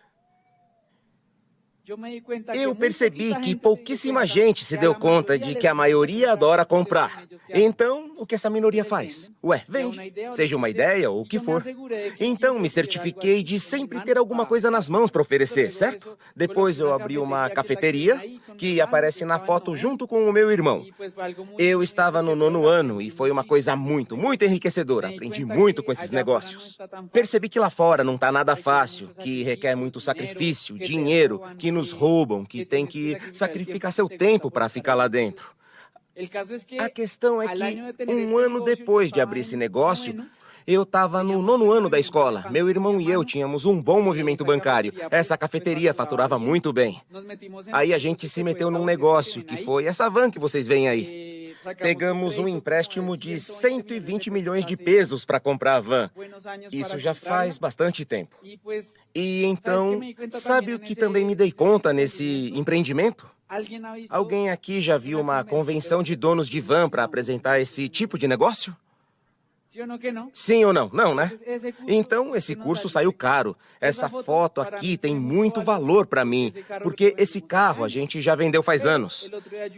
Eu percebi que pouquíssima gente se deu conta de que a maioria adora comprar. Então, o que essa minoria faz? Ué, vende. Seja uma ideia ou o que for. Então, me certifiquei de sempre ter alguma coisa nas mãos para oferecer, certo? Depois eu abri uma cafeteria, que aparece na foto junto com o meu irmão. Eu estava no 9º ano e foi uma coisa muito, muito enriquecedora. Aprendi muito com esses negócios. Percebi que lá fora não tá nada fácil, que requer muito sacrifício, dinheiro, que nos roubam, que tem que sacrificar seu tempo para ficar lá dentro. A questão é que, um ano depois de abrir esse negócio, eu estava no 9º ano da escola. Meu irmão e eu tínhamos um bom movimento bancário. Essa cafeteria faturava muito bem. Aí a gente se meteu num negócio, que foi essa van que vocês veem aí. Pegamos um empréstimo de 120 milhões de pesos para comprar a van. Isso já faz bastante tempo. E então, sabe o que também me dei conta nesse empreendimento? Alguém aqui já viu uma convenção de donos de van para apresentar esse tipo de negócio? Sim ou não? Não, né? Então, esse curso saiu caro. Essa foto aqui tem muito valor para mim, porque esse carro a gente já vendeu faz anos.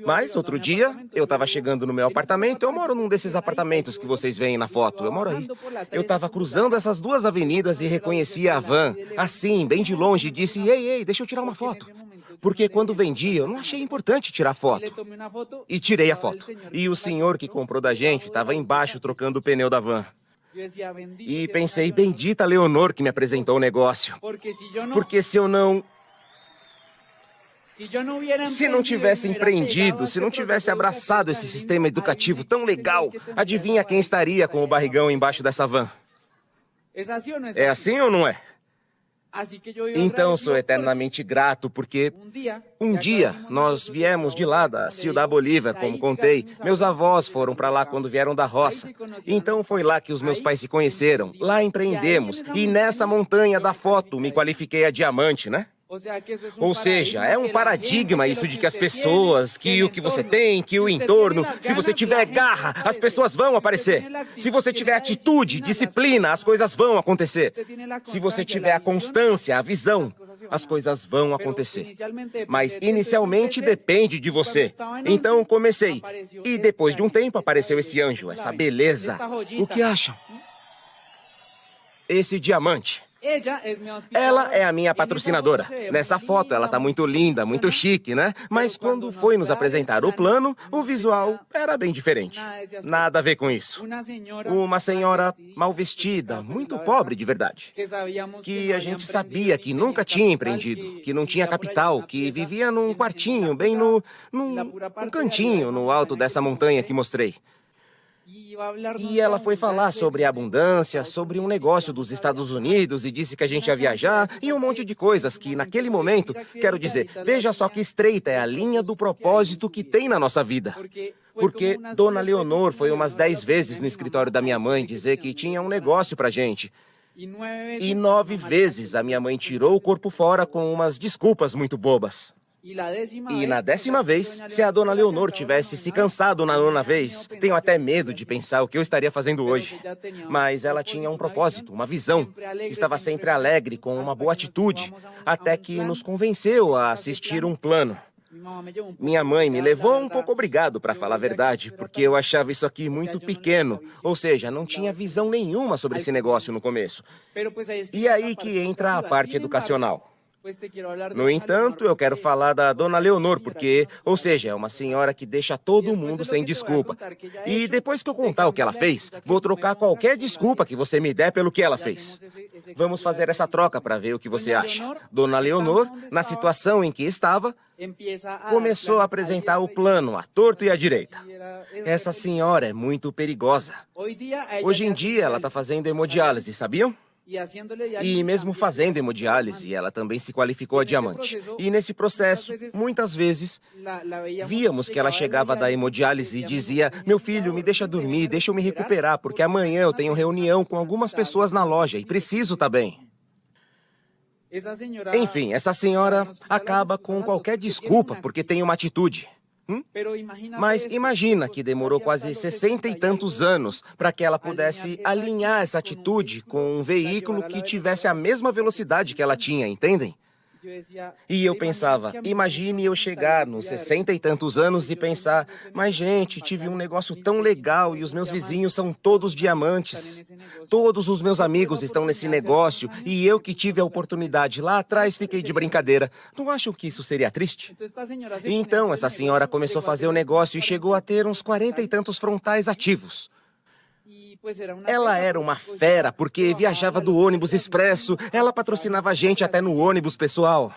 Mas, outro dia, eu estava chegando no meu apartamento, eu moro num desses apartamentos que vocês veem na foto, eu moro aí. Eu estava cruzando essas 2 avenidas e reconheci a van, assim, bem de longe, e disse, ei, deixa eu tirar uma foto. Porque quando vendi, eu não achei importante tirar foto. E tirei a foto. E o senhor que comprou da gente estava embaixo trocando o pneu da van. E pensei, bendita Leonor que me apresentou o negócio. Porque se eu não Se não tivesse empreendido, se não tivesse abraçado esse sistema educativo tão legal, adivinha quem estaria com o barrigão embaixo dessa van? É assim ou não é? Então sou eternamente grato porque um dia nós viemos de lá, da Ciudad Bolívar, como contei. Meus avós foram para lá quando vieram da roça. Então foi lá que os meus pais se conheceram. Lá empreendemos. E nessa montanha da foto me qualifiquei a diamante, né? Ou seja, é um paradigma isso de que as pessoas, que o que você tem, que o entorno, se você tiver garra, as pessoas vão aparecer. Se você tiver atitude, disciplina, as coisas vão acontecer. Se você tiver a constância, a visão, as coisas vão acontecer. Mas inicialmente depende de você. Então comecei. E depois de um tempo apareceu esse anjo, essa beleza. O que acham? Esse diamante. Ela é a minha patrocinadora. Nessa foto ela tá muito linda, muito chique, né? Mas quando foi nos apresentar o plano, o visual era bem diferente. Nada a ver com isso. Uma senhora mal vestida, muito pobre de verdade. Que a gente sabia que nunca tinha empreendido, que não tinha capital, que vivia num quartinho, bem num cantinho no alto dessa montanha que mostrei. E ela foi falar sobre a abundância, sobre um negócio dos Estados Unidos e disse que a gente ia viajar e um monte de coisas que, naquele momento, quero dizer, veja só que estreita é a linha do propósito que tem na nossa vida. Porque Dona Leonor foi umas 10 vezes no escritório da minha mãe dizer que tinha um negócio pra gente. E 9 vezes a minha mãe tirou o corpo fora com umas desculpas muito bobas. E na 10ª vez, se a Dona Leonor tivesse se cansado na 9ª vez, tenho até medo de pensar o que eu estaria fazendo hoje. Mas ela tinha um propósito, uma visão. Estava sempre alegre, com uma boa atitude, até que nos convenceu a assistir um plano. Minha mãe me levou um pouco obrigado, para falar a verdade, porque eu achava isso aqui muito pequeno. Ou seja, não tinha visão nenhuma sobre esse negócio no começo. E aí que entra a parte educacional. No entanto, eu quero falar da Dona Leonor, porque, ou seja, é uma senhora que deixa todo mundo sem desculpa. E depois que eu contar o que ela fez, vou trocar qualquer desculpa que você me der pelo que ela fez. Vamos fazer essa troca para ver o que você acha. Dona Leonor, na situação em que estava, começou a apresentar o plano à torto e à direita. Essa senhora é muito perigosa. Hoje em dia, ela está fazendo hemodiálise, sabiam? E mesmo fazendo hemodiálise, ela também se qualificou a diamante. E nesse processo, muitas vezes, víamos que ela chegava da hemodiálise e dizia: meu filho, me deixa dormir, deixa eu me recuperar, porque amanhã eu tenho reunião com algumas pessoas na loja e preciso estar bem. Enfim, essa senhora acaba com qualquer desculpa porque tem uma atitude. Mas imagina que demorou quase 60 e tantos anos para que ela pudesse alinhar essa atitude com um veículo que tivesse a mesma velocidade que ela tinha, entendem? E eu pensava, imagine eu chegar nos 60 e tantos anos e pensar: mas gente, tive um negócio tão legal e os meus vizinhos são todos diamantes. Todos os meus amigos estão nesse negócio e eu que tive a oportunidade lá atrás fiquei de brincadeira. Não acham que isso seria triste? Então essa senhora começou a fazer o negócio e chegou a ter uns 40 e tantos frontais ativos. Ela era uma fera, porque viajava do ônibus expresso, ela patrocinava a gente até no ônibus pessoal.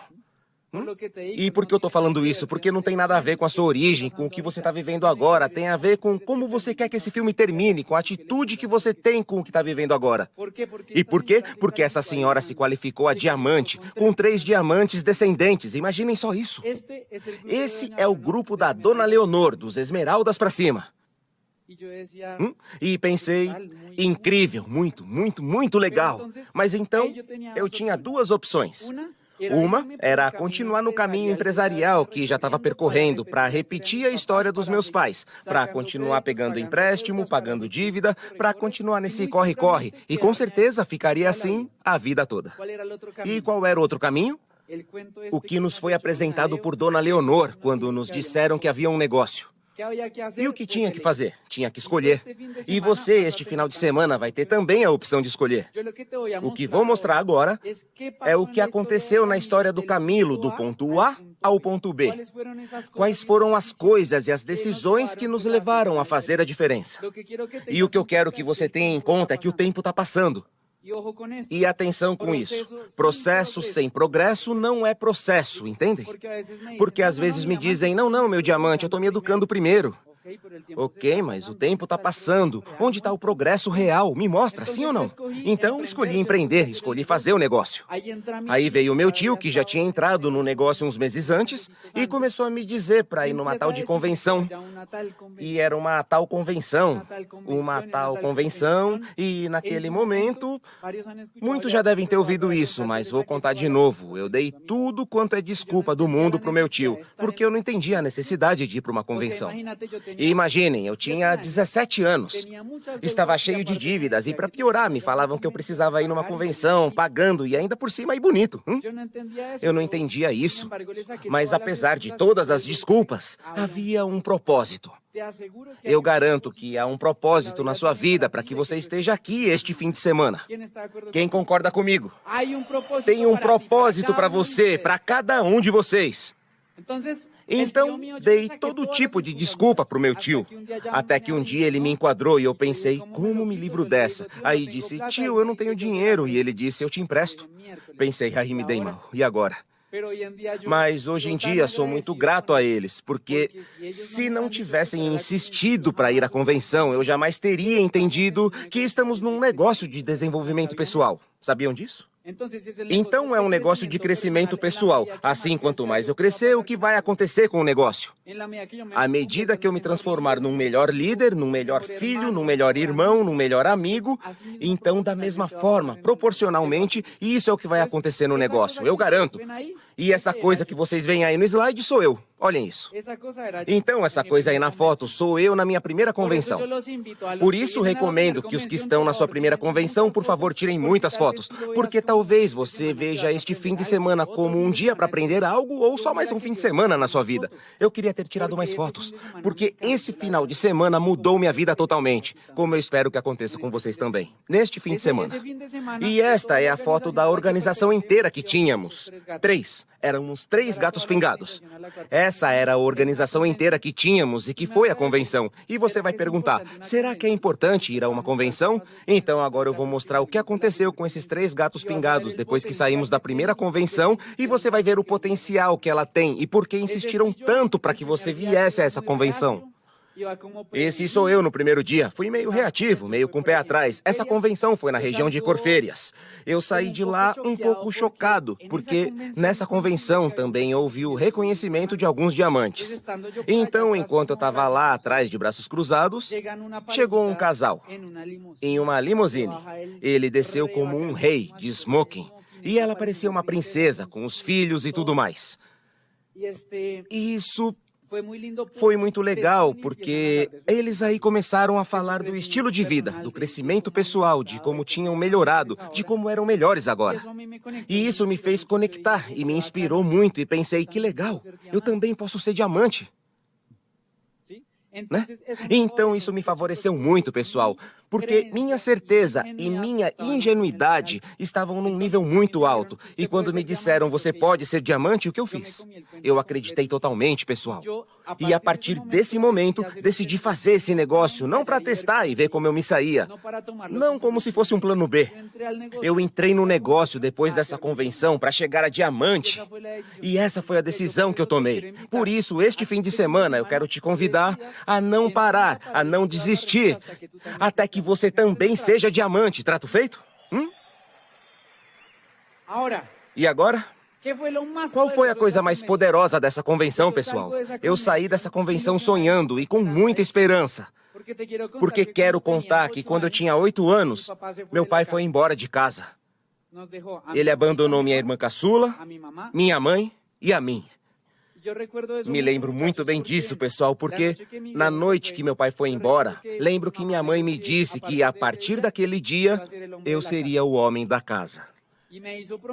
E por que eu tô falando isso? Porque não tem nada a ver com a sua origem, com o que você tá vivendo agora. Tem a ver com como você quer que esse filme termine, com a atitude que você tem com o que tá vivendo agora. E por quê? Porque essa senhora se qualificou a diamante, com 3 diamantes descendentes. Imaginem só isso. Esse é o grupo da Dona Leonor, dos Esmeraldas pra cima. E pensei, incrível, muito, muito, muito legal. Mas então, eu tinha 2 opções. Uma era continuar no caminho empresarial que já estava percorrendo, para repetir a história dos meus pais, para continuar pegando empréstimo, pagando dívida, para continuar nesse corre-corre. E com certeza ficaria assim a vida toda. E qual era o outro caminho? O que nos foi apresentado por Dona Leonor quando nos disseram que havia um negócio. E o que tinha que fazer? Tinha que escolher. E você, este final de semana, vai ter também a opção de escolher. O que vou mostrar agora é o que aconteceu na história do Camilo, do ponto A ao ponto B. Quais foram as coisas e as decisões que nos levaram a fazer a diferença. E o que eu quero que você tenha em conta é que o tempo está passando. E atenção com isso. Processo sem progresso não é processo, entendem? Porque às vezes me dizem, não, meu diamante, eu tô me educando primeiro. Ok, mas o tempo tá passando. Onde está o progresso real? Me mostra, sim ou não? Então, escolhi empreender, escolhi fazer o negócio. Aí veio o meu tio, que já tinha entrado no negócio uns meses antes, e começou a me dizer para ir numa tal de convenção. E era uma tal convenção, e naquele momento, muitos já devem ter ouvido isso, mas vou contar de novo. Eu dei tudo quanto é desculpa do mundo pro meu tio, porque eu não entendia a necessidade de ir para uma convenção. E imaginem, eu tinha 17 anos. Estava cheio de dívidas e, para piorar, me falavam que eu precisava ir numa convenção, pagando e ainda por cima ir bonito. Eu não entendia isso. Mas apesar de todas as desculpas, havia um propósito. Eu garanto que há um propósito na sua vida para que você esteja aqui este fim de semana. Quem concorda comigo? Tem um propósito para você, para cada um de vocês. Então, dei todo tipo de desculpa pro meu tio. Até que um dia ele me enquadrou e eu pensei, como me livro dessa? Aí disse, tio, eu não tenho dinheiro. E ele disse, eu te empresto. Pensei, aí me dei mal. E agora? Mas hoje em dia sou muito grato a eles, porque se não tivessem insistido para ir à convenção, eu jamais teria entendido que estamos num negócio de desenvolvimento pessoal. Sabiam disso? Então é um negócio de crescimento pessoal. Assim, quanto mais eu crescer, o que vai acontecer com o negócio? À medida que eu me transformar num melhor líder, num melhor filho, num melhor irmão, num melhor amigo, então da mesma forma, proporcionalmente, isso é o que vai acontecer no negócio, eu garanto. E essa coisa que vocês veem aí no slide sou eu. Olhem isso. Então, essa coisa aí na foto sou eu na minha primeira convenção. Por isso, recomendo que os que estão na sua primeira convenção, por favor, tirem muitas fotos. Porque talvez você veja este fim de semana como um dia para aprender algo ou só mais um fim de semana na sua vida. Eu queria ter tirado mais fotos. Porque esse final de semana mudou minha vida totalmente. Como eu espero que aconteça com vocês também. Neste fim de semana. E esta é a foto da organização inteira que tínhamos. 3. Éramos 3 gatos pingados. Essa era a organização inteira que tínhamos e que foi a convenção. E você vai perguntar, será que é importante ir a uma convenção? Então agora eu vou mostrar o que aconteceu com esses 3 gatos pingados depois que saímos da primeira convenção e você vai ver o potencial que ela tem e por que insistiram tanto para que você viesse a essa convenção. Esse sou eu no primeiro dia. Fui meio reativo, meio com o pé atrás. Essa convenção foi na região de Corférias. Eu saí de lá um pouco chocado, porque nessa convenção também houve o reconhecimento de alguns diamantes. Então, enquanto eu estava lá atrás de braços cruzados, chegou um casal em uma limusine. Ele desceu como um rei de smoking. E ela parecia uma princesa, com os filhos e tudo mais. E isso foi muito legal, porque eles aí começaram a falar do estilo de vida, do crescimento pessoal, de como tinham melhorado, de como eram melhores agora. E isso me fez conectar e me inspirou muito e pensei, que legal, eu também posso ser diamante. Né? Então isso me favoreceu muito, pessoal, porque minha certeza e minha ingenuidade estavam num nível muito alto. E quando me disseram, você pode ser diamante, o que eu fiz? Eu acreditei totalmente, pessoal. E a partir desse momento, decidi fazer esse negócio, não para testar e ver como eu me saía. Não como se fosse um plano B. Eu entrei no negócio depois dessa convenção para chegar a diamante. E essa foi a decisão que eu tomei. Por isso, este fim de semana, eu quero te convidar a não parar, a não desistir, até que você também seja diamante. Trato feito? E agora? Qual foi a coisa mais poderosa dessa convenção, pessoal? Eu saí dessa convenção sonhando e com muita esperança. Porque quero contar que quando eu tinha 8 anos, meu pai foi embora de casa. Ele abandonou minha irmã caçula, minha mãe e a mim. Me lembro muito bem disso, pessoal, porque na noite que meu pai foi embora, lembro que minha mãe me disse que a partir daquele dia eu seria o homem da casa.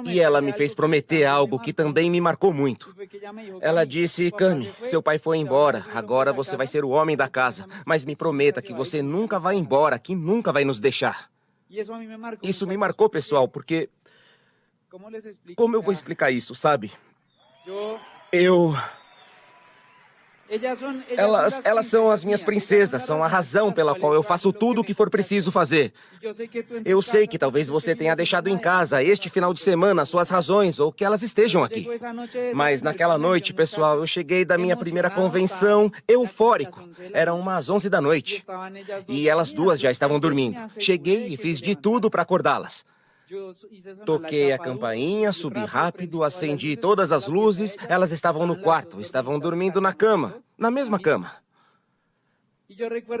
E ela me fez prometer algo que também me marcou muito. Ela disse, Cami, seu pai foi embora, agora você vai ser o homem da casa, mas me prometa que você nunca vai embora, que nunca vai nos deixar. Isso me marcou, pessoal, porque... Como eu vou explicar isso, sabe? Eu Elas são as minhas princesas, são a razão pela qual eu faço tudo o que for preciso fazer. Eu sei que talvez você tenha deixado em casa este final de semana suas razões ou que elas estejam aqui. Mas naquela noite, pessoal, eu cheguei da minha primeira convenção eufórico. Eram umas 11 da noite. E elas duas já estavam dormindo. Cheguei e fiz de tudo para acordá-las. Toquei a campainha, subi rápido, acendi todas as luzes. Elas estavam no quarto, estavam dormindo na cama, na mesma cama.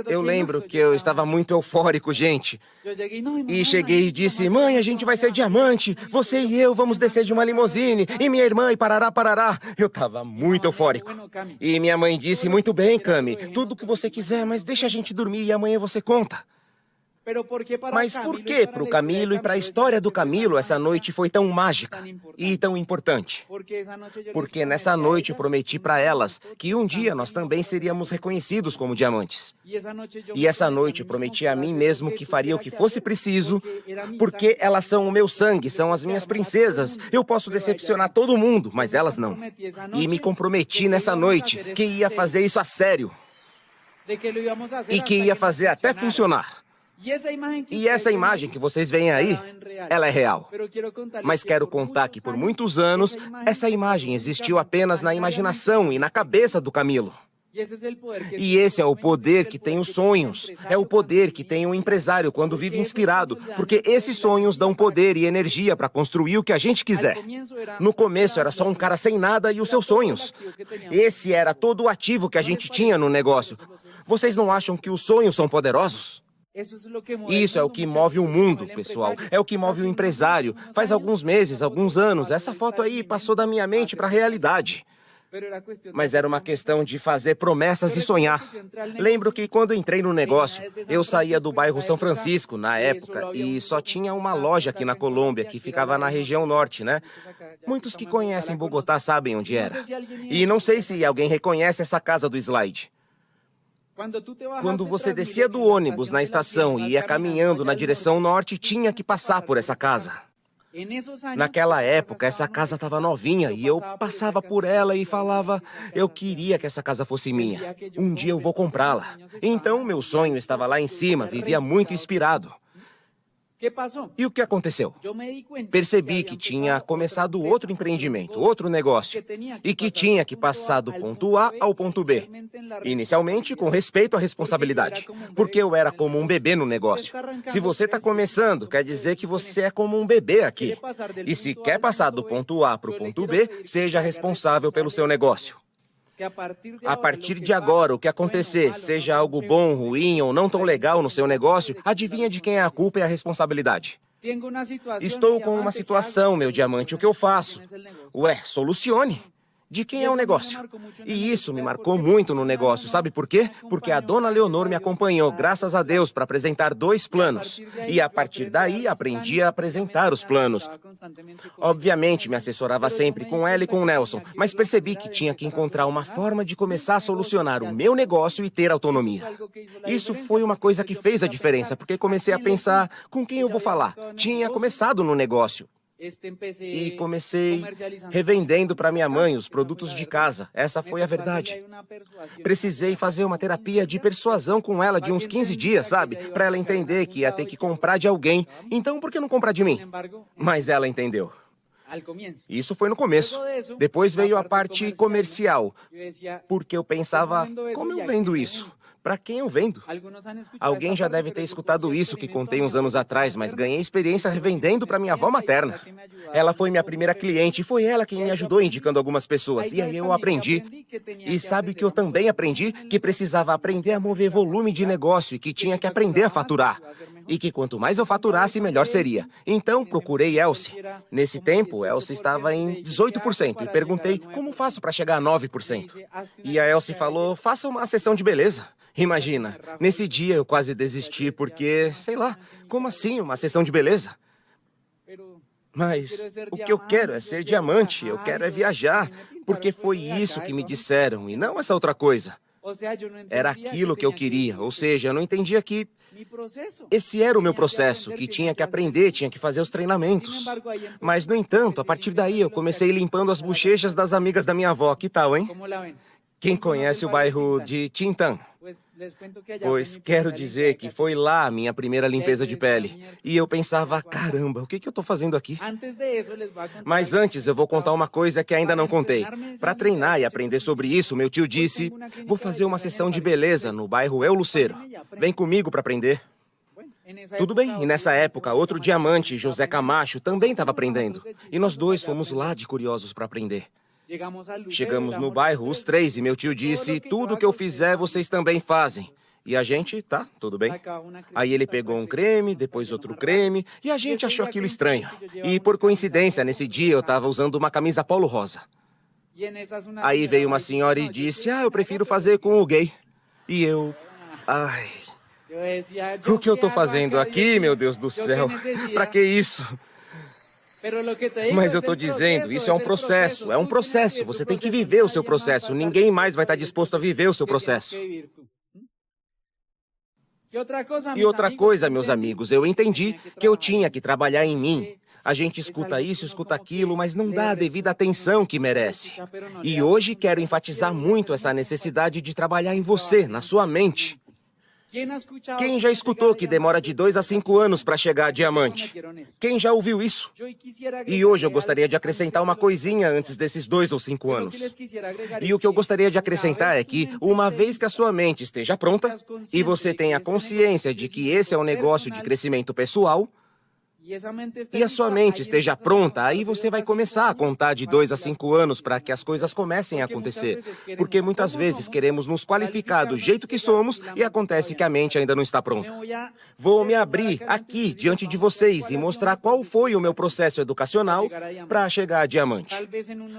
Eu lembro que eu estava muito eufórico, gente. E cheguei e disse, mãe, a gente vai ser diamante. Você e eu vamos descer de uma limusine. E minha irmã, e parará, parará. Eu estava muito eufórico. E minha mãe disse, muito bem, Cami, tudo o que você quiser, mas deixa a gente dormir e amanhã você conta. Mas por que para o Camilo e para a história do Camilo essa noite foi tão mágica e tão importante? Porque nessa noite eu prometi para elas que um dia nós também seríamos reconhecidos como diamantes. E essa noite eu prometi a mim mesmo que faria o que fosse preciso, porque elas são o meu sangue, são as minhas princesas. Eu posso decepcionar todo mundo, mas elas não. E me comprometi nessa noite que ia fazer isso a sério. E que ia fazer até funcionar. E essa imagem que vocês veem aí, ela é real. Mas quero contar que por muitos anos, essa imagem existiu apenas na imaginação e na cabeça do Camilo. E esse é o poder que tem os sonhos. É o poder que tem o empresário quando vive inspirado, porque esses sonhos dão poder e energia para construir o que a gente quiser. No começo era só um cara sem nada e os seus sonhos. Esse era todo o ativo que a gente tinha no negócio. Vocês não acham que os sonhos são poderosos? Isso é o que move o mundo, pessoal. É o que move o empresário. Faz alguns meses, alguns anos, essa foto aí passou da minha mente para a realidade. Mas era uma questão de fazer promessas e sonhar. Lembro que quando entrei no negócio, eu saía do bairro São Francisco, na época, e só tinha uma loja aqui na Colômbia, que ficava na região norte, né? Muitos que conhecem Bogotá sabem onde era. E não sei se alguém reconhece essa casa do slide. Quando você descia do ônibus na estação e ia caminhando na direção norte, tinha que passar por essa casa. Naquela época, essa casa estava novinha e eu passava por ela e falava, eu queria que essa casa fosse minha. Um dia eu vou comprá-la. Então, meu sonho estava lá em cima, vivia muito inspirado. E o que aconteceu? Percebi que tinha começado outro empreendimento, outro negócio, e que tinha que passar do ponto A ao ponto B. Inicialmente, com respeito à responsabilidade, porque eu era como um bebê no negócio. Se você está começando, quer dizer que você é como um bebê aqui. E se quer passar do ponto A para o ponto B, seja responsável pelo seu negócio. A partir de agora, o que acontecer, seja algo bom, ruim ou não tão legal no seu negócio, adivinha de quem é a culpa e a responsabilidade? Estou com uma situação, meu diamante, o que eu faço? Ué, solucione. De quem é o negócio? E isso me marcou muito no negócio. Sabe por quê? Porque a dona Leonor me acompanhou, graças a Deus, para apresentar 2 planos. E a partir daí, aprendi a apresentar os planos. Obviamente, me assessorava sempre com ela e com o Nelson, mas percebi que tinha que encontrar uma forma de começar a solucionar o meu negócio e ter autonomia. Isso foi uma coisa que fez a diferença, porque comecei a pensar, com quem eu vou falar? Tinha começado no negócio. E comecei revendendo para minha mãe os produtos de casa. Essa foi a verdade. Precisei fazer uma terapia de persuasão com ela de uns 15 dias, sabe? Para ela entender que ia ter que comprar de alguém. Então, por que não comprar de mim? Mas ela entendeu. Isso foi no começo. Depois veio a parte comercial. Porque eu pensava, como eu vendo isso? Para quem eu vendo? Alguém já deve ter escutado isso que contei uns anos atrás, mas ganhei experiência revendendo para minha avó materna. Ela foi minha primeira cliente e foi ela quem me ajudou indicando algumas pessoas. E aí eu aprendi. E sabe o que eu também aprendi? Que precisava aprender a mover volume de negócio e que tinha que aprender a faturar. E que quanto mais eu faturasse, melhor seria. Então, procurei Elsie. Nesse tempo, Elsie estava em 18% e perguntei como faço para chegar a 9%. E a Elsie falou, faça uma sessão de beleza. Imagina, nesse dia eu quase desisti porque, sei lá, como assim uma sessão de beleza? Mas o que eu quero é ser diamante, eu quero é viajar, porque foi isso que me disseram e não essa outra coisa. Era aquilo que eu queria, ou seja, eu não entendia que esse era o meu processo, que tinha que aprender, tinha que fazer os treinamentos. Mas, no entanto, a partir daí eu comecei limpando as bochechas das amigas da minha avó, que tal, hein? Quem conhece o bairro de Tintã? Pois quero dizer que foi lá a minha primeira limpeza de pele. E eu pensava, caramba, o que eu tô fazendo aqui? Mas antes eu vou contar uma coisa que ainda não contei. Para treinar e aprender sobre isso, meu tio disse, vou fazer uma sessão de beleza no bairro El Luceiro. Vem comigo para aprender. Tudo bem, e nessa época, outro diamante, José Camacho, também estava aprendendo. E nós dois fomos lá de curiosos para aprender. Chegamos no bairro, os três, e meu tio disse, tudo que eu fizer, vocês também fazem. E a gente, tá, tudo bem. Aí ele pegou um creme, depois outro creme, e a gente achou aquilo estranho. E por coincidência, nesse dia eu estava usando uma camisa polo rosa. Aí veio uma senhora e disse, eu prefiro fazer com o gay. E eu... Ai... O que eu tô fazendo aqui, meu Deus do céu? Pra que isso? Mas eu tô dizendo, isso é um processo, você tem que viver o seu processo, ninguém mais vai estar disposto a viver o seu processo. E outra coisa, meus amigos, eu entendi que eu tinha que trabalhar em mim. A gente escuta isso, escuta aquilo, mas não dá a devida atenção que merece. E hoje quero enfatizar muito essa necessidade de trabalhar em você, na sua mente. Quem já escutou que demora de 2 a 5 anos para chegar a diamante? Quem já ouviu isso? E hoje eu gostaria de acrescentar uma coisinha antes desses 2 ou 5 anos. E o que eu gostaria de acrescentar é que, uma vez que a sua mente esteja pronta, e você tenha consciência de que esse é um negócio de crescimento pessoal, e a sua mente esteja pronta, aí você vai começar a contar de 2 a 5 anos para que as coisas comecem a acontecer. Porque muitas vezes queremos nos qualificar do jeito que somos e acontece que a mente ainda não está pronta. Vou me abrir aqui diante de vocês e mostrar qual foi o meu processo educacional para chegar a diamante.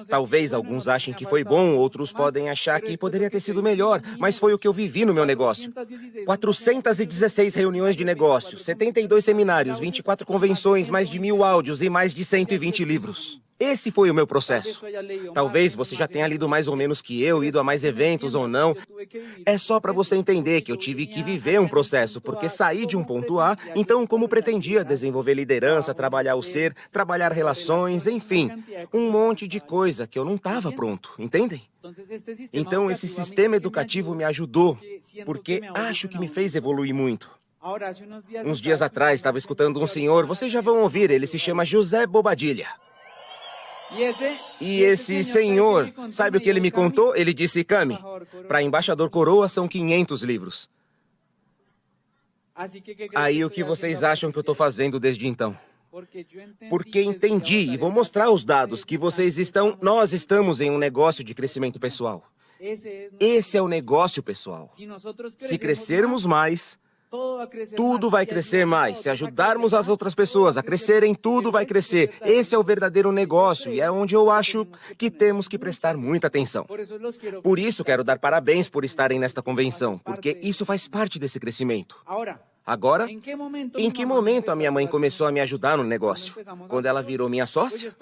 Talvez alguns achem que foi bom, outros podem achar que poderia ter sido melhor, mas foi o que eu vivi no meu negócio. 416 reuniões de negócio, 72 seminários, 24 convenções, mais de 1000 áudios e mais de 120 livros. Esse foi o meu processo. Talvez você já tenha lido mais ou menos que eu, ido a mais eventos ou não. É só para você entender que eu tive que viver um processo, porque saí de um ponto A, então como pretendia desenvolver liderança, trabalhar o ser, trabalhar relações, enfim, um monte de coisa que eu não estava pronto, entendem? Então esse sistema educativo me ajudou, porque acho que me fez evoluir muito. Uns dias atrás, estava escutando um senhor, vocês já vão ouvir, ele se chama José Bobadilla. E esse senhor, sabe o que ele me contou? Ele disse, Cami, para embaixador coroa são 500 livros. Aí o que vocês acham que eu estou fazendo desde então? Porque entendi, e vou mostrar os dados, que nós estamos em um negócio de crescimento pessoal. Esse é o negócio pessoal. Se crescermos mais, tudo vai crescer mais. Se ajudarmos as outras pessoas a crescerem, tudo vai crescer. Esse é o verdadeiro negócio e é onde eu acho que temos que prestar muita atenção. Por isso, quero dar parabéns por estarem nesta convenção, porque isso faz parte desse crescimento. Agora, em que momento a minha mãe começou a me ajudar no negócio? Quando ela virou minha sócia?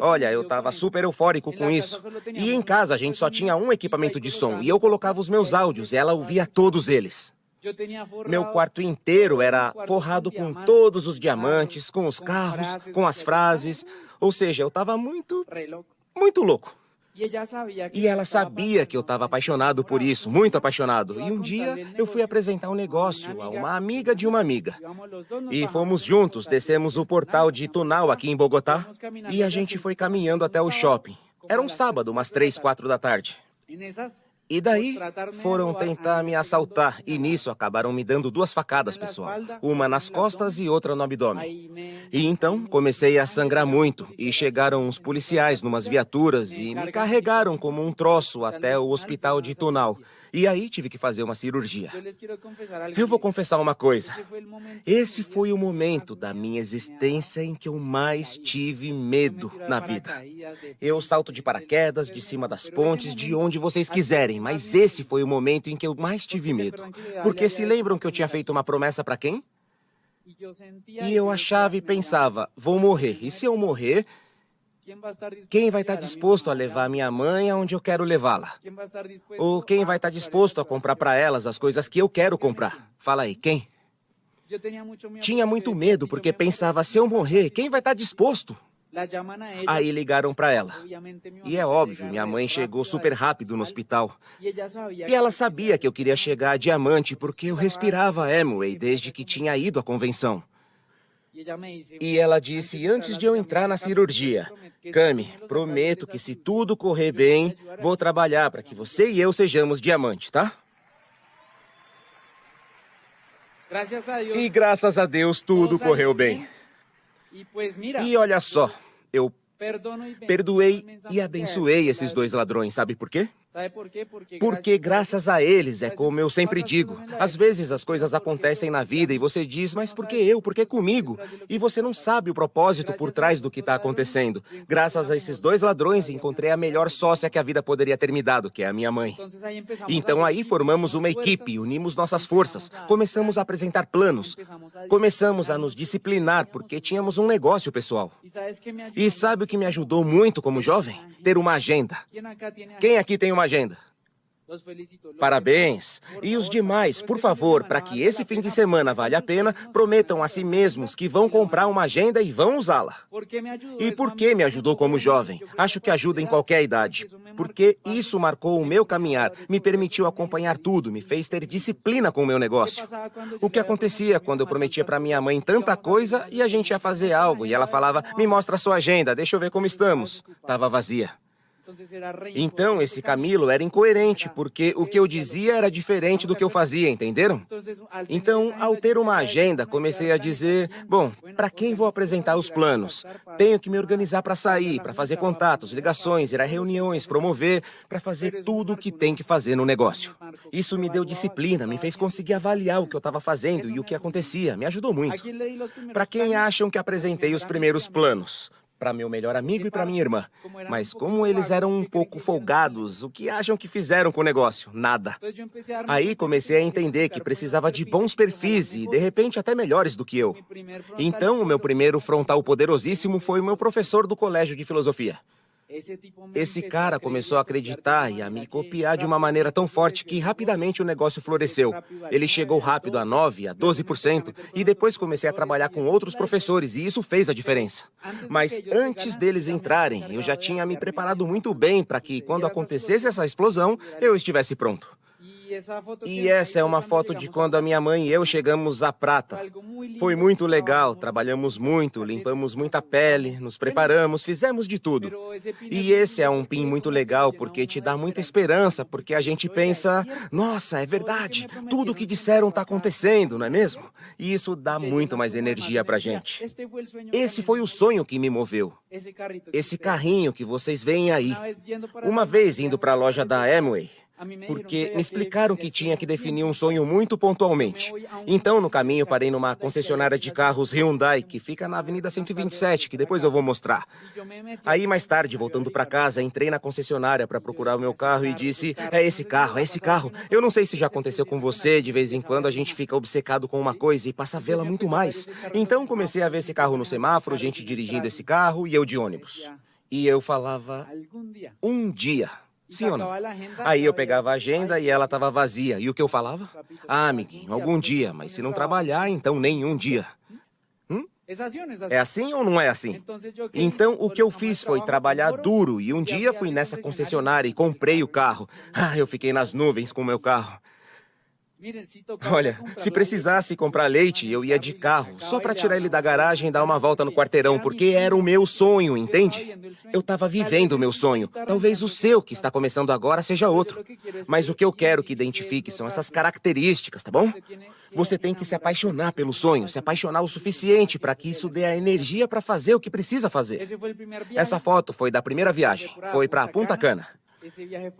Olha, eu estava super eufórico com isso. E em casa a gente só tinha um equipamento de som e eu colocava os meus áudios e ela ouvia todos eles. Meu quarto inteiro era forrado com todos os diamantes, com os carros, com as frases. Ou seja, eu estava muito louco. E ela sabia que eu estava apaixonado por isso, muito apaixonado. E um dia eu fui apresentar um negócio a uma amiga de uma amiga. E fomos juntos, descemos o portal de Tunal aqui em Bogotá e a gente foi caminhando até o shopping. Era um sábado, umas 3, 4 da tarde. E daí, foram tentar me assaltar, e nisso acabaram me dando 2 facadas, pessoal. Uma nas costas e outra no abdômen. E então, comecei a sangrar muito, e chegaram uns policiais numas viaturas e me carregaram como um troço até o hospital de Tunal. E aí tive que fazer uma cirurgia. Eu vou confessar uma coisa. Esse foi o momento da minha existência em que eu mais tive medo na vida. Eu salto de paraquedas, de cima das pontes, de onde vocês quiserem, mas esse foi o momento em que eu mais tive medo. Porque se lembram que eu tinha feito uma promessa para quem? E eu achava e pensava, vou morrer. E se eu morrer, quem vai estar disposto a levar minha mãe aonde eu quero levá-la? Ou quem vai estar disposto a comprar para elas as coisas que eu quero comprar? Fala aí, quem? Tinha muito medo porque pensava, se eu morrer, quem vai estar disposto? Aí ligaram para ela. E é óbvio, minha mãe chegou super rápido no hospital. E ela sabia que eu queria chegar a diamante porque eu respirava Amway desde que tinha ido à convenção. E ela disse antes de eu entrar na cirurgia: Cami, prometo que se tudo correr bem, vou trabalhar para que você e eu sejamos diamante, tá? E graças a Deus tudo correu bem. E olha só, eu perdoei e abençoei esses dois ladrões, sabe por quê? Porque graças a eles, é como eu sempre digo, às vezes as coisas acontecem na vida e você diz, mas por que eu? Por que comigo? E você não sabe o propósito por trás do que está acontecendo. Graças a esses dois ladrões, encontrei a melhor sócia que a vida poderia ter me dado, que é a minha mãe. Então aí formamos uma equipe, unimos nossas forças, começamos a apresentar planos, começamos a nos disciplinar porque tínhamos um negócio pessoal. E sabe o que me ajudou muito como jovem? Ter uma agenda. Quem aqui tem uma agenda? Parabéns! E os demais, por favor, para que esse fim de semana valha a pena, prometam a si mesmos que vão comprar uma agenda e vão usá-la. E por que me ajudou como jovem? Acho que ajuda em qualquer idade. Porque isso marcou o meu caminhar, me permitiu acompanhar tudo, me fez ter disciplina com o meu negócio. O que acontecia quando eu prometia para minha mãe tanta coisa e a gente ia fazer algo e ela falava, me mostra a sua agenda, deixa eu ver como estamos. Tava vazia. Então, esse Camilo era incoerente, porque o que eu dizia era diferente do que eu fazia, entenderam? Então, ao ter uma agenda, comecei a dizer, bom, para quem vou apresentar os planos? Tenho que me organizar para sair, para fazer contatos, ligações, ir a reuniões, promover, para fazer tudo o que tem que fazer no negócio. Isso me deu disciplina, me fez conseguir avaliar o que eu estava fazendo e o que acontecia, me ajudou muito. Para quem acham que apresentei os primeiros planos? Para meu melhor amigo e para minha irmã. Mas como eles eram um pouco folgados, o que acham que fizeram com o negócio? Nada. Aí comecei a entender que precisava de bons perfis e, de repente, até melhores do que eu. Então, o meu primeiro frontal poderosíssimo foi o meu professor do colégio de filosofia. Esse cara começou a acreditar e a me copiar de uma maneira tão forte que rapidamente o negócio floresceu. Ele chegou rápido a 9%, a 12% e depois comecei a trabalhar com outros professores e isso fez a diferença. Mas antes deles entrarem, eu já tinha me preparado muito bem para que, quando acontecesse essa explosão, eu estivesse pronto. E essa é uma foto de quando a minha mãe e eu chegamos à Prata. Foi muito legal, trabalhamos muito, limpamos muita pele, nos preparamos, fizemos de tudo. E esse é um pin muito legal porque te dá muita esperança, porque a gente pensa, nossa, é verdade, tudo o que disseram está acontecendo, não é mesmo? E isso dá muito mais energia pra gente. Esse foi o sonho que me moveu. Esse carrinho que vocês veem aí. Uma vez indo para a loja da Amway, porque me explicaram que tinha que definir um sonho muito pontualmente. Então, no caminho, parei numa concessionária de carros Hyundai, que fica na Avenida 127, que depois eu vou mostrar. Aí, mais tarde, voltando para casa, entrei na concessionária para procurar o meu carro e disse, é esse carro, é esse carro. Eu não sei se já aconteceu com você, de vez em quando a gente fica obcecado com uma coisa e passa a vê-la muito mais. Então, comecei a ver esse carro no semáforo, gente dirigindo esse carro e eu de ônibus. E eu falava, um dia. Sim ou não? Aí eu pegava a agenda e ela estava vazia. E o que eu falava? Ah, amiguinho, algum dia, mas se não trabalhar, então nenhum dia. É assim ou não é assim? Então, o que eu fiz foi trabalhar duro e um dia fui nessa concessionária e comprei o carro. Ah, eu fiquei nas nuvens com o meu carro. Olha, se precisasse comprar leite, eu ia de carro, só para tirar ele da garagem e dar uma volta no quarteirão, porque era o meu sonho, entende? Eu estava vivendo o meu sonho. Talvez o seu, que está começando agora, seja outro. Mas o que eu quero que identifique são essas características, tá bom? Você tem que se apaixonar pelo sonho, se apaixonar o suficiente para que isso dê a energia para fazer o que precisa fazer. Essa foto foi da primeira viagem, foi para Punta Cana.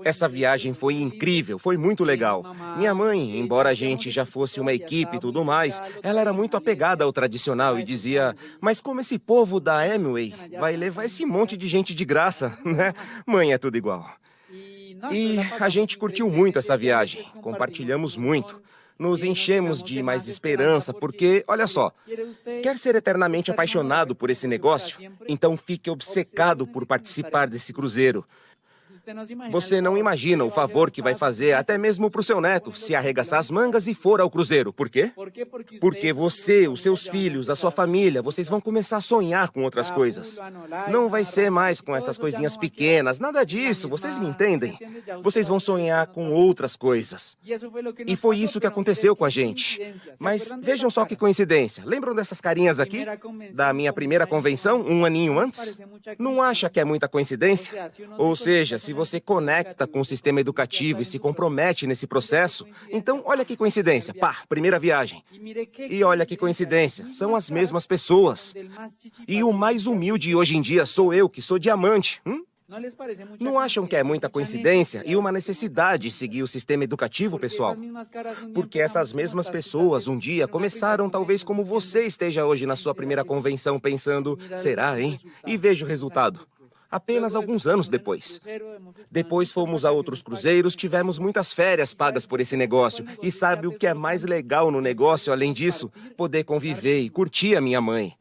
Essa viagem foi incrível, foi muito legal. Minha mãe, embora a gente já fosse uma equipe e tudo mais, ela era muito apegada ao tradicional e dizia, mas como esse povo da Amway vai levar esse monte de gente de graça, né? Mãe, é tudo igual. E a gente curtiu muito essa viagem, compartilhamos muito. Nos enchemos de mais esperança, porque, olha só, quer ser eternamente apaixonado por esse negócio? Então fique obcecado por participar desse cruzeiro. Você não imagina o favor que vai fazer até mesmo para o seu neto se arregaçar as mangas e for ao cruzeiro. Por quê? Porque você, os seus filhos, a sua família, vocês vão começar a sonhar com outras coisas. Não vai ser mais com essas coisinhas pequenas, nada disso, vocês me entendem? Vocês vão sonhar com outras coisas. E foi isso que aconteceu com a gente. Mas vejam só que coincidência. Lembram dessas carinhas aqui? Da minha primeira convenção, um aninho antes? Não acha que é muita coincidência? Ou seja, se você conecta com o sistema educativo e se compromete nesse processo, então olha que coincidência. Pá, primeira viagem. E olha que coincidência, são as mesmas pessoas. E o mais humilde hoje em dia sou eu, que sou diamante. Não acham que é muita coincidência e uma necessidade seguir o sistema educativo, pessoal? Porque essas mesmas pessoas um dia começaram talvez como você esteja hoje na sua primeira convenção pensando, será, hein? E veja o resultado. Apenas alguns anos depois. Depois fomos a outros cruzeiros, tivemos muitas férias pagas por esse negócio. E sabe o que é mais legal no negócio, além disso? Poder conviver e curtir a minha mãe.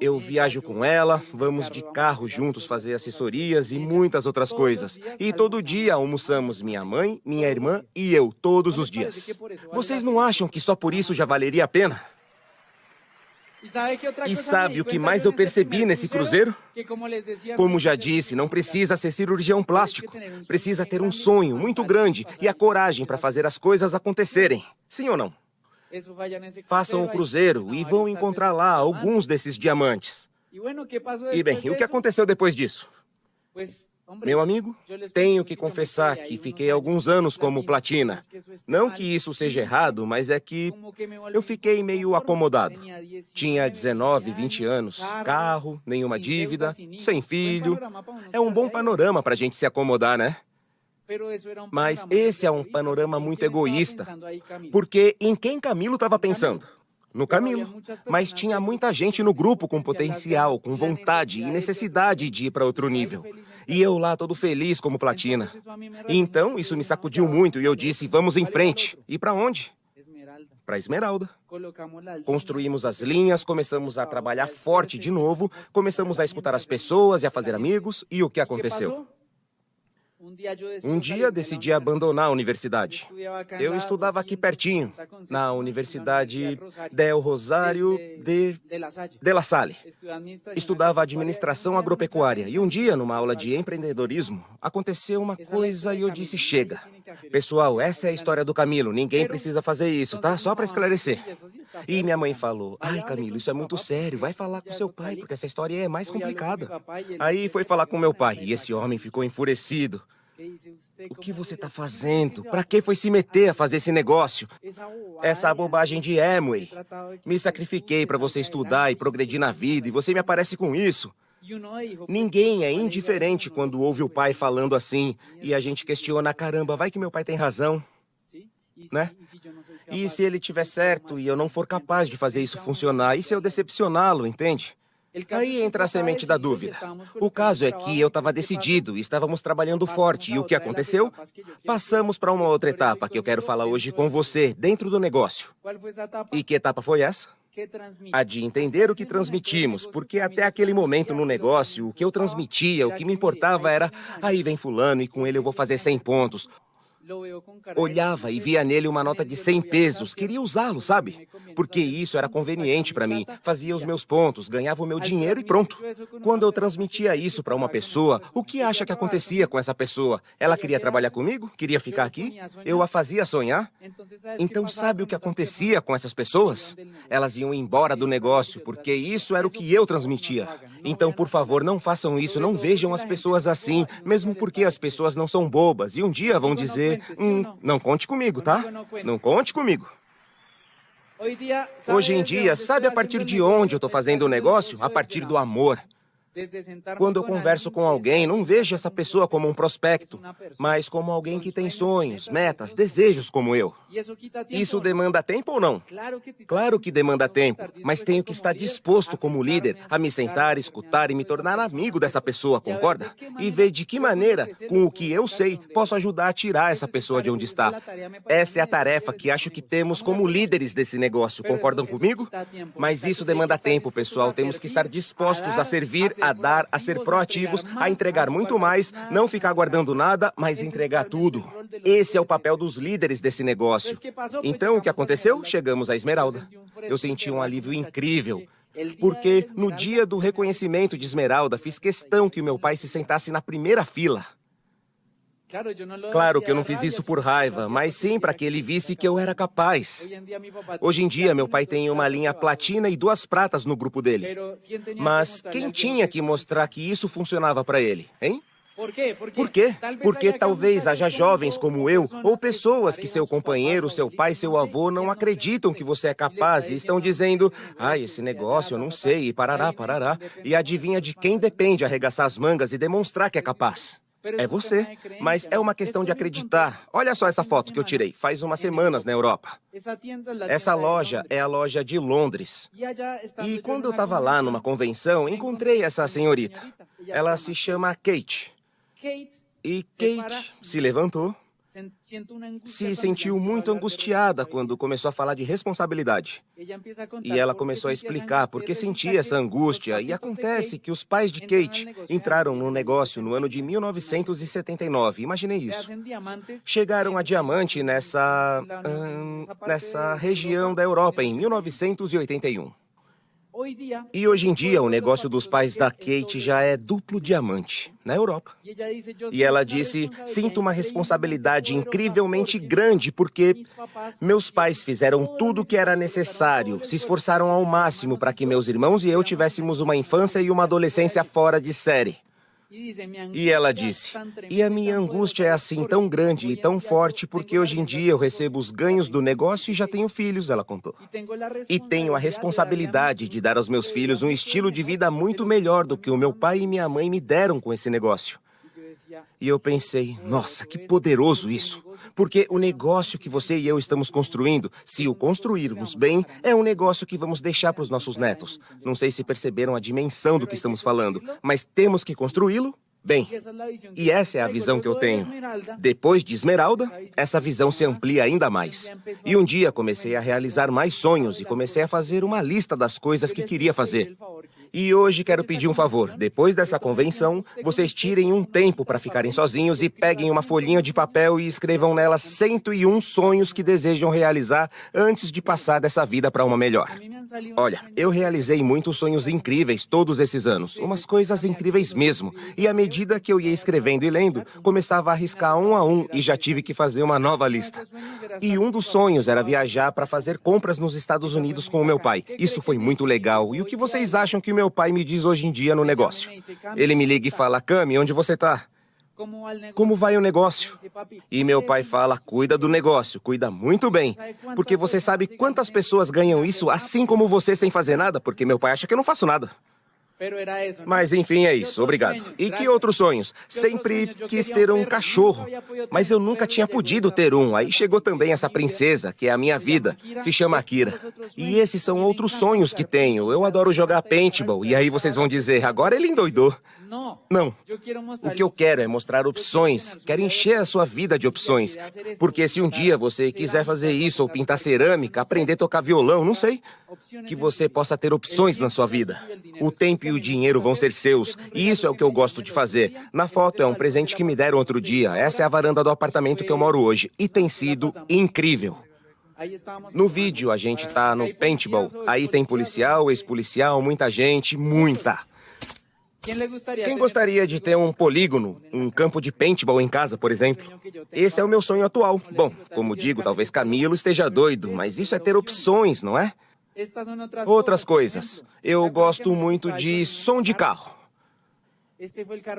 Eu viajo com ela, vamos de carro juntos fazer assessorias e muitas outras coisas. E todo dia almoçamos minha mãe, minha irmã e eu, todos os dias. Vocês não acham que só por isso já valeria a pena? E sabe o que mais eu percebi nesse cruzeiro? Como já disse, não precisa ser cirurgião plástico. Precisa ter um sonho muito grande e a coragem para fazer as coisas acontecerem. Sim ou não? Façam o cruzeiro e vão encontrar lá alguns desses diamantes. E bem, o que aconteceu depois disso? Meu amigo, tenho que confessar que fiquei alguns anos como platina. Não que isso seja errado, mas é que eu fiquei meio acomodado. Tinha 19, 20 anos, carro, nenhuma dívida, sem filho. É um bom panorama para a gente se acomodar, né? Mas esse é um panorama muito egoísta, porque em quem Camilo estava pensando? No Camilo. Mas tinha muita gente no grupo com potencial, com vontade e necessidade de ir para outro nível. E eu lá todo feliz como platina. Então, isso me sacudiu muito e eu disse, vamos em frente. E para onde? Para Esmeralda. Construímos as linhas, começamos a trabalhar forte de novo, começamos a escutar as pessoas e a fazer amigos. E o que aconteceu? Um dia decidi abandonar a universidade. Eu estudava aqui pertinho, na Universidade Del Rosário de La Salle. Estudava administração agropecuária. E um dia, numa aula de empreendedorismo, aconteceu uma coisa e eu disse, chega. Pessoal, essa é a história do Camilo. Ninguém precisa fazer isso, tá? Só para esclarecer. E minha mãe falou, ai Camilo, isso é muito sério. Vai falar com seu pai, porque essa história é mais complicada. Aí foi falar com meu pai e esse homem ficou enfurecido. O que você está fazendo? Para que foi se meter a fazer esse negócio? Essa bobagem de Amway. Me sacrifiquei para você estudar e progredir na vida e você me aparece com isso. Ninguém é indiferente quando ouve o pai falando assim e a gente questiona, caramba, vai que meu pai tem razão, né? E se ele tiver certo e eu não for capaz de fazer isso funcionar? E se eu decepcioná-lo, entende? Aí entra a semente da dúvida. O caso é que eu estava decidido e estávamos trabalhando forte. E o que aconteceu? Passamos para uma outra etapa que eu quero falar hoje com você, dentro do negócio. E que etapa foi essa? A de entender o que transmitimos, porque até aquele momento no negócio, o que eu transmitia, o que me importava era, aí vem fulano e com ele eu vou fazer 100 pontos. Olhava e via nele uma nota de 100 pesos, queria usá-lo, sabe? Porque isso era conveniente para mim, fazia os meus pontos, ganhava o meu dinheiro e pronto. Quando eu transmitia isso para uma pessoa, o que acha que acontecia com essa pessoa? Ela queria trabalhar comigo? Queria ficar aqui? Eu a fazia sonhar? Então sabe o que acontecia com essas pessoas? Elas iam embora do negócio, porque isso era o que eu transmitia. Então, por favor, não façam isso, não vejam as pessoas assim, mesmo porque as pessoas não são bobas, e um dia vão dizer, não conte comigo, tá? Não conte comigo. Hoje em dia, sabe a partir de onde eu estou fazendo o negócio? A partir do amor. Quando eu converso com alguém, não vejo essa pessoa como um prospecto, mas como alguém que tem sonhos, metas, desejos como eu. Isso demanda tempo ou não? Claro que demanda tempo, mas tenho que estar disposto como líder a me sentar, escutar e me tornar amigo dessa pessoa, concorda? E ver de que maneira, com o que eu sei, posso ajudar a tirar essa pessoa de onde está. Essa é a tarefa que acho que temos como líderes desse negócio, concordam comigo? Mas isso demanda tempo, pessoal. Temos que estar dispostos a servir a dar, a ser proativos, a entregar muito mais, não ficar guardando nada, mas entregar tudo. Esse é o papel dos líderes desse negócio. Então, o que aconteceu? Chegamos à Esmeralda. Eu senti um alívio incrível, porque no dia do reconhecimento de Esmeralda, fiz questão que o meu pai se sentasse na primeira fila. Claro que eu não fiz isso por raiva, mas sim para que ele visse que eu era capaz. Hoje em dia, meu pai tem uma linha platina e 2 pratas no grupo dele. Mas quem tinha que mostrar que isso funcionava para ele, hein? Por quê? Porque talvez haja jovens como eu, ou pessoas que seu companheiro, seu pai, seu avô não acreditam que você é capaz e estão dizendo: esse negócio eu não sei, e parará, parará. E adivinha de quem depende arregaçar as mangas e demonstrar que é capaz? É você, mas é uma questão de acreditar. Olha só essa foto que eu tirei, faz umas semanas na Europa. Essa loja é a loja de Londres. E quando eu estava lá numa convenção, encontrei essa senhorita. Ela se chama Kate. E Kate se levantou, se sentiu muito angustiada quando começou a falar de responsabilidade. E ela começou a explicar por que sentia essa angústia. E acontece que os pais de Kate entraram no negócio no ano de 1979. Imaginei isso. Chegaram a diamante nessa região da Europa em 1981. E hoje em dia, o negócio dos pais da Kate já é duplo diamante, na Europa. E ela disse: sinto uma responsabilidade incrivelmente grande porque meus pais fizeram tudo o que era necessário, se esforçaram ao máximo para que meus irmãos e eu tivéssemos uma infância e uma adolescência fora de série. E ela disse: e a minha angústia é assim tão grande e tão forte porque hoje em dia eu recebo os ganhos do negócio e já tenho filhos, ela contou. E tenho a responsabilidade de dar aos meus filhos um estilo de vida muito melhor do que o meu pai e minha mãe me deram com esse negócio. E eu pensei: nossa, que poderoso isso. Porque o negócio que você e eu estamos construindo, se o construirmos bem, é um negócio que vamos deixar para os nossos netos. Não sei se perceberam a dimensão do que estamos falando, mas temos que construí-lo bem. E essa é a visão que eu tenho. Depois de Esmeralda, essa visão se amplia ainda mais. E um dia comecei a realizar mais sonhos e comecei a fazer uma lista das coisas que queria fazer. E hoje quero pedir um favor. Depois dessa convenção, vocês tirem um tempo para ficarem sozinhos e peguem uma folhinha de papel e escrevam nela 101 sonhos que desejam realizar antes de passar dessa vida para uma melhor. Olha, eu realizei muitos sonhos incríveis todos esses anos, umas coisas incríveis mesmo. E à medida que eu ia escrevendo e lendo, começava a riscar um a um e já tive que fazer uma nova lista. E um dos sonhos era viajar para fazer compras nos Estados Unidos com o meu pai. Isso foi muito legal. E o que vocês acham que o meu pai me diz hoje em dia no negócio? Ele me liga e fala: Cami, onde você tá? Como vai o negócio? E meu pai fala: cuida do negócio, cuida muito bem. Porque você sabe quantas pessoas ganham isso assim como você sem fazer nada? Porque meu pai acha que eu não faço nada. Mas enfim, é isso, obrigado. E que outros sonhos? Sempre quis ter um cachorro, mas eu nunca tinha podido ter um. Aí chegou também essa princesa, que é a minha vida, se chama Akira. E esses são outros sonhos que tenho. Eu adoro jogar paintball, e aí vocês vão dizer: agora ele endoidou. Não. O que eu quero é mostrar opções. Quero encher a sua vida de opções. Porque se um dia você quiser fazer isso, ou pintar cerâmica, aprender a tocar violão, não sei, que você possa ter opções na sua vida. O tempo e o dinheiro vão ser seus. E isso é o que eu gosto de fazer. Na foto é um presente que me deram outro dia. Essa é a varanda do apartamento que eu moro hoje. E tem sido incrível. No vídeo a gente tá no paintball. Aí tem policial, ex-policial, muita gente, muita. Quem gostaria de ter um polígono, um campo de paintball em casa, por exemplo? Esse é o meu sonho atual. Bom, como digo, talvez Camilo esteja doido, mas isso é ter opções, não é? Outras coisas. Eu gosto muito de som de carro.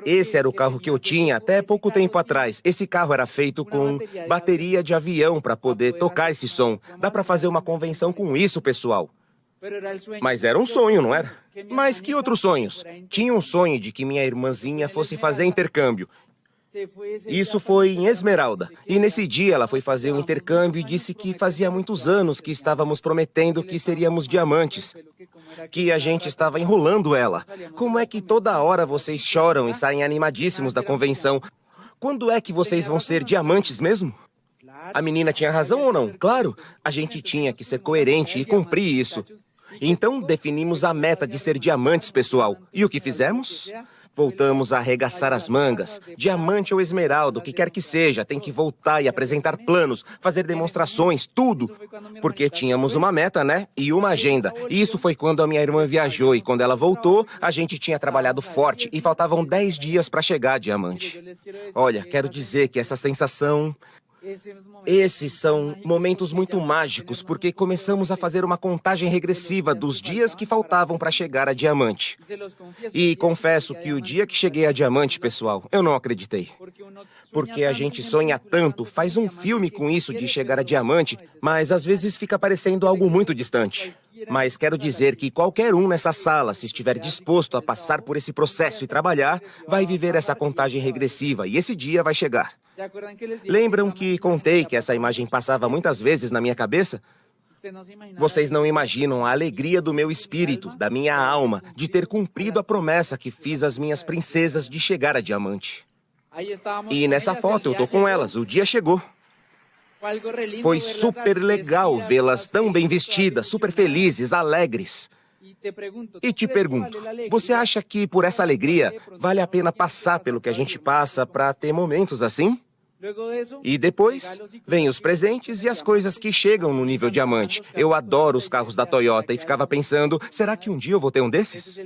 Esse era o carro que eu tinha até pouco tempo atrás. Esse carro era feito com bateria de avião para poder tocar esse som. Dá para fazer uma convenção com isso, pessoal. Mas era um sonho, não era? Mas que outros sonhos? Tinha um sonho de que minha irmãzinha fosse fazer intercâmbio. Isso foi em Esmeralda. E nesse dia ela foi fazer um intercâmbio e disse que fazia muitos anos que estávamos prometendo que seríamos diamantes. Que a gente estava enrolando ela. Como é que toda hora vocês choram e saem animadíssimos da convenção? Quando é que vocês vão ser diamantes mesmo? A menina tinha razão ou não? Claro, a gente tinha que ser coerente e cumprir isso. Então definimos a meta de ser diamantes, pessoal. E o que fizemos? Voltamos a arregaçar as mangas. Diamante ou esmeralda, o que quer que seja, tem que voltar e apresentar planos, fazer demonstrações, tudo. Porque tínhamos uma meta, né? E uma agenda. E isso foi quando a minha irmã viajou e quando ela voltou, a gente tinha trabalhado forte e faltavam 10 dias para chegar a diamante. Olha, quero dizer que essa sensação... Esses são momentos muito mágicos, porque começamos a fazer uma contagem regressiva dos dias que faltavam para chegar a diamante. E confesso que o dia que cheguei a diamante, pessoal, eu não acreditei. Porque a gente sonha tanto, faz um filme com isso de chegar a diamante, mas às vezes fica parecendo algo muito distante. Mas quero dizer que qualquer um nessa sala, se estiver disposto a passar por esse processo e trabalhar, vai viver essa contagem regressiva e esse dia vai chegar. Lembram que contei que essa imagem passava muitas vezes na minha cabeça? Vocês não imaginam a alegria do meu espírito, da minha alma, de ter cumprido a promessa que fiz às minhas princesas de chegar a diamante. E nessa foto eu tô com elas, o dia chegou. Foi super legal vê-las tão bem vestidas, super felizes, alegres. E te pergunto, você acha que por essa alegria vale a pena passar pelo que a gente passa para ter momentos assim? E depois, vem os presentes e as coisas que chegam no nível diamante. Eu adoro os carros da Toyota e ficava pensando, será que um dia eu vou ter um desses?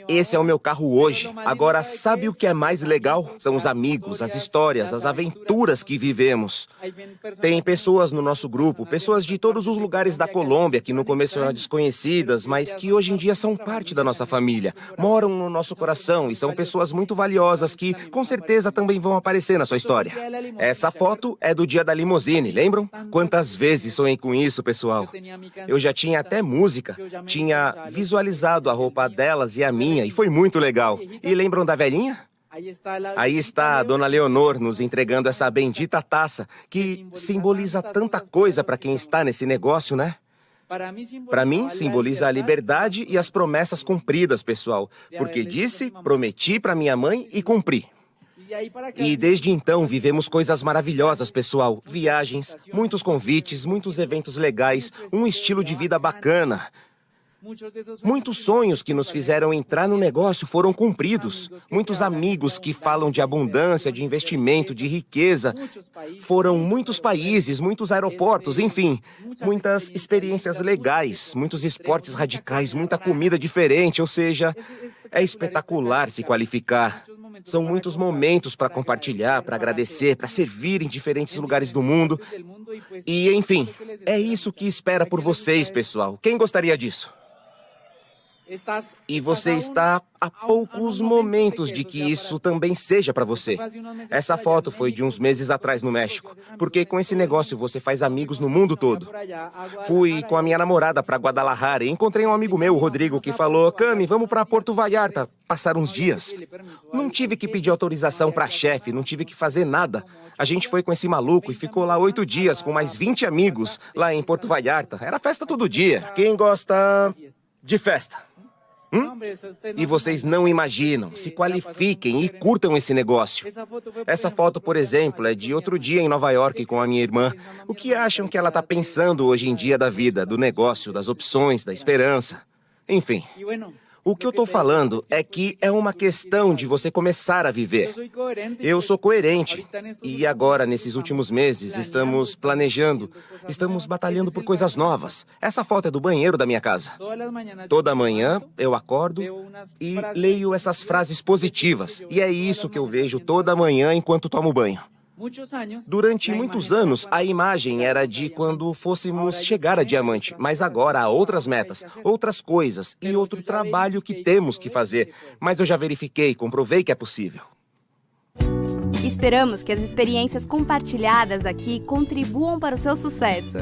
Esse é o meu carro hoje. Agora, sabe o que é mais legal? São os amigos, as histórias, as aventuras que vivemos. Tem pessoas no nosso grupo, pessoas de todos os lugares da Colômbia, que no começo eram desconhecidas, mas que hoje em dia são parte da nossa família. Moram no nosso coração e são pessoas muito valiosas que, com certeza, também vão aparecer na sua história. Essa foto é do dia da limusine, lembram? Quantas vezes sonhei com isso, pessoal? Eu já tinha até música, tinha visualizado a roupa delas e a minha, e foi muito legal. E lembram da velhinha? Aí está a Dona Leonor nos entregando essa bendita taça, que simboliza tanta coisa para quem está nesse negócio, né? Para mim, simboliza a liberdade e as promessas cumpridas, pessoal. Porque disse, prometi para minha mãe e cumpri. E desde então vivemos coisas maravilhosas, pessoal. Viagens, muitos convites, muitos eventos legais, um estilo de vida bacana. Muitos sonhos que nos fizeram entrar no negócio foram cumpridos. Muitos amigos que falam de abundância, de investimento, de riqueza. Foram muitos países, muitos aeroportos, enfim. Muitas experiências legais, muitos esportes radicais, muita comida diferente, ou seja, é espetacular se qualificar. São muitos momentos para compartilhar, para agradecer, para servir em diferentes lugares do mundo. E, enfim, é isso que espera por vocês, pessoal. Quem gostaria disso? E você está a poucos momentos de que isso também seja para você. Essa foto foi de uns meses atrás no México, porque com esse negócio você faz amigos no mundo todo. Fui com a minha namorada para Guadalajara e encontrei um amigo meu, o Rodrigo, que falou, Cami, vamos para Porto Vallarta, passar uns dias. Não tive que pedir autorização para chefe, não tive que fazer nada. A gente foi com esse maluco e ficou lá 8 dias com mais 20 amigos lá em Porto Vallarta. Era festa todo dia. Quem gosta de festa? E vocês não imaginam, se qualifiquem e curtam esse negócio. Essa foto, por exemplo, é de outro dia em Nova York com a minha irmã. O que acham que ela está pensando hoje em dia da vida, do negócio, das opções, da esperança? Enfim, o que eu estou falando é que é uma questão de você começar a viver. Eu sou coerente. E agora, nesses últimos meses, estamos planejando, estamos batalhando por coisas novas. Essa foto é do banheiro da minha casa. Toda manhã, eu acordo e leio essas frases positivas. E é isso que eu vejo toda manhã enquanto tomo banho. Durante muitos anos, a imagem era de quando fôssemos chegar a diamante, mas agora há outras metas, outras coisas e outro trabalho que temos que fazer. Mas eu já verifiquei, comprovei que é possível. Esperamos que as experiências compartilhadas aqui contribuam para o seu sucesso.